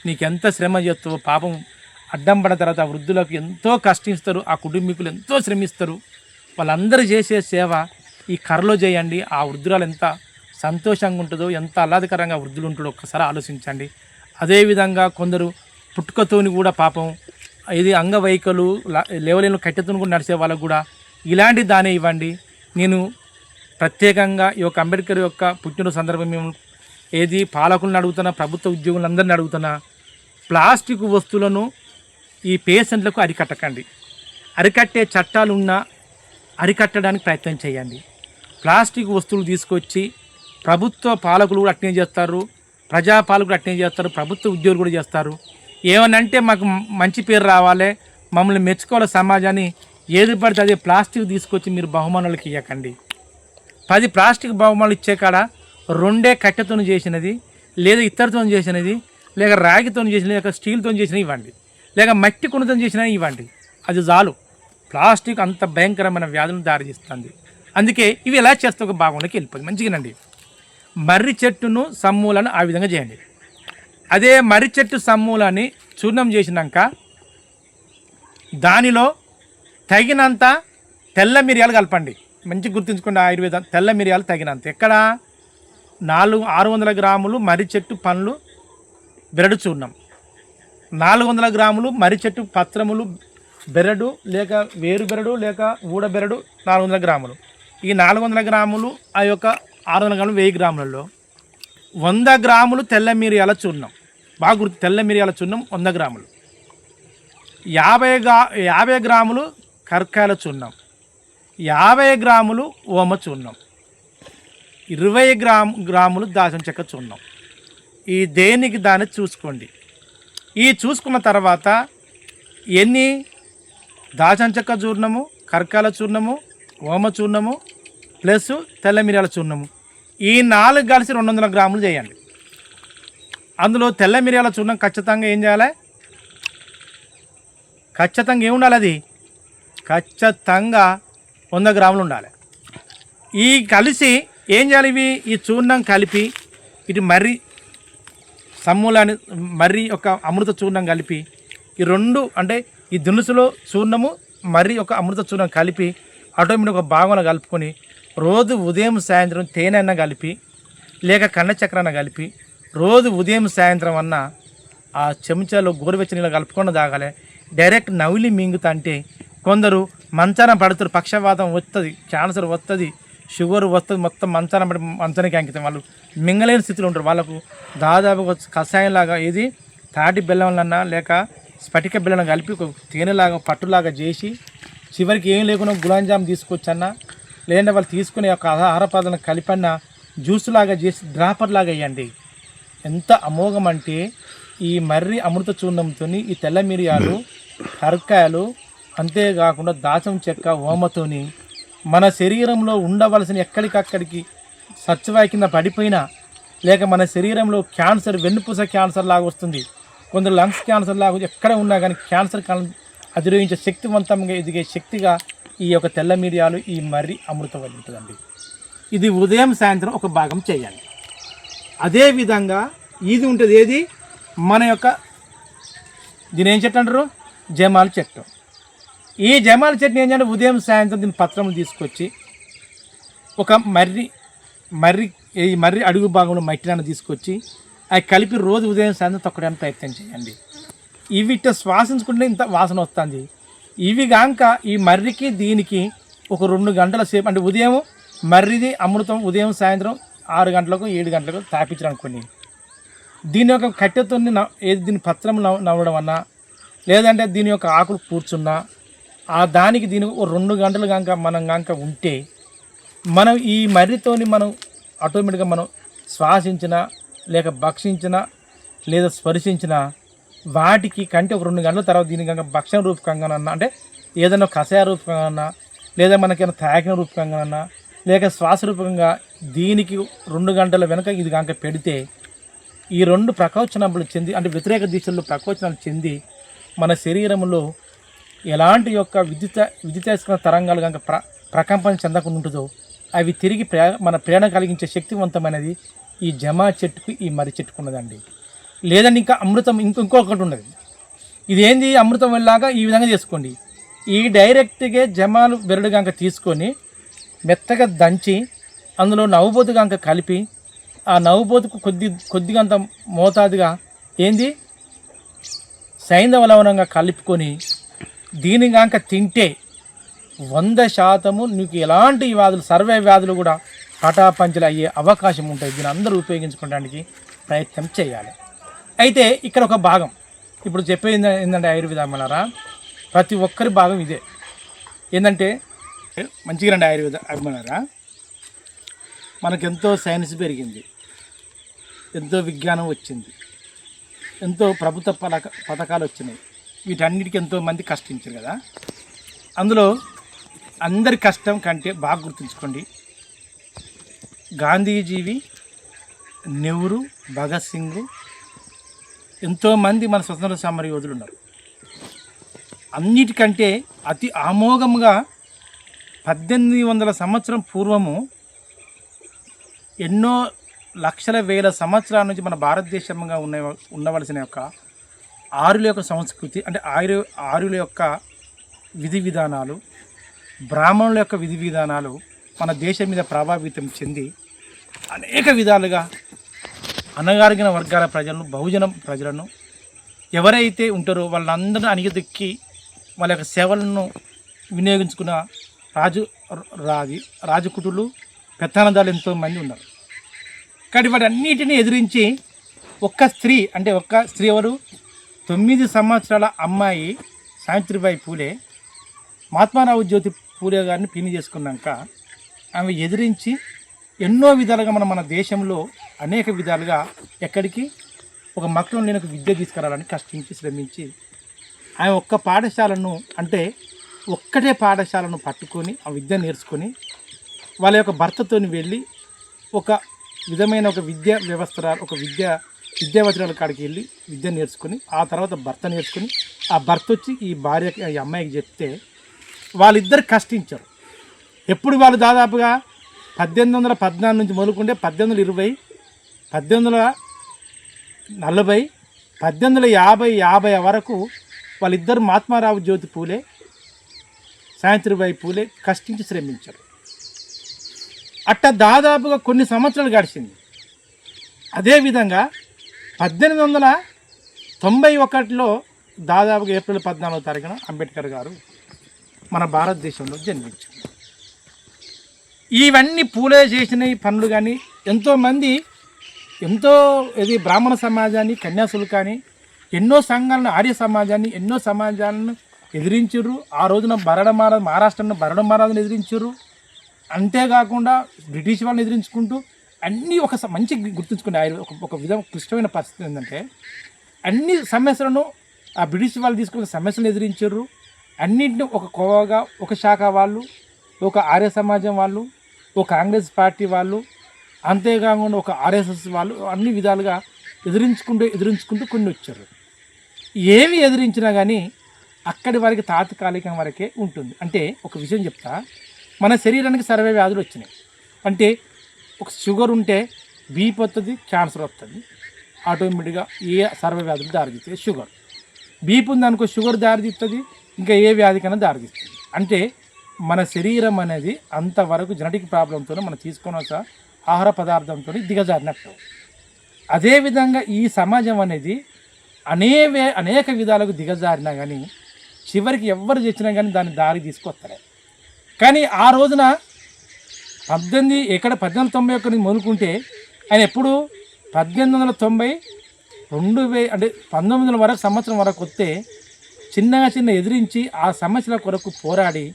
నీకు ఎంత శ్రమ చేస్తావో పాపం అడ్డం పడిన తర్వాత ఆ వృద్ధులకు ఎంతో కష్టిస్తారు, ఆ కుటుంబీకులు ఎంతో శ్రమిస్తారు. వాళ్ళందరూ చేసే సేవ ఈ కర్రలో చేయండి. ఆ వృద్ధురాలు ఎంత సంతోషంగా ఉంటుందో, ఎంత ఆహ్లాదకరంగా వృద్ధులు ఉంటుందో ఒక్కసారి ఆలోచించండి. అదేవిధంగా కొందరు పుట్టుకతోని కూడా పాపం ఇది అంగవైకలు లేవలేని కట్టెతోని కూడా నడిచే వాళ్ళకు కూడా ఇలాంటి దానే ఇవ్వండి. నేను ప్రత్యేకంగా ఈ యొక్క అంబేద్కర్ యొక్క పుట్టినరోజు సందర్భం మేము ఏది పాలకులను అడుగుతున్నా, ప్రభుత్వ ఉద్యోగులందరినీ అడుగుతున్నా, ప్లాస్టిక్ వస్తువులను ఈ పేషెంట్లకు అరికట్టకండి. అరికట్టే చట్టాలున్నా అరికట్టడానికి ప్రయత్నం చేయండి. ప్లాస్టిక్ వస్తువులు తీసుకొచ్చి ప్రభుత్వ పాలకులు కూడా అట్నే చేస్తారు, ప్రజాపాలకులు అట్నే చేస్తారు, ప్రభుత్వ ఉద్యోగులు కూడా చేస్తారు. ఏమనంటే మాకు మంచి పేరు రావాలి, మమ్మల్ని మెచ్చుకోవాలి సమాజాన్ని, ఏది పడితే అదే ప్లాస్టిక్ తీసుకొచ్చి మీరు బహుమానాలకు ఇవ్వకండి. 10 ప్లాస్టిక్ బహుమానాలు ఇచ్చే కాడ 2 కట్టెతో చేసినది, లేదా ఇత్తడితో చేసినది, లేక రాగితో చేసినది, లేక స్టీల్తో చేసినవి ఇవ్వండి, లేక మట్టి కుండతో చేసినవి ఇవ్వండి. అది చాలు. ప్లాస్టిక్ అంత భయంకరమైన వ్యాధులను దారితీస్తుంది. అందుకే ఇవి ఎలా చేస్తే ఒక భాగంలోకి వెళ్ళిపోయింది. మంచిగానండి. మర్రి చెట్టును సమూలను ఆ విధంగా చేయండి. అదే మర్రి చెట్టు సమూలాన్ని చూర్ణం చేసినాక దానిలో తగినంత తెల్ల మిరియాలు కలపండి. మంచి గుర్తుంచుకోండి ఆయుర్వేదం. తెల్ల మిరియాలు తగినంత. ఎక్కడ 600 గ్రాములు మర్రి చెట్టు పండ్లు బెరడు చూర్ణం, 400 గ్రాములు మర్రి చెట్టు పత్రములు బెరడు లేక వేరు బెరడు లేక ఊడ బెరడు 400 గ్రాములు. ఈ 400 గ్రాములు ఆ యొక్క 600 గ్రాములు 1000 గ్రాములలో 100 గ్రాములు తెల్ల మిరియాల చూర్ణం. బాగా గుర్తు, తెల్ల మిరియాల చూర్ణం 100 గ్రాములు. 50 గ్రాములు కర్కాయల చూర్ణం, 50 గ్రాములు ఓమ చూర్ణం, 20 గ్రాములు దాల్చిన చెక్క చూర్ణం. ఈ దేనికి దాన్ని చూసుకోండి. ఈ చూసుకున్న తర్వాత ఎన్ని దాల్చిన చెక్క చూర్ణము, కర్కాయల చూర్ణము, ఓమ చూర్ణము ప్లస్ తెల్ల మిరియాల చూర్ణము, ఈ 4 కలిసి 200 గ్రాములు చేయండి. అందులో తెల్ల మిరియాల చూర్ణం ఖచ్చితంగా ఏం చేయాలి? ఖచ్చితంగా ఏముండాలి? అది ఖచ్చితంగా 100 గ్రాములు ఉండాలి. ఈ కలిసి ఏం చేయాలి? ఈ చూర్ణం కలిపి ఇటు మర్రి సమూలాన్ని మర్రి ఒక అమృత చూర్ణం కలిపి ఈ 2 అంటే ఈ దినుసులో చూర్ణము మర్రి ఒక అమృత చూర్ణం కలిపి ఆటోమేటిక్ ఒక భాగంలో కలుపుకొని రోజు ఉదయం సాయంత్రం తేనె అన్న కలిపి లేక కన్న చక్రాన్న కలిపి రోజు ఉదయం సాయంత్రం అన్న ఆ చెంచాలో గోరువెచ్చని నీళ్ళు కలుపుకొని తాగాలి. డైరెక్ట్ నవిలి మింగుతా అంటే కొందరు మంచాన పడుతారు, పక్షవాతం వస్తుంది, క్యాన్సర్ వస్తుంది, షుగర్ వస్తుంది, మొత్తం మంచాన పడి మంచానికి అంకితం. వాళ్ళు మింగలేని స్థితిలో ఉంటారు. వాళ్ళకు దాదాపుగా కషాయంలాగా ఏది తాటి బెల్లంలన్నా లేక స్ఫటిక బెల్లం కలిపి ఒక తేనెలాగా పట్టులాగా చేసి చివరికి ఏం లేకుండా గులాబ్ జామ్ తీసుకొచ్చన్నా లేదంటే వాళ్ళు తీసుకునే ఒక ఆహార పదార్థాలను కలిపన్న జ్యూస్ లాగా చేసి డ్రాపర్ లాగా వేయండి. ఎంత అమోఘం అంటే ఈ మర్రి అమృత చూర్ణంతో ఈ తెల్ల మిరియాలు, కరక్కాయలు, అంతేకాకుండా దాచం చెక్క, ఓమతోని మన శరీరంలో ఉండవలసిన ఎక్కడికక్కడికి సత్యవాయి కింద పడిపోయినా లేక మన శరీరంలో క్యాన్సర్, వెన్నుపూస క్యాన్సర్ లాగా వస్తుంది, కొందరు లంగ్స్ క్యాన్సర్ లాగా ఎక్కడ ఉన్నా కానీ క్యాన్సర్ అధిరోహించే శక్తివంతంగా ఎదిగే శక్తిగా ఈ యొక్క తెల్ల మిరియాలు, ఈ మర్రి అమృతం ఉంటుందండి. ఇది ఉదయం సాయంత్రం ఒక భాగం చేయాలి. అదేవిధంగా ఇది ఉంటుంది ఏది మన యొక్క దీని ఏం చెట్టు అంటారు? జమాల్ చెట్టు. ఈ జమాల్ చెట్టుని ఏం చేయాలి? ఉదయం సాయంత్రం దీని పత్రములు తీసుకొచ్చి ఒక ఈ మర్రి అడుగు భాగంలో మట్టిని తీసుకొచ్చి అవి కలిపి రోజు ఉదయం సాయంత్రం తొక్కడానికి ప్రయత్నం చేయండి. ఇవి ఇట్లా శ్వాసించుకుంటే ఇంత వాసన వస్తుంది. ఇవి కాక ఈ మర్రికి దీనికి ఒక 2 గంటల సేపు అంటే ఉదయం మర్రిది అమృతం ఉదయం సాయంత్రం 6 గంటలకు 7 గంటలకు తాపించడం అనుకోండి. దీని యొక్క కట్టెతో ఏది దీని పత్రం నవ్వడం అన్నా లేదంటే దీని యొక్క ఆకులు కూర్చున్నా ఆ దానికి దీనికి ఒక 2 గంటలు కనుక మనం కనుక ఉంటే మనం ఈ మర్రితోని మనం ఆటోమేటిక్గా మనం శ్వాసించిన లేక భక్షించిన లేదా స్పర్శించిన వాటికి కంటే ఒక 2 గంటల తర్వాత దీని కనుక భక్షణ రూపకంగానన్నా అంటే ఏదైనా కషాయ రూపకంగా లేదా మనకైనా తాకిన రూపకంగానన్నా లేక శ్వాస రూపకంగా దీనికి 2 గంటల వెనక ఇది కనుక పెడితే ఈ 2 ప్రకోచనములు చెంది అంటే వ్యతిరేక దిశల్లో ప్రకోచనాలు చెంది మన శరీరంలో ఎలాంటి యొక్క విద్యుత్ తరంగాలు కనుక ప్రకంపన చెందకుండా ఉంటుందో అవి తిరిగి మన ప్రేరణ కలిగించే శక్తివంతమైనది ఈ జమా చెట్టుకు ఈ మర్రి చెట్టుకు ఉన్నదండి. లేదండి ఇంకా అమృతం ఇంకొకటి ఉన్నది. ఇదేంది అమృతం వెళ్ళాక ఈ విధంగా చేసుకోండి. ఈ డైరెక్ట్గా జమాలు బెరడు కనుక తీసుకొని మెత్తగా దంచి అందులో నవ్వుబోతు కనుక కలిపి ఆ నవ్వుబోతుకు కొద్దిగా అంత మోతాదుగా ఏంది సైంధవ లవణంగా కలుపుకొని దీని కనుక తింటే 100% నీకు ఎలాంటి వ్యాధులు సర్వే వ్యాధులు కూడా పటాపంచలు అయ్యే అవకాశం ఉంటాయి. దీన్ని అందరూ ఉపయోగించుకోవడానికి ప్రయత్నం చేయాలి. అయితే ఇక్కడ ఒక భాగం ఇప్పుడు చెప్పేది ఏంటంటే ఆయుర్వేదమన్నారా ప్రతి ఒక్కరి భాగం ఇదే ఏంటంటే మంచిగా రండి ఆయుర్వేద అభిమానారా మనకెంతో సైన్స్ పెరిగింది, ఎంతో విజ్ఞానం వచ్చింది, ఎంతో ప్రభుత్వ పథకాలు వచ్చినాయి. వీటన్నిటికీ ఎంతోమంది కష్టించారు కదా. అందులో అందరి కష్టం కంటే బాగా గుర్తుంచుకోండి, గాంధీజీవి, నెహ్రూ, భగత్ సింగ్ ఎంతోమంది మన స్వతంత్ర సమర యోధులు ఉన్నారు. అన్నిటికంటే అతి అమోఘంగా 1800 సంవత్సరం పూర్వము ఎన్నో లక్షల వేల సంవత్సరాల నుంచి మన భారతదేశంగా ఉండవలసిన యొక్క ఆర్యుల యొక్క సంస్కృతి అంటే ఆర్యుల యొక్క విధి విధానాలు, బ్రాహ్మణుల యొక్క విధి విధానాలు మన దేశం మీద ప్రభావితం చెంది అనేక విధాలుగా అణగారిన వర్గాల ప్రజలను, బహుజన ప్రజలను ఎవరైతే ఉంటారో వాళ్ళందరూ అణిగిదొక్కి వాళ్ళ యొక్క సేవలను వినియోగించుకున్న రాజకుటులు, పెత్తనదారులు ఎంతోమంది ఉన్నారు. కాబట్టి వాటి అన్నిటినీ ఎదిరించి ఒక్క స్త్రీ ఎవరు 9 సంవత్సరాల అమ్మాయి సావిత్రిబాయి పూలే మహాత్మారావు జ్యోతి పూలే గారిని పిన్ని చేసుకున్నాక ఆమె ఎదిరించి ఎన్నో విధాలుగా మన దేశంలో అనేక విధాలుగా ఎక్కడికి ఒక మక్కువను నేను విద్య తీసుకురావాలని కష్టించి శ్రమించి ఆమె ఒక్క పాఠశాలను ఒక్కటే పాఠశాలను పట్టుకొని ఆ విద్య నేర్చుకొని వాళ్ళ యొక్క భర్తతో వెళ్ళి ఒక విధమైన ఒక విద్యా వ్యవస్థ ఒక విద్యావచనాల కాడికి వెళ్ళి విద్య నేర్చుకొని ఆ తర్వాత భర్త నేర్చుకొని ఆ భర్త వచ్చి ఈ భార్యకి ఈ అమ్మాయికి చెప్తే వాళ్ళిద్దరు కష్టించారు. ఎప్పుడు వాళ్ళు దాదాపుగా 1814 నుంచి మొదలుకుంటే 1820, 1840, 1850 వరకు వాళ్ళిద్దరు మహాత్మారావు జ్యోతి పూలే, సావిత్రిబాయి పూలే కష్టించి శ్రమించారు. అట్ట దాదాపుగా కొన్ని సంవత్సరాలు గడిచింది. అదేవిధంగా 1891లో దాదాపుగా ఏప్రిల్ 14వ తారీఖున అంబేద్కర్ గారు మన భారతదేశంలో జన్మించారు. ఇవన్నీ పూలే చేసిన పనులు కానీ ఎంతోమంది బ్రాహ్మణ సమాజాన్ని, కన్యాసులు కానీ ఎన్నో సంఘాలను, ఆర్య సమాజాన్ని, ఎన్నో సమాజాలను ఎదిరించారు. ఆ రోజున మహారాష్ట్రను బరడ మహారాజును ఎదిరించారు. అంతేకాకుండా బ్రిటిష్ వాళ్ళని ఎదిరించుకుంటూ అన్నీ ఒక మంచి గుర్తుంచుకునే ఒక విధం క్లిష్టమైన పరిస్థితి ఏంటంటే అన్ని సమస్యలను ఆ బ్రిటిష్ వాళ్ళు తీసుకున్న సమస్యలను ఎదిరించారు. అన్నింటినీ ఒక కోవగా ఒక శాఖ వాళ్ళు, ఒక ఆర్య సమాజం వాళ్ళు, ఒక కాంగ్రెస్ పార్టీ వాళ్ళు, అంతేకాకుండా ఒక ఆర్ఎస్ఎస్ వాళ్ళు అన్ని విధాలుగా ఎదిరించుకుంటూ కొన్ని వచ్చారు. ఏమి ఎదిరించినా కానీ అక్కడి వరకు తాత్కాలికం వరకే ఉంటుంది. అంటే ఒక విషయం చెప్తా, మన శరీరానికి సర్వే వ్యాధులు వచ్చినాయి. అంటే ఒక షుగర్ ఉంటే బీపీ వస్తుంది, క్యాన్సర్ వస్తుంది, ఆటోమేటిక్గా ఏ సర్వే వ్యాధులు దారితీస్తాయి. షుగర్ బీపీ ఉందనుకో షుగర్ దారితీస్తుంది, ఇంకా ఏ వ్యాధికైనా దారితీస్తుంది. అంటే మన శరీరం అనేది అంతవరకు జెనెటిక్ ప్రాబ్లంతో మనం తీసుకున్న ఆహార పదార్థంతో దిగజారినట్టు. అదేవిధంగా ఈ సమాజం అనేది అనేక విధాలకు దిగజారినా కానీ చివరికి ఎవరు తెచ్చినా కానీ దాన్ని దారి తీసుకొస్తారు. కానీ ఆ రోజున 1891 మొదలుకుంటే ఆయన ఎప్పుడు 1890, 2000 అంటే 1900 వరకు సంవత్సరం వరకు వస్తే చిన్న ఎదిరించి ఆ సమస్యల కొరకు పోరాడి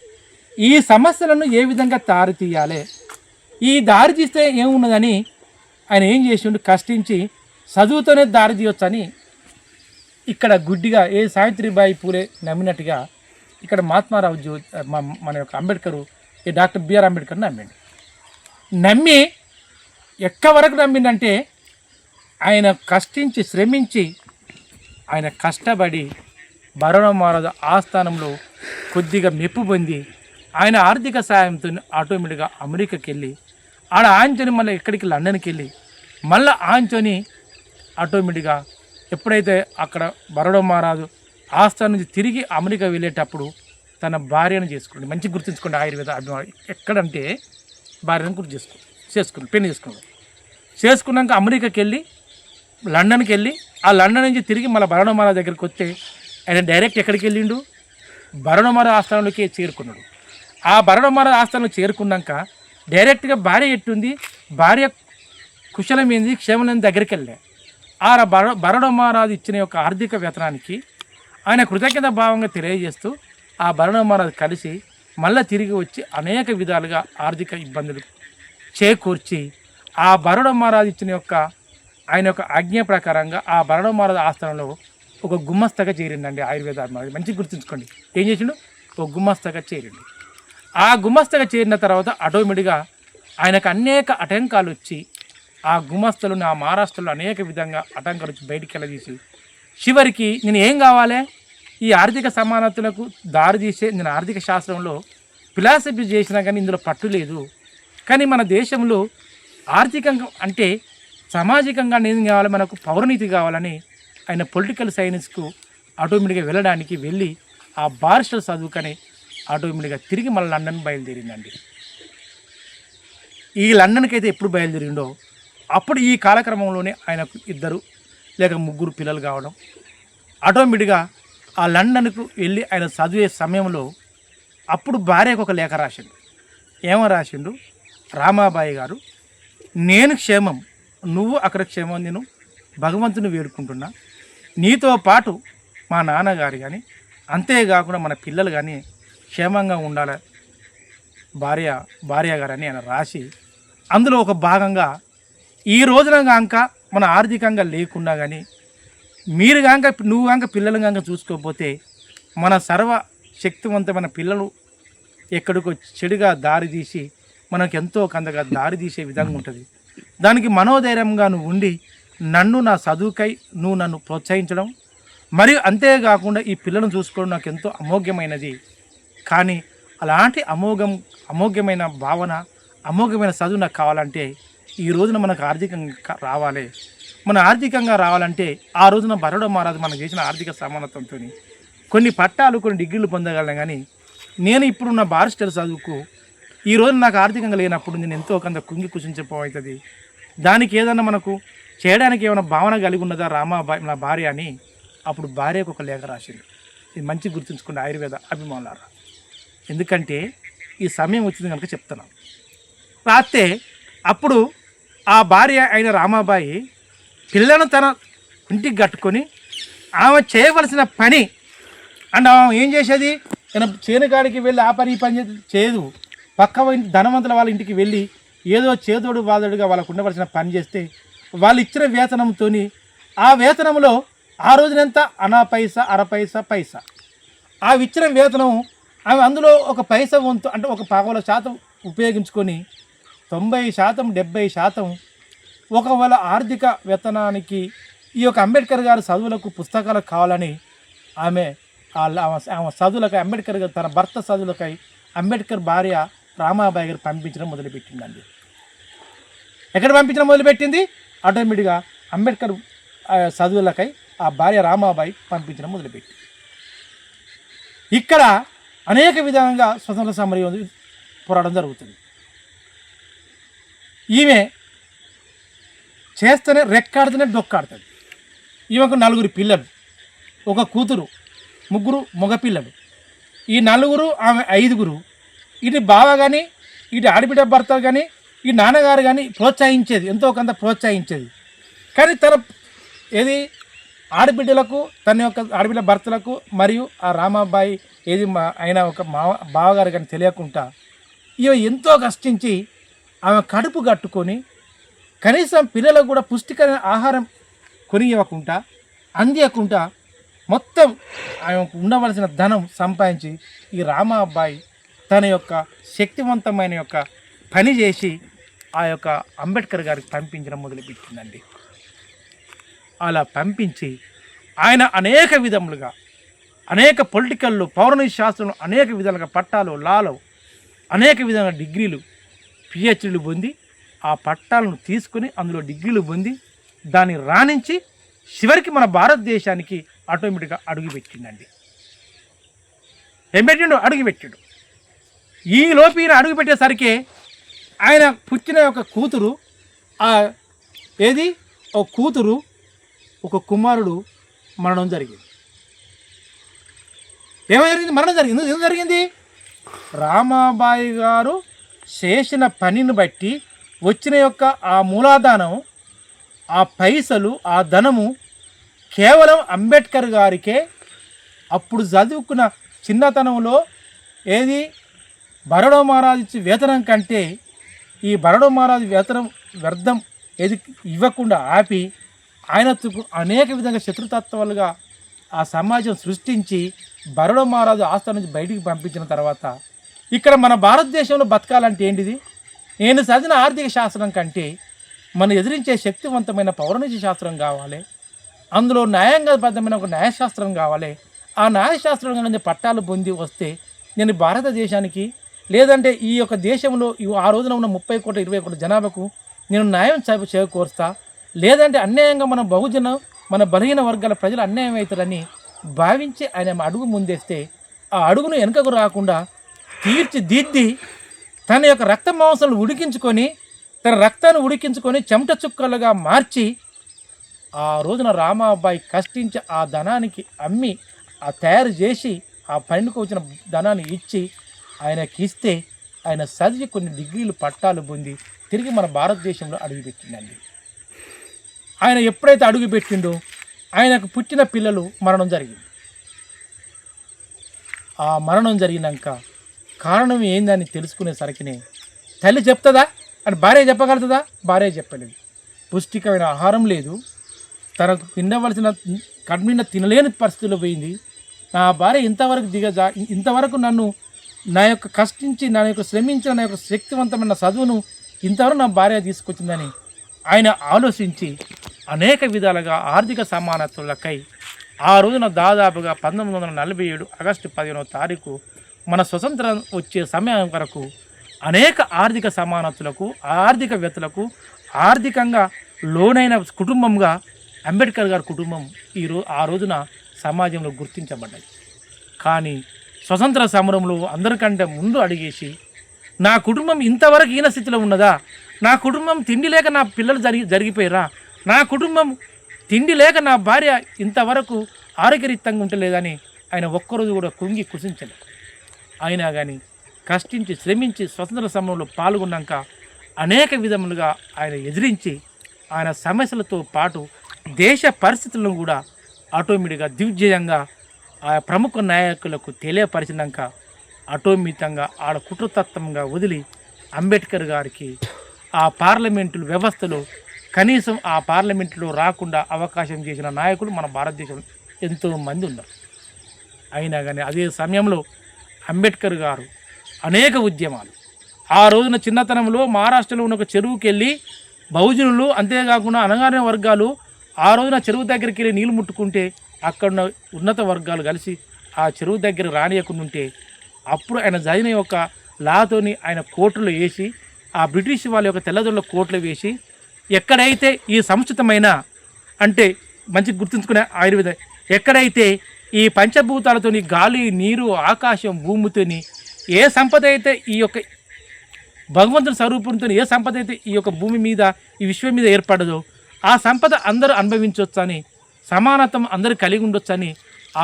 ఈ సమస్యలను ఏ విధంగా దారి తీయాలి, ఈ దారి తీస్తే ఏమున్నదని ఆయన ఏం చేసిండు, కష్టించి చదువుతోనే దారి తీయొచ్చని ఇక్కడ గుడ్డిగా ఏ సావిత్రిబాయి పూలే నమ్మినట్టుగా ఇక్కడ మహాత్మారావు మన యొక్క అంబేద్కరు ఈ డాక్టర్ బిఆర్ అంబేద్కర్ నమ్మి ఎక్క వరకు నమ్మిందంటే ఆయన కష్టించి శ్రమించి ఆయన కష్టపడి బరోడా మహారాజు ఆస్థానంలో కొద్దిగా మెప్పు పొంది ఆయన ఆర్థిక సాయంతో ఆటోమేటిక్గా అమెరికాకి వెళ్ళి ఆడ ఆంచోని మళ్ళీ ఎక్కడికి లండన్కి వెళ్ళి మళ్ళీ ఆంచోని ఆటోమేటిక్గా ఎప్పుడైతే అక్కడ బరోడా మహారాజు ఆస్థానం నుంచి తిరిగి అమెరికా వెళ్ళేటప్పుడు తన భార్యను చేసుకోండి, మంచి గుర్తుంచుకోండి. ఆయుర్వేద అభిమానం ఎక్కడంటే భార్యను చేసుకుని పెళ్లి చేసుకున్నాక అమెరికాకి వెళ్ళి లండన్కి వెళ్ళి ఆ లండన్ నుంచి తిరిగి మళ్ళీ బరోడా మహారాజు దగ్గరికి వస్తే ఆయన డైరెక్ట్ ఎక్కడికి వెళ్ళిండు, బరోడా మహారాజు ఆస్థానంలోకి చేరుకున్నాడు. ఆ బరోడా మహారాజు ఆస్థానంలో చేరుకున్నాక డైరెక్ట్గా భార్య ఎట్టుంది, భార్య కుశలం ఏంది క్షేమం దగ్గరికి వెళ్ళా. ఆ బరోడా మహారాజు ఇచ్చిన యొక్క ఆర్థిక వేతనానికి ఆయన కృతజ్ఞత భావంగా తెలియజేస్తూ ఆ బరోడా మహారాజు కలిసి మళ్ళీ తిరిగి వచ్చి అనేక విధాలుగా ఆర్థిక ఇబ్బందులు చేకూర్చి ఆ బరోడా మహారాజు ఇచ్చిన యొక్క ఆయన యొక్క ఆజ్ఞ ప్రకారంగా ఆ బరోడా మహారాజు ఆస్థానంలో ఒక గుమ్మస్తగా చేరిండండి. ఆయుర్వేద మంచి గుర్తుంచుకోండి. ఏం చేసిండు, ఒక గుమ్మస్తగా చేరిండు. ఆ గుమ్మస్తగా చేరిన తర్వాత ఆటోమేటిక్గా ఆయనకు అనేక ఆటంకాలు వచ్చి ఆ గుమస్తలను ఆ మహారాష్ట్రలో అనేక విధంగా ఆటంకాలు వచ్చి బయటికి వెళ్ళదీసి చివరికి నేను ఏం కావాలి, ఈ ఆర్థిక సమానతలకు దారి తీసే నేను ఆర్థిక శాస్త్రంలో ఫిలాసఫీ చేసినా కానీ ఇందులో పట్టు లేదు. కానీ మన దేశంలో ఆర్థికంగా అంటే సామాజికంగా ఏం కావాలి, మనకు పౌరనీతి కావాలని ఆయన పొలిటికల్ సైన్స్కు ఆటోమేటిక్గా వెళ్ళడానికి వెళ్ళి ఆ బారిస్టర్ చదువుకని ఆటోమేటిక్గా తిరిగి మళ్ళీ లండన్ బయలుదేరిందండి. ఈ లండన్కి అయితే ఎప్పుడు బయలుదేరిండో అప్పుడు ఈ కాలక్రమంలోనే ఆయనకు 2 లేక 3 పిల్లలు కావడం, ఆటోమేటిక్గా ఆ లండన్కు వెళ్ళి ఆయన చదివే సమయంలో అప్పుడు భార్యకు ఒక లేఖ రాసిండు. ఏమో రాసిండు, రామాబాయి గారు నేను క్షేమం, నువ్వు అక్కడ క్షేమం, నేను భగవంతుని వేడుకుంటున్నా, నీతో పాటు మా నాన్నగారు కానీ అంతేకాకుండా మన పిల్లలు కానీ క్షేమంగా ఉండాలి భార్య గారని ఆయన రాసి అందులో ఒక భాగంగా ఈ రోజున కాక మన ఆర్థికంగా లేకున్నా కానీ మీరు కాక నువ్వు కాక పిల్లలు కాక చూసుకోకపోతే మన సర్వ శక్తివంతమైన పిల్లలు ఎక్కడికో చెడుగా దారి తీసి మనకు ఎంతో కందగా దారి తీసే విధంగా ఉంటుంది. దానికి మనోధైర్యంగా నువ్వు ఉండి నన్ను నా చదువుకై నువ్వు నన్ను ప్రోత్సహించడం మరియు అంతేకాకుండా ఈ పిల్లలను చూసుకోవడం నాకు ఎంతో అమోఘమైనది. కానీ అలాంటి అమోఘమైన భావన అమోఘమైన చదువు నాకు కావాలంటే ఈ రోజున మనకు ఆర్థికంగా రావాలి. మన ఆర్థికంగా రావాలంటే ఆ రోజున బరోడా మహారాజు మనకు చేసిన ఆర్థిక సమానత్వంతో కొన్ని పట్టాలు కొన్ని డిగ్రీలు పొందగలను. కానీ నేను ఇప్పుడున్న బారిస్టర్ చదువుకు ఈ రోజు నాకు ఆర్థికంగా లేనప్పుడు నేను ఎంతో కొంత కుంగి కుసించిపోతుంది. దానికి ఏదన్నా మనకు చేయడానికి ఏమైనా భావన కలిగి ఉన్నదా రామాబాయి నా భార్య అని అప్పుడు భార్యకు ఒక లేఖ రాసింది. ఇది మంచి గుర్తుంచుకోండి ఆయుర్వేద అభిమానులారా, ఎందుకంటే ఈ సమయం వచ్చింది కనుక చెప్తున్నాను. రాస్తే అప్పుడు ఆ భార్య అయిన రామాబాయి పిల్లను తన ఇంటికి కట్టుకొని ఆమె చేయవలసిన పని అంటే ఆమె ఏం చేసేది, తన చేనుగాడికి వెళ్ళి ఆ పని ఈ పని చేయదు, పక్క ధనవంతుల వాళ్ళ ఇంటికి వెళ్ళి ఏదో చేదోడు వాదోడుగా వాళ్ళకు ఉండవలసిన పని చేస్తే వాళ్ళు ఇచ్చిన వేతనంతో ఆ వేతనంలో ఆ రోజునంతా అనా పైసా అర పైసా ఆ ఇచ్చిన వేతనం ఆమె అందులో ఒక పైసా వంతు అంటే ఒక 15% ఉపయోగించుకొని 90% 70% ఒకవేళ ఆర్థిక వేతనానికి ఈ యొక్క అంబేద్కర్ గారి చదువులకు పుస్తకాలకు కావాలని ఆమె చదువులకై అంబేద్కర్ గారు తన భర్త చదువులకై అంబేద్కర్ భార్య రామాబాయి గారు పంపించడం మొదలుపెట్టిందండి. ఎక్కడ పంపించడం మొదలుపెట్టింది, ఆటోమేటిక్గా అంబేద్కర్ చదువులకై ఆ భార్య రామాబాయి పంపించడం మొదలుపెట్టింది. ఇక్కడ అనేక విధంగా స్వతంత్ర సమరం పోరాటం జరుగుతుంది. ఈమె చేస్తేనే రెక్కాడితేనే డొక్కాడుతుంది. ఈమెకు 4 పిల్లలు, ఒక కూతురు, 3 మగపిల్లలు. ఈ 4 ఆమె 5. ఇటు బావ కానీ ఇటు ఆడబిడ్డ భర్త కానీ ఈ నాన్నగారు కానీ ప్రోత్సహించేది, ఎంతో కొంత ప్రోత్సహించేది. కానీ తన ఏది ఆడబిడ్డలకు తన యొక్క ఆడబిడ్డ భర్తలకు మరియు ఆ రామాబాయి ఏది అయినా ఒక బావగారు కానీ తెలియకుండా ఇవి ఎంతో కష్టించి ఆమె కడుపు కట్టుకొని కనీసం పిల్లలకు కూడా పుష్టికరమైన ఆహారం కొనియకుండా అందియకుండా మొత్తం ఆయనకు ఉండవలసిన ధనం సంపాదించి ఈ రామ అబ్బాయి తన యొక్క శక్తివంతమైన యొక్క పని చేసి ఆ యొక్క అంబేద్కర్ గారికి పంపించడం మొదలుపెట్టిందండి. అలా పంపించి ఆయన అనేక విధములుగా అనేక పొలిటికల్లో పౌరాణిక శాస్త్రంలో అనేక విధాలుగా పట్టాలు లాలో అనేక విధంగా డిగ్రీలు పిహెచ్డీలు పొంది ఆ పట్టాలను తీసుకొని అందులో డిగ్రీలు పొంది దాన్ని రాణించి చివరికి మన భారతదేశానికి ఆటోమేటిక్గా అడుగుపెట్టిండండి. ఏం పెట్టిండు? అడుగుపెట్టాడు. ఈ లోపు ఈయన అడుగుపెట్టేసరికి ఆయన పుట్టిన యొక్క కూతురు ఒక కూతురు ఒక కుమారుడు మరణం జరిగింది. ఏమైంది? మరణం జరిగింది. ఎందుకు జరిగింది? రామాబాయి గారు చేసిన పనిని బట్టి వచ్చిన యొక్క ఆ మూలాధానం, ఆ పైసలు, ఆ ధనము కేవలం అంబేద్కర్ గారికే అప్పుడు చదువుకున్న చిన్నతనంలో బరోడా మహారాజు ఇచ్చే వేతనం కంటే ఈ బరోడా మహారాజు వేతనం వ్యర్థం ఇవ్వకుండా ఆపి ఆయనకు అనేక విధంగా శత్రుతత్వాలుగా ఆ సమాజం సృష్టించి బరోడా మహారాజు ఆస్థానం నుంచి బయటికి పంపించిన తర్వాత ఇక్కడ మన భారతదేశంలో బతకాలంటే ఏంటిది? నేను చదివిన ఆర్థిక శాస్త్రం కంటే మనం ఎదిరించే శక్తివంతమైన పౌరాణిక శాస్త్రం కావాలి. అందులో న్యాయంగబద్ధమైన ఒక న్యాయశాస్త్రం కావాలి. ఆ న్యాయశాస్త్రం నుంచి పట్టాలు పొంది వస్తే నేను భారతదేశానికి లేదంటే ఈ యొక్క దేశంలో ఆ రోజున ఉన్న 30 కోట్ల 20 కోట్ల జనాభాకు నేను న్యాయం చేకూరుస్తా. లేదంటే అన్యాయంగా మన బలహీన వర్గాల ప్రజలు అన్యాయం అవుతారని భావించి ఆయన అడుగు ముందేస్తే ఆ అడుగును వెనుకకు రాకుండా తీర్చిదిద్ది తన యొక్క రక్త మాంసాలను ఉడికించుకొని తన రక్తాన్ని ఉడికించుకొని చెమట చుక్కలుగా మార్చి ఆ రోజున రామాబాయి కష్టించి ఆ ధనానికి అమ్మి తయారు చేసి ఆ పనికి వచ్చిన ధనాన్ని ఇచ్చి ఆయనకి ఇస్తే ఆయన చదివి కొన్ని డిగ్రీలు పట్టాలు పొంది తిరిగి మన భారతదేశంలో అడుగుపెట్టిందండి. ఆయన ఎప్పుడైతే అడుగుపెట్టిండో ఆయనకు పుట్టిన పిల్లలు మరణం జరిగింది. ఆ మరణం జరిగినాక కారణం ఏందని తెలుసుకునేసరికినే తల్లి చెప్తుందా అని భార్య చెప్పగలుగుతుందా? భార్య చెప్పలేదు. పుష్టికమైన ఆహారం లేదు, తనకు తినవలసిన కడుపునిండా తినలేని పరిస్థితిలో పోయింది. నా భార్య ఇంతవరకు నన్ను నా యొక్క కష్టించి నా యొక్క శ్రమించిన నా యొక్క శక్తివంతమైన చదువును ఇంతవరకు నా భార్య తీసుకొచ్చిందని ఆయన ఆలోచించి అనేక విధాలుగా ఆర్థిక సమానత్వాలకై ఆ రోజున దాదాపుగా 1947 ఆగస్టు 15వ తారీఖు మన స్వతంత్రం వచ్చే సమయం వరకు అనేక ఆర్థిక సమానతలకు ఆర్థికవేత్తలకు ఆర్థికంగా లోనైన కుటుంబంగా అంబేద్కర్ గారి కుటుంబం ఆ రోజున సమాజంలో గుర్తించబడ్డది. కానీ స్వతంత్ర సమరంలో అందరికంటే ముందు అడిగేసి నా కుటుంబం ఇంతవరకు ఈయన స్థితిలో ఉన్నదా? నా కుటుంబం తిండి లేక నా పిల్లలు జరిగిపోయారా? నా కుటుంబం తిండి లేక నా భార్య ఇంతవరకు ఆరోగ్యరీత్యంగా ఉంటలేదని ఆయన ఒక్కరోజు కూడా కుంగి కుసించలేదు. అయినా కానీ కష్టించి శ్రమించి స్వతంత్ర సమరంలో పాల్గొన్నాక అనేక విధములుగా ఆయన ఎదిరించి ఆయన సమస్యలతో పాటు దేశ పరిస్థితులను కూడా ఆటోమేటిక్గా దిగ్విజయంగా ఆ ప్రముఖ నాయకులకు తెలియపరిచినాక ఆటోమేటిక్గా ఆడ కుట్రతత్వంగా వదిలి అంబేద్కర్ గారికి ఆ పార్లమెంటు వ్యవస్థలో కనీసం ఆ పార్లమెంటులో రాకుండా అవకాశం చేసిన నాయకులు మన భారతదేశంలో ఎంతోమంది ఉన్నారు. అయినా కానీ అదే సమయంలో అంబేద్కర్ గారు అనేక ఉద్యమాలు ఆ రోజున చిన్నతనంలో మహారాష్ట్రలో ఉన్న ఒక చెరువుకి వెళ్ళి బహుజనులు అంతేకాకుండా అణగారిన వర్గాలు ఆ రోజున చెరువు దగ్గరికి వెళ్ళి నీళ్ళు ముట్టుకుంటే అక్కడ ఉన్నత వర్గాలు కలిసి ఆ చెరువు దగ్గర రానియకుండా ఉంటే అప్పుడు ఆయన జరిగిన యొక్క లాతోని ఆయన కోర్టులో వేసి ఆ బ్రిటిష్ వాళ్ళ యొక్క తెల్లదొరల కోర్టులో వేసి ఎక్కడైతే ఈ సంస్కృతమైన అంటే మంచి గుర్తుంచుకునే ఆయుర్వేద ఎక్కడైతే ఈ పంచభూతాలతోని గాలి నీరు ఆకాశం భూమితోని ఏ సంపద అయితే ఈ యొక్క భగవంతుని స్వరూపంతో ఏ సంపద అయితే ఈ యొక్క భూమి మీద ఈ విశ్వం మీద ఏర్పడదో ఆ సంపద అందరూ అనుభవించవచ్చని సమానత్వం అందరూ కలిగి ఉండొచ్చని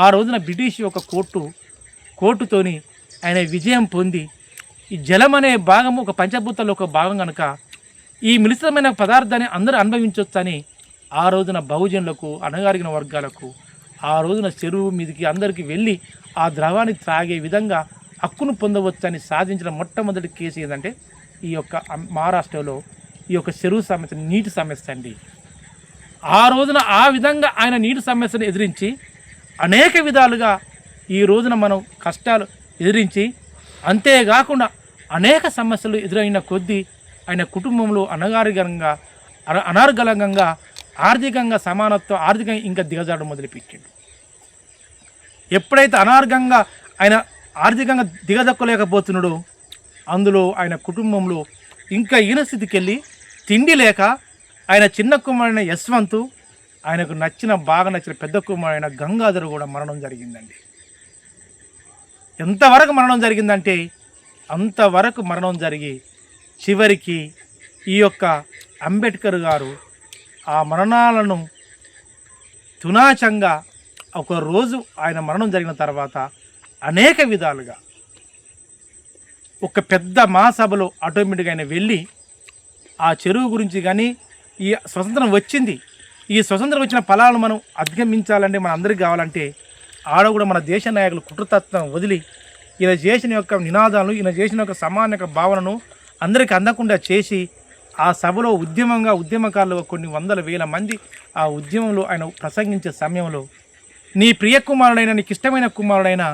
ఆ రోజున బ్రిటిష్ యొక్క కోర్టుతోని ఆయన విజయం పొంది ఈ జలం అనే భాగం ఒక పంచభూతాల్లో ఒక భాగం కనుక ఈ మిశ్రమైన పదార్థాన్ని అందరూ అనుభవించవచ్చని ఆ రోజున బహుజనులకు అణగారిన వర్గాలకు ఆ రోజున చెరువు మీదకి అందరికీ వెళ్ళి ఆ ద్రవాన్ని త్రాగే విధంగా హక్కును పొందవచ్చని సాధించిన మొట్టమొదటి కేసు ఏదంటే ఈ యొక్క మహారాష్ట్రలో ఈ యొక్క చెరువు సమస్య నీటి సమస్య అండి. ఆ రోజున ఆ విధంగా ఆయన నీటి సమస్యను ఎదిరించి అనేక విధాలుగా ఈ రోజున మనం కష్టాలు ఎదిరించి, అంతేకాకుండా అనేక సమస్యలు ఎదురైన కొద్దీ ఆయన కుటుంబంలో అనార్గళంగా ఆర్థికంగా సమానత్వం ఆర్థికంగా ఇంకా దిగజాడడం మొదలుపెట్టాడు. ఎప్పుడైతే అనార్గంగా ఆయన ఆర్థికంగా దిగదక్కలేకపోతున్నాడో అందులో ఆయన కుటుంబంలో ఇంకా ఈయన స్థితికి వెళ్ళి తిండి లేక ఆయన చిన్న కుమారుడైన యశ్వంతు, ఆయనకు బాగా నచ్చిన పెద్ద కుమారుడైన గంగాధర్ కూడా మరణం జరిగిందండి. ఎంతవరకు మరణం జరిగిందంటే అంతవరకు మరణం జరిగి చివరికి ఈ యొక్క అంబేద్కర్ గారు ఆ మరణాలను తునాచంగా ఒక రోజు ఆయన మరణం జరిగిన తర్వాత అనేక విధాలుగా ఒక పెద్ద మహాసభలో ఆటోమేటిక్గా ఆయన వెళ్ళి ఆ చెరువు గురించి కానీ ఈ స్వతంత్రం వచ్చింది, ఈ స్వతంత్రం వచ్చిన ఫలాలను మనం అధిగమించాలంటే మన అందరికీ కావాలంటే ఆడ కూడా మన దేశ నాయకులు కుట్రతత్వం వదిలి ఈయన చేసిన యొక్క నినాదాలను, ఈయన చేసిన యొక్క సమాన భావనను అందరికీ అందకుండా చేసి ఆ సభలో ఉద్యమకారులు కొన్ని వందల వేల మంది ఆ ఉద్యమంలో ఆయన ప్రసంగించే సమయంలో నీ ప్రియ కుమారుడైన, నీకు ఇష్టమైన కుమారుడైన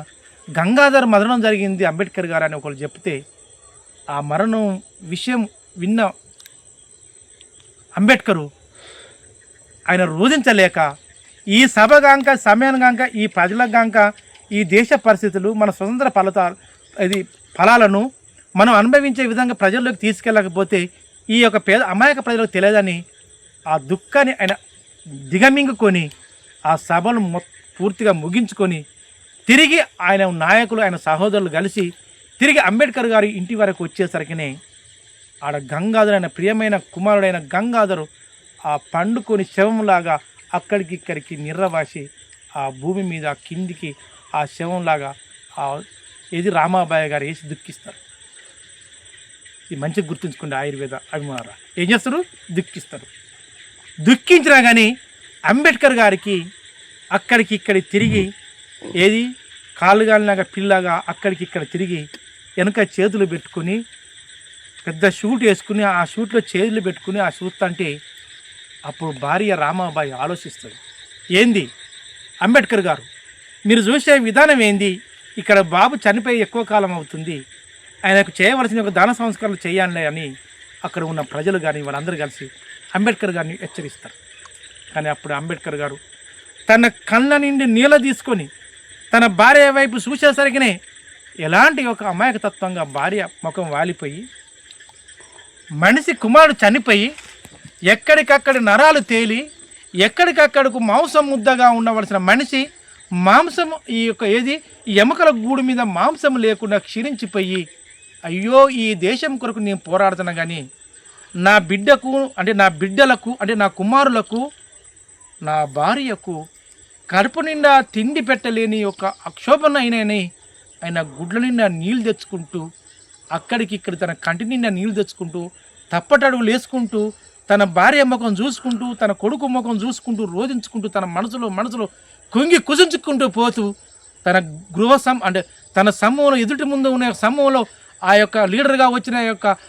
గంగాధర్ మరణం జరిగింది అంబేద్కర్ గారు అని ఒకరు చెప్తే ఆ మరణం విషయం విన్న అంబేద్కరు ఆయన రోధించలేక ఈ సభ గాంక సమయం గాంక ఈ ప్రజల గాంక ఈ దేశ పరిస్థితులు మన స్వతంత్ర ఫలాలను మనం అనుభవించే విధంగా ప్రజల్లోకి తీసుకెళ్ళకపోతే ఈ యొక్క అమాయక ప్రజలకు తెలియదని ఆ దుఃఖాన్ని ఆయన దిగమింగుకొని ఆ సభను పూర్తిగా ముగించుకొని తిరిగి ఆయన నాయకులు, ఆయన సహోదరులు కలిసి తిరిగి అంబేద్కర్ గారి ఇంటి వరకు వచ్చేసరికినే ఆడ గంగాధర్, ఆయన ప్రియమైన కుమారుడైన గంగాధరు ఆ పండుకొని శవంలాగా అక్కడికిక్కడికి నిర్రవాసి ఆ భూమి మీద కిందికి ఆ శవంలాగా రామాబాయి గారు వేసి దుఃఖిస్తారు. ఇది మంచిగా గుర్తుంచుకోండి. ఆయుర్వేద అభిమానులు ఏం చేస్తారు? దుఃఖిస్తారు. దుఃఖించినా కానీ అంబేద్కర్ గారికి అక్కడికి ఇక్కడికి తిరిగి కాలుగాలిలాగా పిల్లగా అక్కడికి ఇక్కడ తిరిగి వెనక చేతులు పెట్టుకుని పెద్ద షూట్ వేసుకుని ఆ షూట్లో చేతులు పెట్టుకుని ఆ చూస్తుంటే అప్పుడు భార్య రామాబాయి ఆలోచిస్తుంది, ఏంది అంబేద్కర్ గారు మీరు చూసే విధానం ఏంది? ఇక్కడ బాబు చనిపోయి ఎక్కువ కాలం అవుతుంది, ఆయనకు చేయవలసిన ఒక దాన సంస్కారాలు చేయాలి అని అక్కడ ఉన్న ప్రజలు కానీ వాళ్ళందరూ కలిసి అంబేద్కర్ గారిని హెచ్చరిస్తారు. కానీ అప్పుడు అంబేద్కర్ గారు తన కళ్ళ నుండి నీళ్ళ తీసుకొని తన భార్య వైపు చూసేసరికినే ఎలాంటి ఒక అమాయకతత్వంగా భార్య ముఖం వాలిపోయి, మనిషి కుమారుడు చనిపోయి ఎక్కడికక్కడ నరాలు తేలి ఎక్కడికక్కడకు మాంసం ముద్దగా ఉండవలసిన మనిషి మాంసం ఈ ఎముకల గూడు మీద మాంసం లేకుండా క్షీణించిపోయి, అయ్యో ఈ దేశం కొరకు నేను పోరాడుతున్నా కానీ నా బిడ్డలకు నా కుమారులకు, నా భార్యకు కడుపు నిండా తిండి పెట్టలేని ఒక అక్షోభణ అయినని ఆయన గుడ్ల నిండా నీళ్ళు తెచ్చుకుంటూ అక్కడికిక్కడ తన కంటి నిండా నీళ్ళు తెచ్చుకుంటూ తప్పటడుగులు వేసుకుంటూ తన భార్య ముఖం చూసుకుంటూ తన కొడుకు ముఖం చూసుకుంటూ రోధించుకుంటూ తన మనసులో కుంగి కుసించుకుంటూ పోతూ తన తన సమూహంలో ఎదుటి ముందు ఉన్న సమూహంలో ఆ యొక్క లీడర్గా వచ్చిన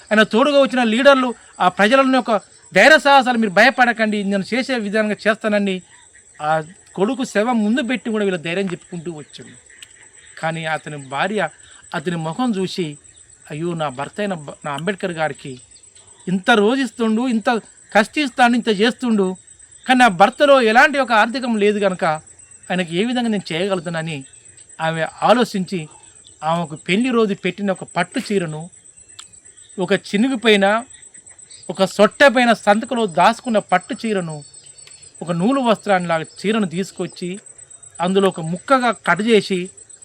ఆయన తోడుగా వచ్చిన లీడర్లు ఆ ప్రజలను యొక్క ధైర్య సాహసాలు మీరు భయపడకండి, నేను చేసే విధానంగా చేస్తానండి ఆ కొడుకు శవం ముందు పెట్టి కూడా వీళ్ళ ధైర్యం చెప్పుకుంటూ వచ్చాడు. కానీ అతని భార్య అతని ముఖం చూసి, అయ్యో నా భర్త అయిన నా అంబేద్కర్ గారికి ఇంత రోజిస్తుండు, ఇంత కష్టిస్తాను, ఇంత చేస్తుండు, కానీ నా భర్తలో ఎలాంటి ఒక ఆర్థికం లేదు కనుక ఆయనకి ఏ విధంగా నేను చేయగలుగుతానని ఆమె ఆలోచించి ఆమెకు పెళ్లి రోజు పెట్టిన ఒక పట్టు చీరను ఒక చినిగిపోయిన ఒక సొట్టపైన సంతకలో దాచుకున్న పట్టు చీరను ఒక నూలు వస్త్రాన్నిలాగా చీరను తీసుకొచ్చి అందులో ఒక ముక్కగా కట్ చేసి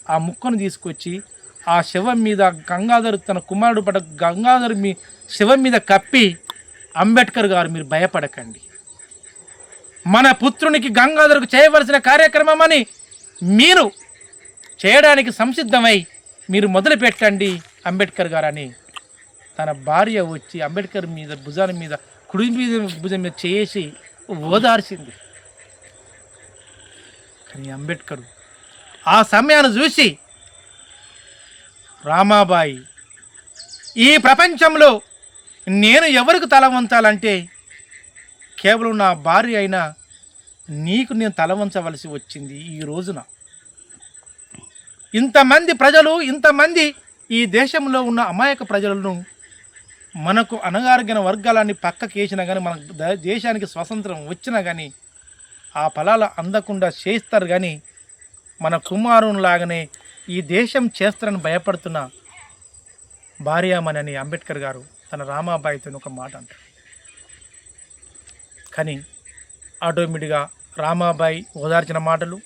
ఆ ముక్కను తీసుకొచ్చి ఆ శవం మీద గంగాధర్ తన కుమారుడు పడ్డ గంగాధర్ శవం మీద కప్పి, అంబేద్కర్ గారు మీరు భయపడకండి, మన పుత్రునికి గంగాధర్కు చేయవలసిన కార్యక్రమం అని మీరు చేయడానికి సంసిద్ధమై మీరు మొదలు పెట్టండి అంబేద్కర్ గారు అని తన భార్య వచ్చి అంబేద్కర్ మీద భుజాల మీద కుడి భుజం మీద చేసి ఓదార్చింది. కానీ అంబేద్కర్ ఆ సమయాన్ని చూసి, రామాబాయి ఈ ప్రపంచంలో నేను ఎవరికి తల వంచాలంటే కేవలం నా భార్య అయిన నీకు నేను తల వంచవలసి వచ్చింది ఈ రోజున. ఇంతమంది ప్రజలు, ఇంతమంది ఈ దేశంలో ఉన్న అమాయక ప్రజలను మనకు అణగారిన వర్గాలన్నీ పక్కకేసినా కానీ, మన దేశానికి స్వాతంత్రం వచ్చినా కానీ ఆ ఫలాలు అందకుండా చేస్తారు. కానీ మన కుమారునిలాగానే ఈ దేశం చేస్తారని భయపడుతున్న భార్యామణి అంబేద్కర్ గారు తన రామాబాయితో ఒక మాట అంటారు. కానీ ఆటోమేటిక్గా రామాబాయి ఓదార్చిన మాటలు,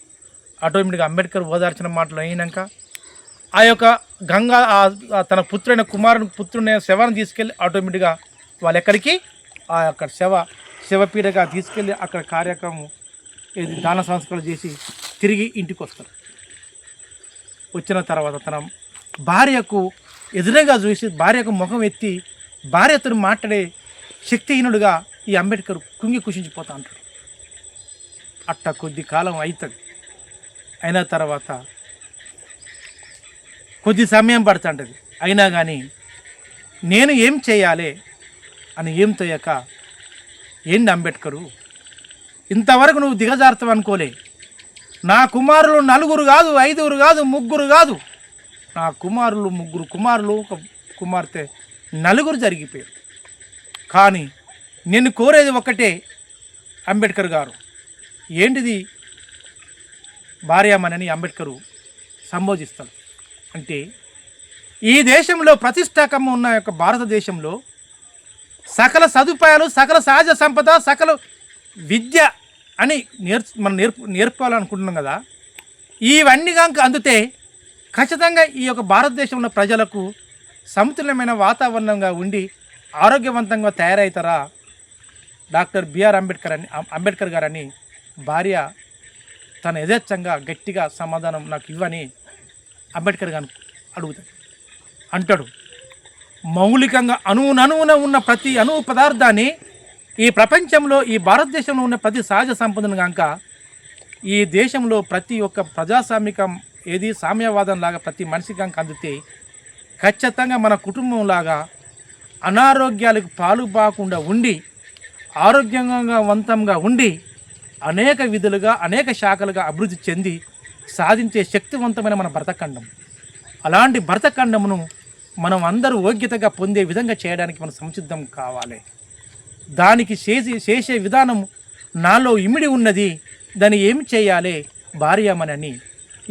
ఆటోమేటిక్గా అంబేద్కర్ ఓదార్చిన మాటలు అయినాక ఆ యొక్క గంగా తన పుత్రుడైన పుత్రుని శవాన్ని తీసుకెళ్ళి ఆటోమేటిక్గా వాళ్ళు ఎక్కడికి ఆ యొక్క శవపీడగా తీసుకెళ్ళి అక్కడ కార్యక్రమం ఇది దాన సంస్కారాలు చేసి తిరిగి ఇంటికి వస్తారు. వచ్చిన తర్వాత తన భార్యకు ఎదురుగా చూసి భార్యకు ముఖం ఎత్తి భార్యతో మాట్లాడే శక్తిహీనుడుగా ఈ అంబేద్కర్ కుంగి కుషించిపోతా అంటాడు. అట్ట కొద్ది కాలం అవుతుంది. అయిన తర్వాత కొద్ది సమయం పడుతుంటుంది. అయినా కానీ నేను ఏం చేయాలి అని ఏం తోయక, ఏంటి అంబేద్కరు ఇంతవరకు నువ్వు దిగజారుతావు అనుకోలే. నా కుమారులు 4 కాదు, 5 కాదు, 3 కాదు, నా కుమారులు 3 కుమారులు, ఒక కుమార్తె 4 జరిగిపోయారు. కానీ నేను కోరేది ఒక్కటే అంబేద్కర్ గారు, ఏంటిది భార్యామణి అంబేద్కరు సంబోధిస్తాడు. అంటే ఈ దేశంలో ప్రతిష్టాకం ఉన్న యొక్క భారతదేశంలో సకల సదుపాయాలు, సకల సహజ సంపద, సకల విద్య అని మనం నేర్పాలనుకుంటున్నాం కదా. ఇవన్నీ కనుక అందుతే ఖచ్చితంగా ఈ యొక్క భారతదేశంలో ప్రజలకు సమతుల్యమైన వాతావరణంగా ఉండి ఆరోగ్యవంతంగా తయారవుతారా డాక్టర్ బిఆర్ అంబేద్కర్ గారని భార్య తన యథేచ్ఛంగా గట్టిగా సమాధానం నాకు ఇవ్వని అంబేద్కర్ గారు అడుగుతాడు. అంటాడు, మౌలికంగా అణువున ఉన్న ప్రతి అణువు పదార్థాన్ని ఈ ప్రపంచంలో, ఈ భారతదేశంలో ఉన్న ప్రతి సహజ సంపదను కనుక ఈ దేశంలో ప్రతి ఒక్క ప్రజాస్వామికం ఏది సామ్యవాదం లాగా ప్రతి మనిషి కనుక అందితే ఖచ్చితంగా మన కుటుంబంలాగా అనారోగ్యాలకు పాలుపోకుండా ఉండి ఆరోగ్యవంతంగా ఉండి అనేక విధులుగా అనేక శాఖలుగా అభివృద్ధి చెంది సాధించే శక్తివంతమైన మన భరతఖండం. అలాంటి భరతఖండమును మనం అందరూ యోగ్యతగా పొందే విధంగా చేయడానికి మనం సంసిద్ధం కావాలి. దానికి చేసే విధానం నాలో ఇమిడి ఉన్నది. దాన్ని ఏమి చేయాలి భార్యమని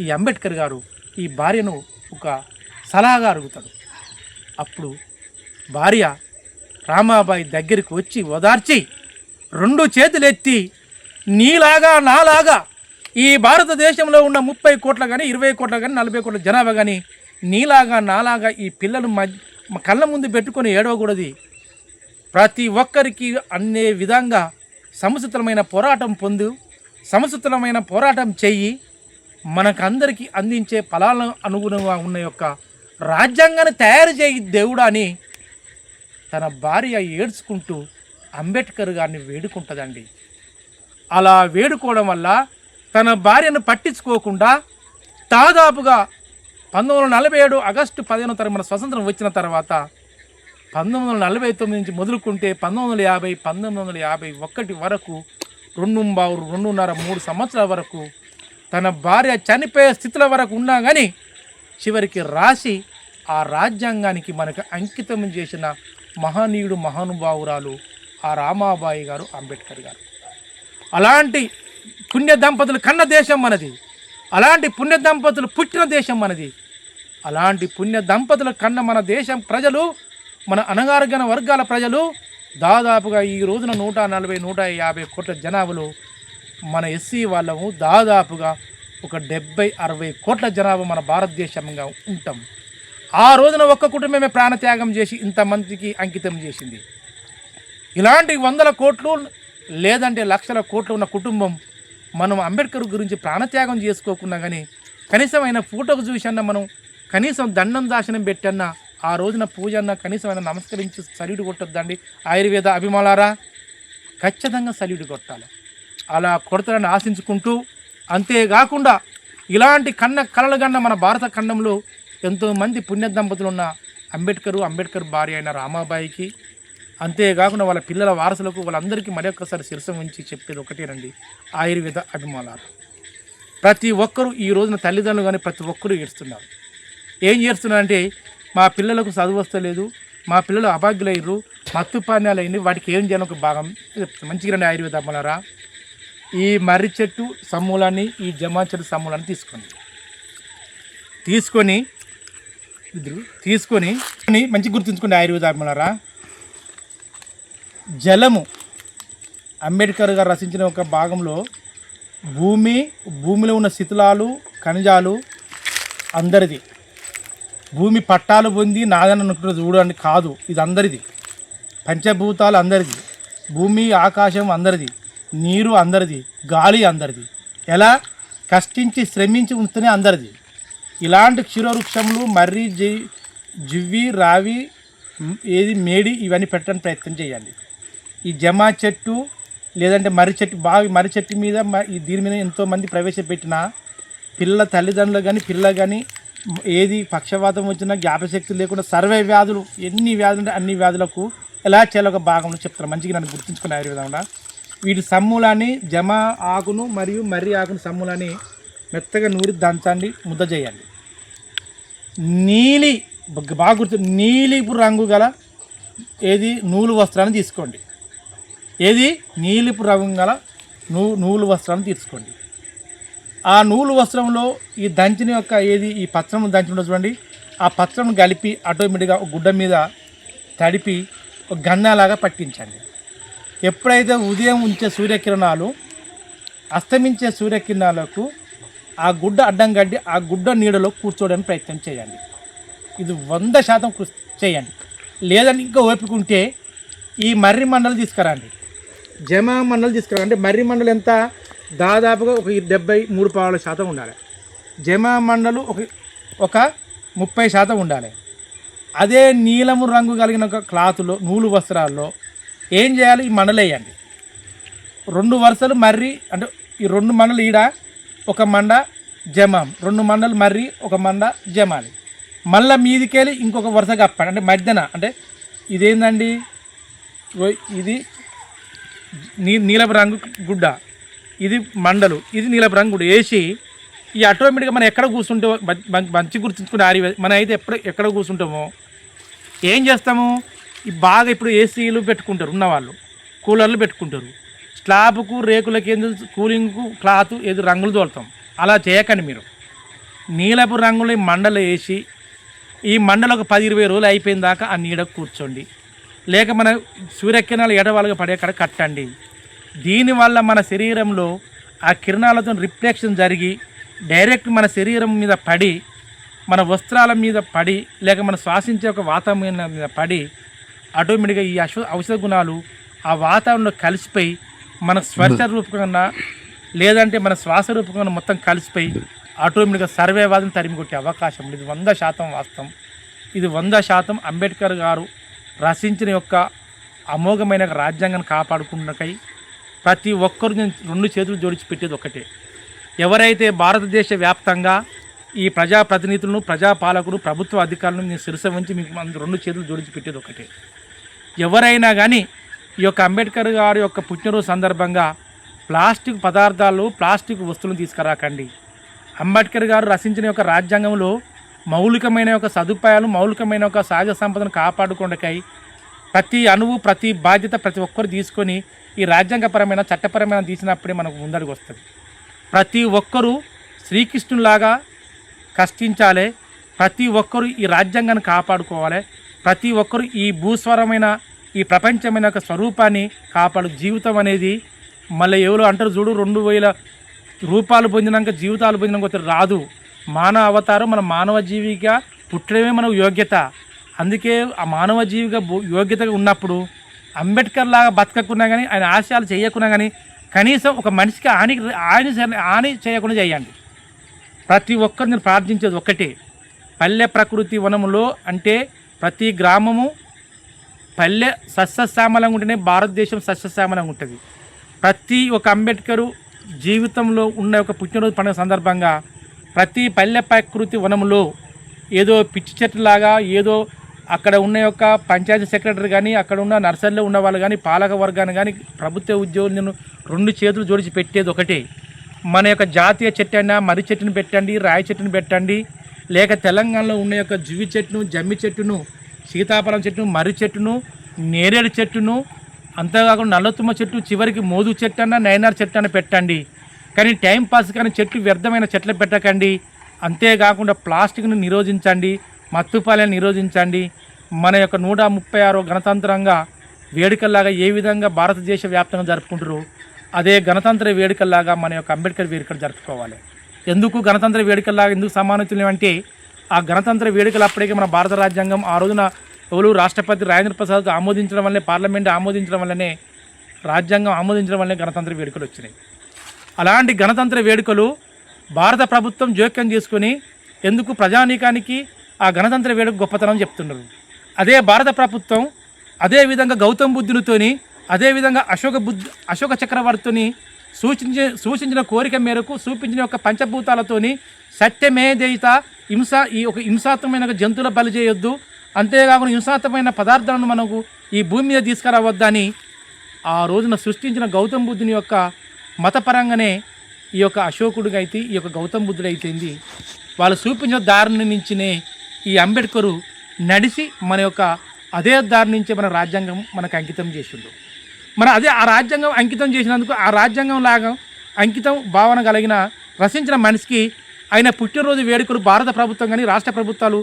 ఈ అంబేద్కర్ గారు ఈ భార్యను ఒక సలహాగా అడుగుతాడు. అప్పుడు భార్య రామాబాయి దగ్గరికి వచ్చి ఓదార్చి 2 చేతులు ఎత్తి, నీలాగా నాలాగా ఈ భారతదేశంలో ఉన్న 30 కోట్ల కానీ 20 కోట్ల కానీ 40 కోట్ల జనాభా కానీ నీలాగా నాలాగా ఈ పిల్లలు కళ్ళ ముందు పెట్టుకొని ఏడవకూడదు. ప్రతి ఒక్కరికి అనే విధంగా సముచితమైన పోరాటం సముచితమైన పోరాటం చెయ్యి, మనకందరికీ అందించే ఫలాలను అనుగుణంగా ఉన్న యొక్క రాజ్యాంగాన్ని తయారు చేయి దేవుడా అని తన భార్య ఏడ్చుకుంటూ అంబేద్కర్ గారిని వేడుకుంటుందండి. అలా వేడుకోవడం వల్ల తన భార్యను పట్టించుకోకుండా దాదాపుగా 1947 ఆగస్టు 15వ తారీఖు మన స్వతంత్రం వచ్చిన తర్వాత 1949 నుంచి మొదలుకుంటే 1950, 1951 వరకు 2.5-3 సంవత్సరాల వరకు తన భార్య చనిపోయే స్థితిల వరకు ఉన్నా కానీ చివరికి రాసి ఆ రాజ్యాంగానికి మనకు అంకితం చేసిన మహనీయుడు మహానుభావురాలు ఆ రామాబాయి గారు అంబేద్కర్ గారు. అలాంటి పుణ్య దంపతులు కన్న దేశం మనది. అలాంటి పుణ్య దంపతులు పుట్టిన దేశం మనది. అలాంటి పుణ్య దంపతుల కన్న మన దేశం ప్రజలు, మన అణగారిన వర్గాల ప్రజలు దాదాపుగా ఈ రోజున 140-150 కోట్ల జనాభాలో మన ఎస్సీ వాళ్ళము దాదాపుగా ఒక 70-60 కోట్ల జనాభా మన భారతదేశంగా ఉంటాం. ఆ రోజున ఒక్క కుటుంబమే ప్రాణత్యాగం చేసి ఇంతమందికి అంకితం చేసింది. ఇలాంటి 100 కోట్లు లేదంటే లక్షల కోట్లు ఉన్న కుటుంబం మనం అంబేద్కర్ గురించి ప్రాణత్యాగం చేసుకోకున్నా కానీ కనీసం ఆయన ఫోటోకు చూసన్నా మనం కనీసం దండం దాశనం పెట్టన్నా ఆ రోజున పూజ అన్న కనీసం ఆయన నమస్కరించి సల్యూట్ కొట్టొద్దండి ఆయుర్వేద అభిమానులారా, ఖచ్చితంగా సల్యూట్ కొట్టాలి. అలా కొడతారని ఆశించుకుంటూ, అంతేకాకుండా ఇలాంటి కలలుగన్న మన భారత ఖండంలో ఎంతోమంది పుణ్య దంపతులు ఉన్న అంబేద్కర్ భార్య అయిన రామాబాయికి అంతేకాకుండా వాళ్ళ పిల్లల వారసులకు వాళ్ళందరికీ మరొకసారి శిరసం ఉంచి చెప్పేది ఒకటేనండి, ఆయుర్వేద అభిమానాలు. ప్రతి ఒక్కరూ ఈ రోజున తల్లిదండ్రులు కానీ ప్రతి ఒక్కరూ ఏడుస్తున్నారు. ఏం చేస్తున్నారంటే మా పిల్లలకు చదువు వస్తలేదు, మా పిల్లలు అభాగ్యులయ్యారు, మత్తు పానీయాలు అయింది, వాటికి ఏం చేయాలని ఒక భాగం మంచిగా రండి ఆయుర్వేద అమ్మలారా. ఈ మర్రి చెట్టు సమూలాన్ని, ఈ జమా చెట్టు సమూలాన్ని తీసుకొని మంచి గుర్తుంచుకోండి ఆయుర్వేద అమ్మలారా. జలము అంబేద్కర్ గారు రచించిన ఒక భాగంలో భూమిలో ఉన్న శిథిలాలు ఖనిజాలు అందరిది, భూమి పట్టాలు పొంది నాదని అనుకుంటున్న చూడండి కాదు, ఇది అందరిది. పంచభూతాలు అందరిది, భూమి ఆకాశం అందరిది, నీరు అందరిది, గాలి అందరిది. ఎలా కష్టించి శ్రమించి ఉంటేనే అందరిది. ఇలాంటి క్షీరవృక్షములు మర్రి జివ్వి రావి మేడి ఇవన్నీ పెట్టడానికి ప్రయత్నం చేయండి. ఈ జమా చెట్టు లేదంటే మర్రి చెట్టు మీద దీని మీద ఎంతోమంది ప్రవేశపెట్టిన పిల్లల తల్లిదండ్రులు కానీ పిల్లలు కానీ ఏది పక్షవాతం వచ్చినా జ్ఞాపశక్తి లేకుండా సర్వే వ్యాధులు ఎన్ని వ్యాధులు అంటే అన్ని వ్యాధులకు ఎలా చేయాలో ఒక భాగంలో చెప్తారు. మంచిగా నన్ను గుర్తుంచుకునే ఆయుర్వేదంలో వీటి సమూలాన్ని జమ ఆకును మరియు మర్రి ఆకును సమూలాన్ని మెత్తగా నూరి దంచండి, ముద్ద చేయండి. బాగా గుర్తు నీలిపు రంగు గల నూలు వస్త్రాన్ని తీసుకోండి. నీలిపు రంగు గల నూలు వస్త్రాన్ని తీసుకోండి. ఆ నూలు వస్త్రంలో ఈ దంచిన యొక్క ఈ పత్రం దంచిన చూడండి, ఆ పత్రం కలిపి ఆటోమేటిక్గా ఒక గుడ్డ మీద తడిపి ఒక గంధంలాగా పట్టించండి. ఎప్పుడైతే ఉదయం ఉంచే సూర్యకిరణాలు అస్తమించే సూర్యకిరణాలకు ఆ గుడ్డ అడ్డం గడ్డి ఆ గుడ్డ నీడలో కూర్చోవడానికి ప్రయత్నం చేయండి. ఇది 100% చేయండి. లేదని ఇంకా ఓపికంటే ఈ మర్రి మండలు తీసుకురండి, జమా మండలు తీసుకురండి. అంటే మర్రి మండలు ఎంత దాదాపుగా ఒక 73% ఉండాలి, జమా మండలు ఒక 30% ఉండాలి. అదే నీలము రంగు కలిగిన ఒక క్లాతులో నూలు వస్త్రాల్లో ఏం చేయాలి, ఈ మండలు వేయండి. 2 వరుసలు మర్రి అంటే ఈ 2 మండలు ఈడ ఒక మండ జమాం, 2 మండలు మర్రి ఒక మండ జమాలి. మళ్ళీ మీదికెళ్ళి ఇంకొక వరుస కప్పండి. అంటే మధ్యన అంటే ఇదేందండి, ఇది నీలపు రంగు గుడ్డ, ఇది మండలు, ఇది నీలపు రంగు గుడ్డ వేసి ఈ ఆటోమేటిక్గా మనం ఎక్కడ కూర్చుంటామో మంచి గుర్తుంచుకుని మనం అయితే ఎక్కడ కూర్చుంటామో ఏం చేస్తాము, ఈ బాగా ఇప్పుడు ఏసీలు పెట్టుకుంటారు ఉన్నవాళ్ళు, కూలర్లు పెట్టుకుంటారు, స్లాబ్కు రేకులకి కూలింగ్కు క్లాత్ ఏది రంగులు తోలుతాం. అలా చేయకండి. మీరు నీలపు రంగులు మండలు వేసి ఈ మండలు ఒక 10-20 రోజులు అయిపోయిన దాకా ఆ నీడకు కూర్చోండి. లేక మన సూర్యకిరణాలు ఎడవాలుగా పడే అక్కడ కట్టండి. దీనివల్ల మన శరీరంలో ఆ కిరణాలతో రిఫ్లెక్షన్ జరిగి డైరెక్ట్ మన శరీరం మీద పడి, మన వస్త్రాల మీద పడి, లేక మన శ్వాసించే ఒక వాతావరణం మీద పడి ఆటోమేటిక్గా ఈ ఔషధ గుణాలు ఆ వాతావరణంలో కలిసిపోయి మన స్పర్శ రూపకంగా లేదంటే మన శ్వాస రూపకంగా మొత్తం కలిసిపోయి ఆటోమేటిక్గా సర్వేవాదం తరిమి కొట్టే అవకాశం. ఇది 100% వాస్తవం. ఇది 100% అంబేద్కర్ గారు రచించిన యొక్క అమోఘమైన రాజ్యాంగాన్ని కాపాడుకున్నకై ప్రతి ఒక్కరు నేను 2 చేతులు జోడించి పెట్టేది ఒకటే. ఎవరైతే భారతదేశ వ్యాప్తంగా ఈ ప్రజాప్రతినిధులను, ప్రజాపాలకులు, ప్రభుత్వ అధికారులను నేను శిరస వంచి మీకు 2 చేతులు జోడించి పెట్టేది ఒకటే. ఎవరైనా కానీ ఈ యొక్క అంబేద్కర్ గారి యొక్క పుట్టినరోజు సందర్భంగా ప్లాస్టిక్ పదార్థాలు, ప్లాస్టిక్ వస్తువులను తీసుకురాకండి. అంబేద్కర్ గారు రచించిన యొక్క రాజ్యాంగంలో మౌలికమైన యొక్క సదుపాయాలు, మౌలికమైన ఒక సహజ సంపదను కాపాడుకోవడానికై ప్రతి అణువు, ప్రతి బాధ్యత ప్రతి ఒక్కరు తీసుకొని ఈ రాజ్యాంగపరమైన చట్టపరమైన తీసినప్పుడే మనకు ముందడుగు వస్తుంది. ప్రతి ఒక్కరూ శ్రీకృష్ణులాగా కష్టించాలి, ప్రతి ఒక్కరూ ఈ రాజ్యాంగాన్ని కాపాడుకోవాలి, ప్రతి ఒక్కరూ ఈ భూస్వరమైన ఈ ప్రపంచమైన ఒక స్వరూపాన్ని కాపాడు. జీవితం అనేది మళ్ళీ ఎవరు అంటారు చూడు, 2000 రూపాయలు పొందినాక జీవితాలు పొందినాక రాదు. మానవ అవతారం, మన మానవ జీవిగా పుట్టడమే మనకు యోగ్యత. అందుకే ఆ మానవ జీవిగా యోగ్యతగా ఉన్నప్పుడు అంబేద్కర్ లాగా బతకకున్నా కానీ, ఆయన ఆశయాలు చేయకున్నా కానీ కనీసం ఒక మనిషికి హాని చేయకుండా చేయండి. ప్రతి ఒక్కరు నేను ప్రార్థించేది ఒక్కటే, పల్లె ప్రకృతి వనములో అంటే ప్రతి గ్రామము పల్లె సస్యశ్యామలంగా ఉంటేనే భారతదేశం సస్యశ్యామలంగా ఉంటుంది. ప్రతి ఒక్క అంబేద్కరు జీవితంలో ఉన్న ఒక పుట్టినరోజు పండుగ సందర్భంగా ప్రతి పల్లె ప్రకృతి వనములో ఏదో పిచ్చి చెట్టులాగా ఏదో అక్కడ ఉన్న యొక్క పంచాయతీ సెక్రటరీ కానీ అక్కడ ఉన్న నర్సరీలో ఉన్న వాళ్ళు కానీ పాలక వర్గాన్ని కానీ ప్రభుత్వ ఉద్యోగులను 2 చేతులు జోడించి పెట్టేది ఒకటే, మన యొక్క జాతీయ చెట్టు అయినా మర్రి చెట్టును పెట్టండి, రాయి చెట్టును పెట్టండి, లేక తెలంగాణలో ఉన్న యొక్క జువి చెట్టును, జమ్మి చెట్టును, సీతాఫలం చెట్టును, మర్రి చెట్టును, నేరేడు చెట్టును, అంతేకాకుండా నల్లతుమ్మ చెట్టు, చివరికి మోదు చెట్టు అన్న నైనార్ చెట్టు అన్న పెట్టండి. కానీ టైం పాస్ కానీ చెట్లు వ్యర్థమైన చెట్లు పెట్టకండి. అంతేకాకుండా ప్లాస్టిక్ను నిరోధించండి, మత్తుపాలను నిరోధించండి. మన యొక్క 136 గణతంత్రంగా వేడుకల్లాగా ఏ విధంగా భారతదేశ వ్యాప్తంగా జరుపుకుంటారు, అదే గణతంత్ర వేడుకల్లాగా మన యొక్క అంబేద్కర్ వేడుకలు జరుపుకోవాలి. ఎందుకు గణతంత్ర వేడుకల్లాగా ఎందుకు సమానతులు అంటే, ఆ గణతంత్ర వేడుకలు అప్పటికే మన భారత రాజ్యాంగం ఆ రోజున రాష్ట్రపతి రాజేంద్ర ప్రసాద్ ఆమోదించడం వల్లే, పార్లమెంట్ ఆమోదించడం వల్లనే, రాజ్యాంగం ఆమోదించడం వల్లనే గణతంత్ర వేడుకలు వచ్చినాయి. అలాంటి గణతంత్ర వేడుకలు భారత ప్రభుత్వం జోక్యం చేసుకొని ఎందుకు ప్రజానీకానికి ఆ గణతంత్ర వేడుక గొప్పతనం చెప్తున్నారు. అదే భారత ప్రభుత్వం అదేవిధంగా గౌతమ్ బుద్ధునితోని, అదేవిధంగా అశోక చక్రవర్తిని సూచించిన కోరిక మేరకు చూపించిన యొక్క పంచభూతాలతోని సత్యమే జయిత, ఈ ఒక హింసాత్మకమైన జంతువుల బలి చేయొద్దు, అంతేకాకుండా హింసాత్మకమైన పదార్థాలను మనకు ఈ భూమి మీద తీసుకురావద్దని ఆ రోజున సృష్టించిన గౌతమ్ బుద్ధుని యొక్క మతపరంగానే ఈ యొక్క అశోకుడిగా అయితే ఈ యొక్క గౌతమ్ బుద్ధుడు అయితేంది వాళ్ళు చూపించిన దారిని నుంచినే ఈ అంబేద్కరు నడిచి మన యొక్క అదే దారి నుంచే మన రాజ్యాంగం మనకు అంకితం చేసిండు. మరి అదే ఆ రాజ్యాంగం అంకితం చేసినందుకు ఆ రాజ్యాంగం లాగా అంకితం భావన కలిగిన రచించిన మనిషికి ఆయన పుట్టినరోజు వేడుకలు భారత ప్రభుత్వం కానీ రాష్ట్ర ప్రభుత్వాలు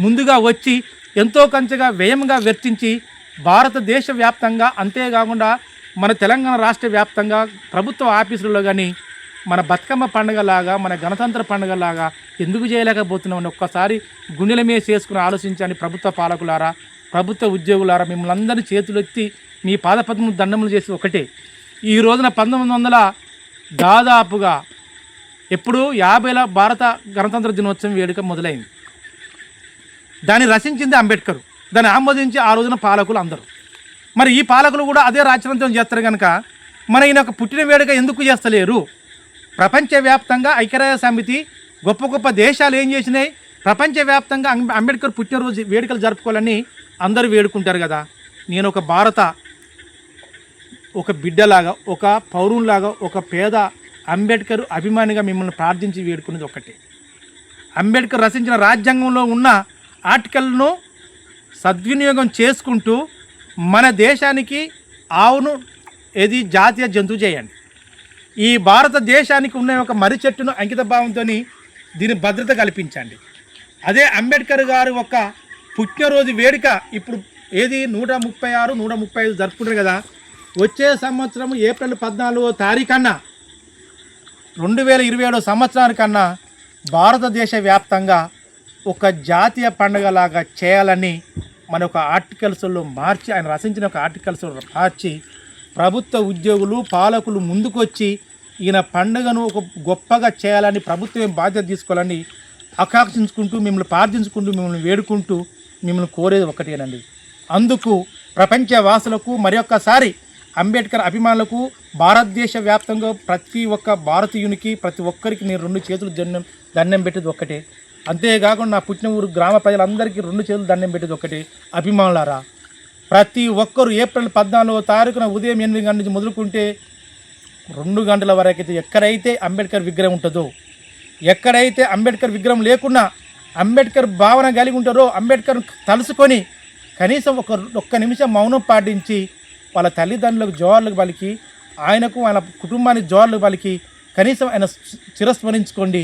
ముందుగా వచ్చి ఎంతో కొంచెంగా వ్యయంగా వెచ్చించి భారతదేశ వ్యాప్తంగా, అంతేకాకుండా మన తెలంగాణ రాష్ట్ర వ్యాప్తంగా ప్రభుత్వ ఆఫీసులలో కానీ మన బతుకమ్మ పండుగలాగా, మన గణతంత్ర పండుగలాగా ఎందుకు చేయలేకపోతున్నామని ఒక్కసారి గుండెల మీద చేసుకుని ఆలోచించండి. ప్రభుత్వ పాలకులారా, ప్రభుత్వ ఉద్యోగులారా, మిమ్మల్ని అందరినీ చేతులెత్తి మీ పాదపద్మము దండములు చేసి ఒకటే, ఈ రోజున 1900 దాదాపుగా ఎప్పుడు 50ల భారత గణతంత్ర దినోత్సవం వేడుక మొదలైంది. దాన్ని రచించింది అంబేద్కర్, దాన్ని ఆమోదించి ఆ రోజున పాలకులు అందరూ. మరి ఈ పాలకులు కూడా అదే రాజ్యాంగం చేస్తారు కనుక మన ఈయన ఒక పుట్టిన వేడుక ఎందుకు చేస్తలేరు? ప్రపంచవ్యాప్తంగా ఐక్యరాజ్య సమితి గొప్ప గొప్ప దేశాలు ఏం చేసినాయి, ప్రపంచవ్యాప్తంగా అంబేద్కర్ పుట్టినరోజు వేడుకలు జరుపుకోవాలని అందరూ వేడుకుంటారు కదా. నేను ఒక బిడ్డలాగా, ఒక పౌరునిలాగా, ఒక పేద అంబేద్కర్ అభిమానిగా మిమ్మల్ని ప్రార్థించి వేడుకునేది ఒకటే, అంబేద్కర్ రచించిన రాజ్యాంగంలో ఉన్న ఆర్టికల్ను సద్వినియోగం చేసుకుంటూ మన దేశానికి ఆవును జాతీయ జంతువు చేయండి. ఈ భారతదేశానికి ఉన్న ఒక మర్రి చెట్టును అంకిత భావంతో దీని భద్రత కల్పించండి. అదే అంబేద్కర్ గారు ఒక పుట్టినరోజు వేడుక ఇప్పుడు 136, 135 జరుపుకుంటారు కదా. వచ్చే సంవత్సరం ఏప్రిల్ 14వ తారీఖున 2027 సంవత్సరానికన్నా భారతదేశ వ్యాప్తంగా ఒక జాతీయ పండుగలాగా చేయాలని మన ఒక ఆర్టికల్స్లో మార్చి, ఆయన రచించిన ఒక ఆర్టికల్స్లో మార్చి ప్రభుత్వ ఉద్యోగులు పాలకులు ముందుకొచ్చి ఈయన పండుగను ఒక గొప్పగా చేయాలని, ప్రభుత్వం బాధ్యత తీసుకోవాలని ఆకాంక్షించుకుంటూ, మిమ్మల్ని ప్రార్థించుకుంటూ, మిమ్మల్ని వేడుకుంటూ, మిమ్మల్ని కోరేది ఒకటేనండి. అందుకు ప్రపంచవాసులకు మరొక్కసారి అంబేద్కర్ అభిమానులకు భారతదేశ వ్యాప్తంగా ప్రతి ఒక్క భారతీయునికి, ప్రతి ఒక్కరికి నేను 2 చేతులు దండం పెట్టేది ఒక్కటే. అంతేకాకుండా నా పుట్టిన ఊరు గ్రామ ప్రజలందరికీ 2 చేతులు దండం పెట్టేది ఒకటే. అభిమానులారా, ప్రతి ఒక్కరు ఏప్రిల్ 14వ తారీఖున ఉదయం 8 గంటల నుంచి మొదలుకుంటే 2 గంటల వరకు అయితే ఎక్కడైతే అంబేద్కర్ విగ్రహం ఉంటుందో, ఎక్కడైతే అంబేద్కర్ విగ్రహం లేకున్నా అంబేద్కర్ భావన కలిగి ఉంటారో, అంబేద్కర్ తలుసుకొని కనీసం ఒక్క నిమిషం మౌనం పాటించి వాళ్ళ తల్లిదండ్రులకు జోహార్లకు పలికి, ఆయనకు ఆయన కుటుంబానికి జోహార్లకు పలికి కనీసం ఆయన చిరస్మరించుకోండి.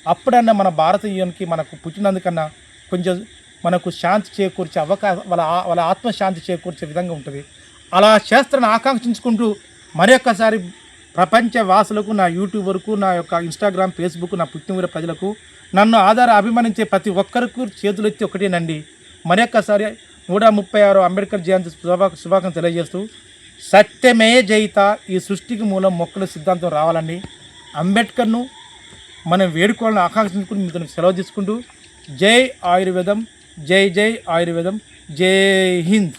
అప్పుడన్నా మన భారతీయునికి మనకు పుట్టినందుకన్నా కొంచెం మనకు శాంతి చేకూర్చే అవకాశం, వాళ్ళ ఆత్మశాంతి చేకూర్చే విధంగా ఉంటుంది. అలా చేస్తారని ఆకాంక్షించుకుంటూ మరొక్కసారి ప్రపంచ వాసులకు, నా యూట్యూబ్ వరకు, నా యొక్క ఇన్స్టాగ్రామ్, ఫేస్బుక్, నా పుట్టినూరు ప్రజలకు, నన్ను అభిమానించే ప్రతి ఒక్కరికి చేతులెత్తి ఒకటేనండి. మరొక్కసారి 136 అంబేద్కర్ జయంతి శుభాకాంక్షలు తెలియజేస్తూ, సత్యమే జయిత, ఈ సృష్టికి మూలం మొక్కల సిద్ధాంతం రావాలని అంబేద్కర్ను మనం వేడుకోవాలని ఆకాంక్షించుకుని మీతో సెలవు తీసుకుంటూ, జై ఆయుర్వేదం, జై జై ఆయుర్వేదం, జై హింద్.